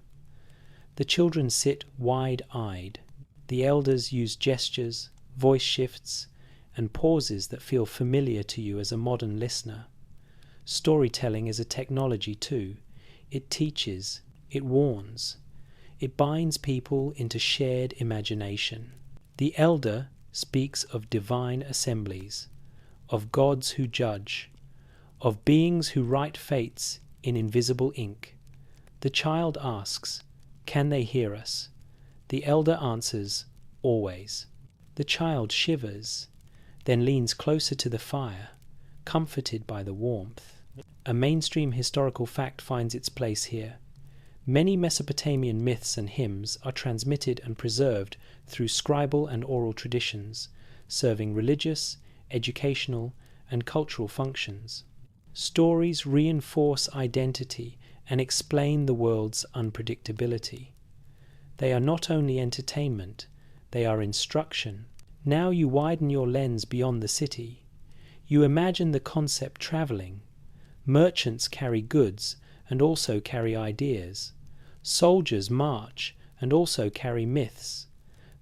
The children sit wide-eyed. The elders use gestures, voice shifts, and pauses that feel familiar to you as a modern listener. Storytelling is a technology too. It teaches, it warns, it binds people into shared imagination. The elder speaks of divine assemblies, of gods who judge, of beings who write fates in invisible ink. The child asks, can they hear us? The elder answers, always. The child shivers, then leans closer to the fire, comforted by the warmth. A mainstream historical fact finds its place here. Many Mesopotamian myths and hymns are transmitted and preserved through scribal and oral traditions, serving religious, educational, and cultural functions. Stories reinforce identity and explain the world's unpredictability. They are not only entertainment, They are instruction. Now you widen your lens beyond the city. You imagine the concept traveling. Merchants carry goods and also carry ideas. Soldiers march and also carry myths.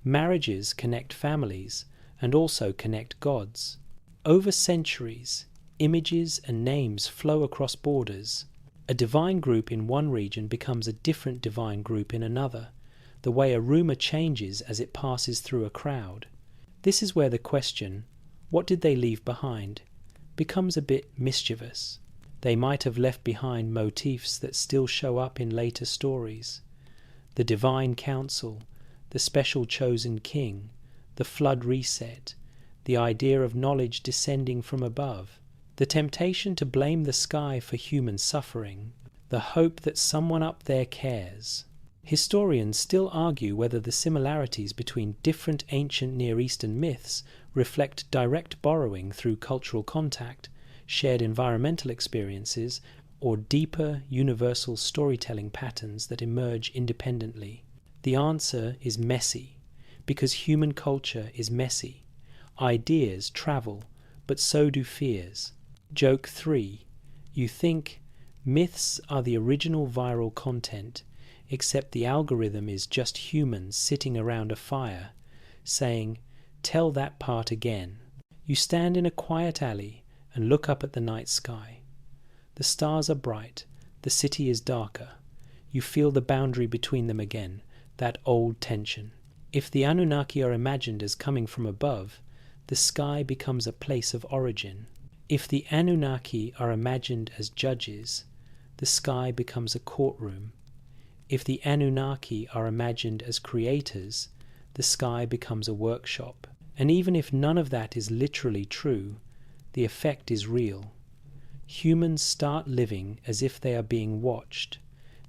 Marriages connect families and also connect gods. Over centuries, images and names flow across borders. A divine group in one region becomes a different divine group in another, the way a rumour changes as it passes through a crowd. This is where the question, what did they leave behind, becomes a bit mischievous. They might have left behind motifs that still show up in later stories. The divine council, the special chosen king, the flood reset, the idea of knowledge descending from above, the temptation to blame the sky for human suffering, the hope that someone up there cares. Historians still argue whether the similarities between different ancient Near Eastern myths reflect direct borrowing through cultural contact, shared environmental experiences, or deeper universal storytelling patterns that emerge independently. The answer is messy, because human culture is messy. Ideas travel, but so do fears. Joke 3. You think myths are the original viral content, except the algorithm is just humans sitting around a fire, saying, "Tell that part again." You stand in a quiet alley and look up at the night sky. The stars are bright, the city is darker. You feel the boundary between them again, that old tension. If the Anunnaki are imagined as coming from above, the sky becomes a place of origin. If the Anunnaki are imagined as judges, the sky becomes a courtroom. If the Anunnaki are imagined as creators, the sky becomes a workshop. And even if none of that is literally true, the effect is real. Humans start living as if they are being watched.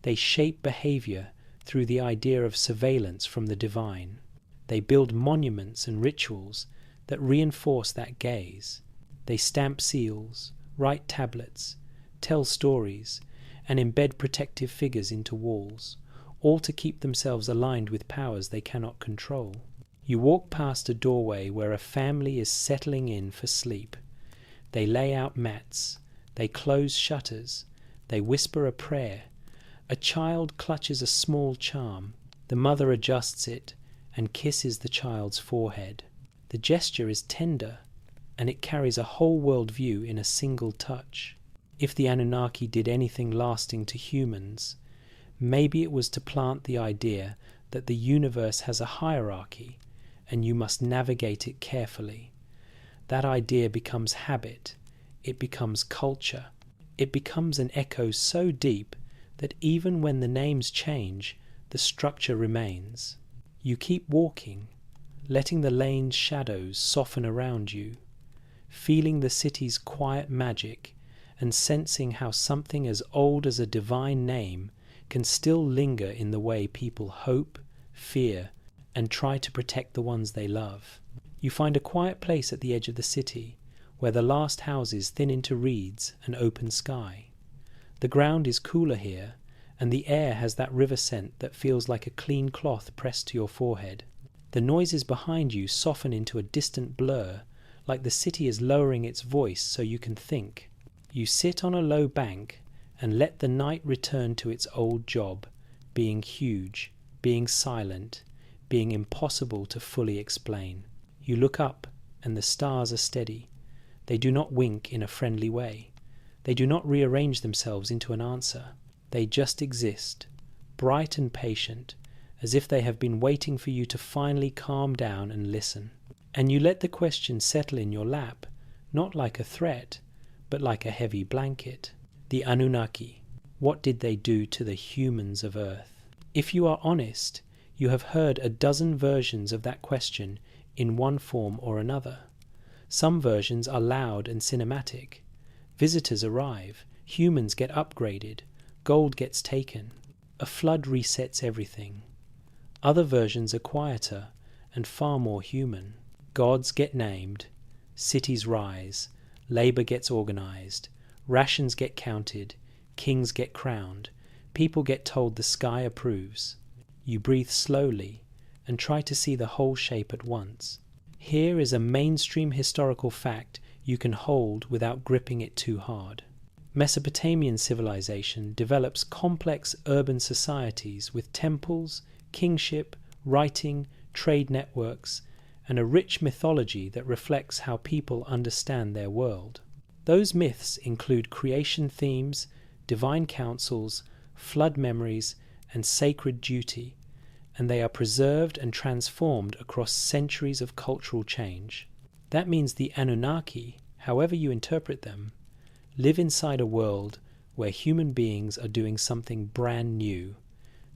They shape behavior through the idea of surveillance from the divine. They build monuments and rituals that reinforce that gaze. They stamp seals, write tablets, tell stories, and embed protective figures into walls, all to keep themselves aligned with powers they cannot control. You walk past a doorway where a family is settling in for sleep. They lay out mats, they close shutters, they whisper a prayer. A child clutches a small charm. The mother adjusts it and kisses the child's forehead. The gesture is tender, and it carries a whole world view in a single touch. If the Anunnaki did anything lasting to humans, maybe it was to plant the idea that the universe has a hierarchy, and you must navigate it carefully. That idea becomes habit, it becomes culture, it becomes an echo so deep that even when the names change, the structure remains. You keep walking, letting the lane's shadows soften around you, feeling the city's quiet magic, and sensing how something as old as a divine name can still linger in the way people hope, fear, and try to protect the ones they love. You find a quiet place at the edge of the city, where the last houses thin into reeds and open sky. The ground is cooler here, and the air has that river scent that feels like a clean cloth pressed to your forehead. The noises behind you soften into a distant blur, like the city is lowering its voice so you can think. You sit on a low bank and let the night return to its old job, being huge, being silent, being impossible to fully explain. You look up and the stars are steady. They do not wink in a friendly way. They do not rearrange themselves into an answer. They just exist, bright and patient, as if they have been waiting for you to finally calm down and listen. And you let the question settle in your lap, not like a threat, but like a heavy blanket. The Anunnaki, what did they do to the humans of Earth? If you are honest, you have heard a dozen versions of that question in one form or another. Some versions are loud and cinematic. Visitors arrive, humans get upgraded, gold gets taken. A flood resets everything. Other versions are quieter and far more human. Gods get named, cities rise, labor gets organized, rations get counted, kings get crowned, people get told the sky approves. You breathe slowly and try to see the whole shape at once. Here is a mainstream historical fact you can hold without gripping it too hard. Mesopotamian civilization develops complex urban societies with temples, kingship, writing, trade networks, and a rich mythology that reflects how people understand their world. Those myths include creation themes, divine councils, flood memories, and sacred duty, and they are preserved and transformed across centuries of cultural change. That means the Anunnaki, however you interpret them, live inside a world where human beings are doing something brand new,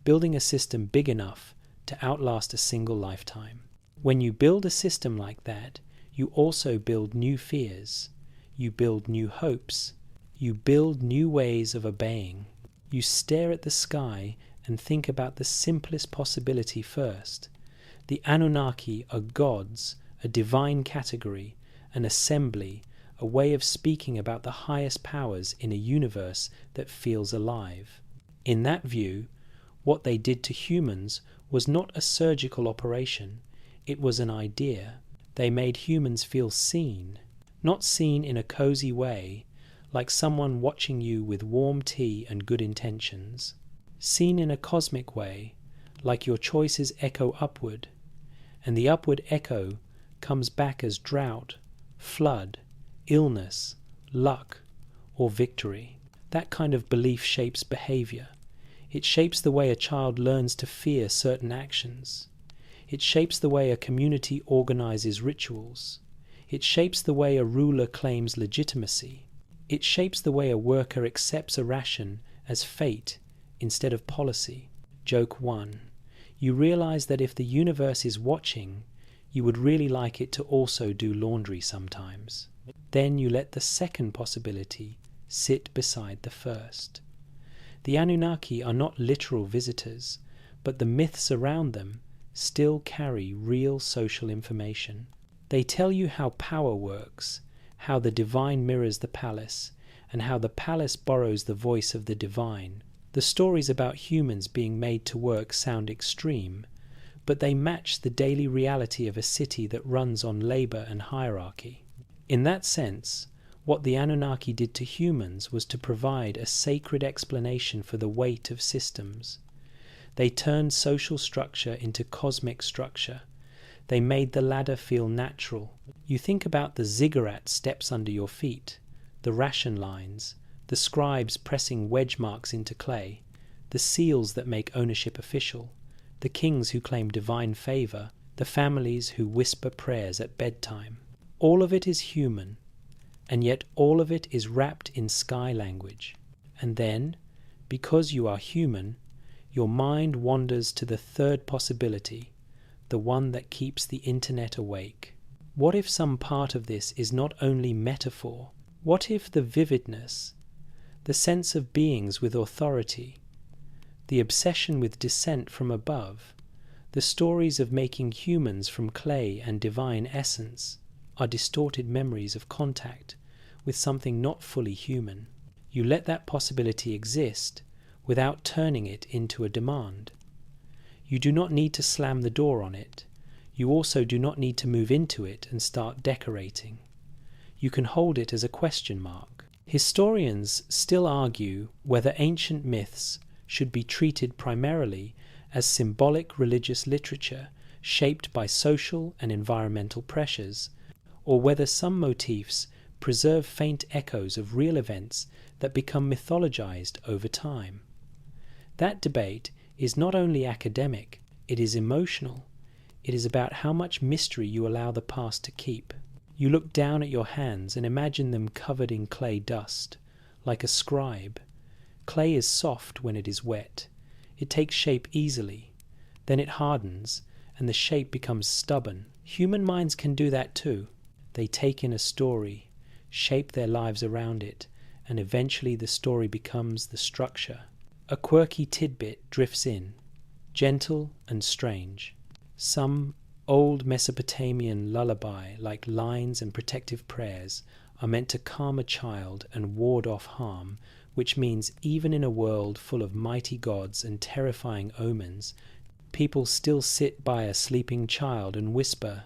building a system big enough to outlast a single lifetime. When you build a system like that, you also build new fears, you build new hopes, you build new ways of obeying. You stare at the sky and think about the simplest possibility first. The Anunnaki are gods, a divine category, an assembly, a way of speaking about the highest powers in a universe that feels alive. In that view, what they did to humans was not a surgical operation, it was an idea. They made humans feel seen, not seen in a cozy way, like someone watching you with warm tea and good intentions. Seen in a cosmic way, like your choices echo upward, and the upward echo comes back as drought, flood, illness, luck, or victory. That kind of belief shapes behavior. It shapes the way a child learns to fear certain actions. It shapes the way a community organizes rituals. It shapes the way a ruler claims legitimacy. It shapes the way a worker accepts a ration as fate instead of policy. Joke 1. You realize that if the universe is watching, you would really like it to also do laundry sometimes. Then you let the second possibility sit beside the first. The Anunnaki are not literal visitors, but the myths around them still carry real social information. They tell you how power works, how the divine mirrors the palace, and how the palace borrows the voice of the divine. The stories about humans being made to work sound extreme, but they match the daily reality of a city that runs on labor and hierarchy. In that sense, what the Anunnaki did to humans was to provide a sacred explanation for the weight of systems. They turned social structure into cosmic structure. They made the ladder feel natural. You think about the ziggurat steps under your feet, the ration lines, the scribes pressing wedge marks into clay, the seals that make ownership official, the kings who claim divine favor, the families who whisper prayers at bedtime. All of it is human, and yet all of it is wrapped in sky language. And then, because you are human, your mind wanders to the third possibility, the one that keeps the internet awake. What if some part of this is not only metaphor? What if the vividness, the sense of beings with authority, the obsession with descent from above, the stories of making humans from clay and divine essence, are distorted memories of contact with something not fully human? You let that possibility exist without turning it into a demand. You do not need to slam the door on it. You also do not need to move into it and start decorating. You can hold it as a question mark. Historians still argue whether ancient myths should be treated primarily as symbolic religious literature shaped by social and environmental pressures, or whether some motifs preserve faint echoes of real events that become mythologized over time. That debate is not only academic, it is emotional. It is about how much mystery you allow the past to keep. You look down at your hands and imagine them covered in clay dust, like a scribe. Clay is soft when it is wet. It takes shape easily. Then it hardens, and the shape becomes stubborn. Human minds can do that too. They take in a story, shape their lives around it, and eventually the story becomes the structure. A quirky tidbit drifts in, gentle and strange. Some old Mesopotamian lullaby, like lines and protective prayers, are meant to calm a child and ward off harm, which means even in a world full of mighty gods and terrifying omens, People still sit by a sleeping child and whisper,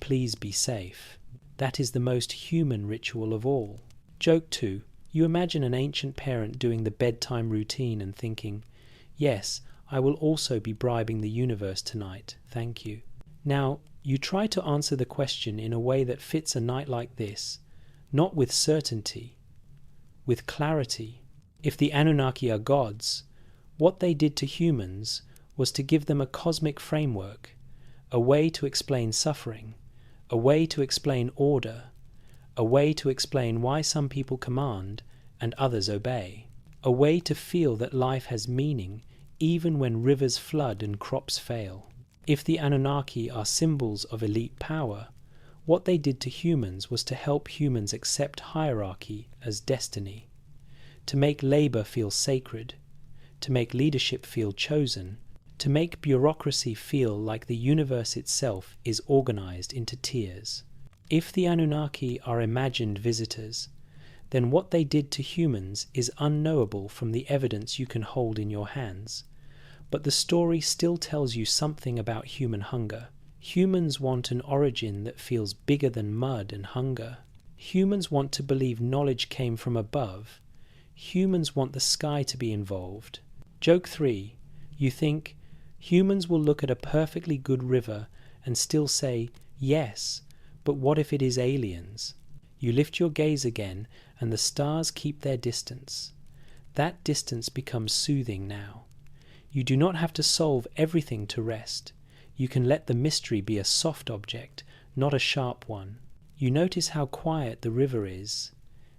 "Please be safe." That is the most human ritual of all. Joke 2. You imagine an ancient parent doing the bedtime routine and thinking, "Yes, I will also be bribing the universe tonight, thank you." Now, you try to answer the question in a way that fits a night like this, not with certainty, with clarity. If the Anunnaki are gods, what they did to humans was to give them a cosmic framework, a way to explain suffering, a way to explain order, a way to explain why some people command and others obey, a way to feel that life has meaning even when rivers flood and crops fail. If the Anunnaki are symbols of elite power, what they did to humans was to help humans accept hierarchy as destiny, to make labor feel sacred, to make leadership feel chosen, to make bureaucracy feel like the universe itself is organized into tiers. If the Anunnaki are imagined visitors, then what they did to humans is unknowable from the evidence you can hold in your hands. But the story still tells you something about human hunger. Humans want an origin that feels bigger than mud and hunger. Humans want to believe knowledge came from above. Humans want the sky to be involved. Joke 3. You think, humans will look at a perfectly good river and still say, "Yes, but what if it is aliens?" You lift your gaze again and the stars keep their distance. That distance becomes soothing now. You do not have to solve everything to rest. You can let the mystery be a soft object, not a sharp one. You notice how quiet the river is,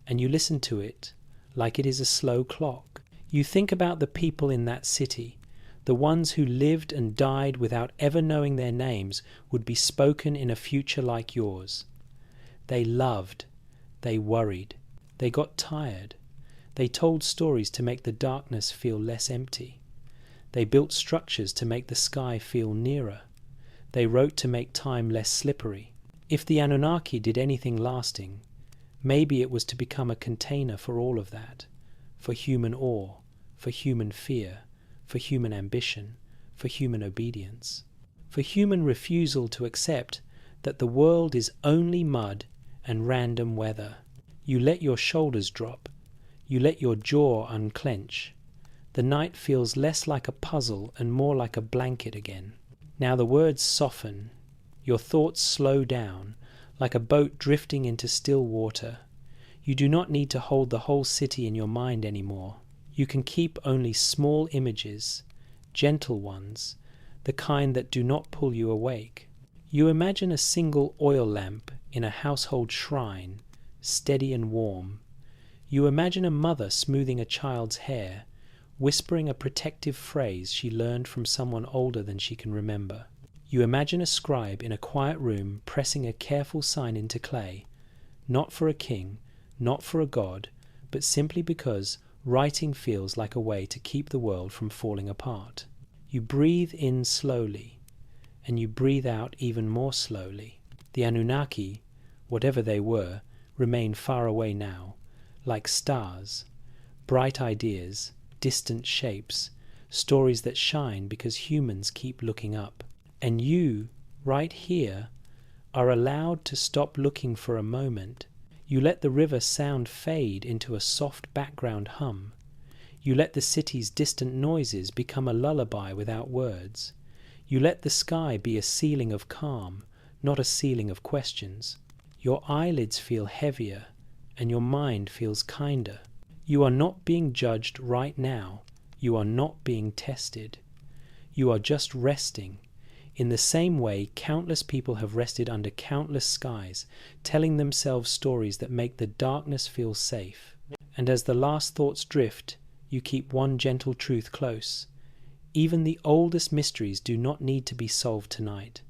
and you listen to it like it is a slow clock. You think about the people in that city. The ones who lived and died without ever knowing their names would be spoken in a future like yours. They loved. They worried. They got tired. They told stories to make the darkness feel less empty. They built structures to make the sky feel nearer. They wrote to make time less slippery. If the Anunnaki did anything lasting, maybe it was to become a container for all of that, for human awe, for human fear, for human ambition, for human obedience, for human refusal to accept that the world is only mud and random weather. You let your shoulders drop. You let your jaw unclench. The night feels less like a puzzle and more like a blanket again. Now the words soften. Your thoughts slow down, like a boat drifting into still water. You do not need to hold the whole city in your mind anymore. You can keep only small images, gentle ones, the kind that do not pull you awake. You imagine a single oil lamp in a household shrine, steady and warm. You imagine a mother smoothing a child's hair, whispering a protective phrase she learned from someone older than she can remember. You imagine a scribe in a quiet room pressing a careful sign into clay, not for a king, not for a god, but simply because writing feels like a way to keep the world from falling apart. You breathe in slowly, and you breathe out even more slowly. The Anunnaki, whatever they were, remain far away now, like stars, bright ideas, distant shapes, stories that shine because humans keep looking up. And you, right here, are allowed to stop looking for a moment. You let the river sound fade into a soft background hum. You let the city's distant noises become a lullaby without words. You let the sky be a ceiling of calm, not a ceiling of questions. Your eyelids feel heavier, and your mind feels kinder. You are not being judged right now. You are not being tested. You are just resting. In the same way, countless people have rested under countless skies, telling themselves stories that make the darkness feel safe. And as the last thoughts drift, you keep one gentle truth close. Even the oldest mysteries do not need to be solved tonight.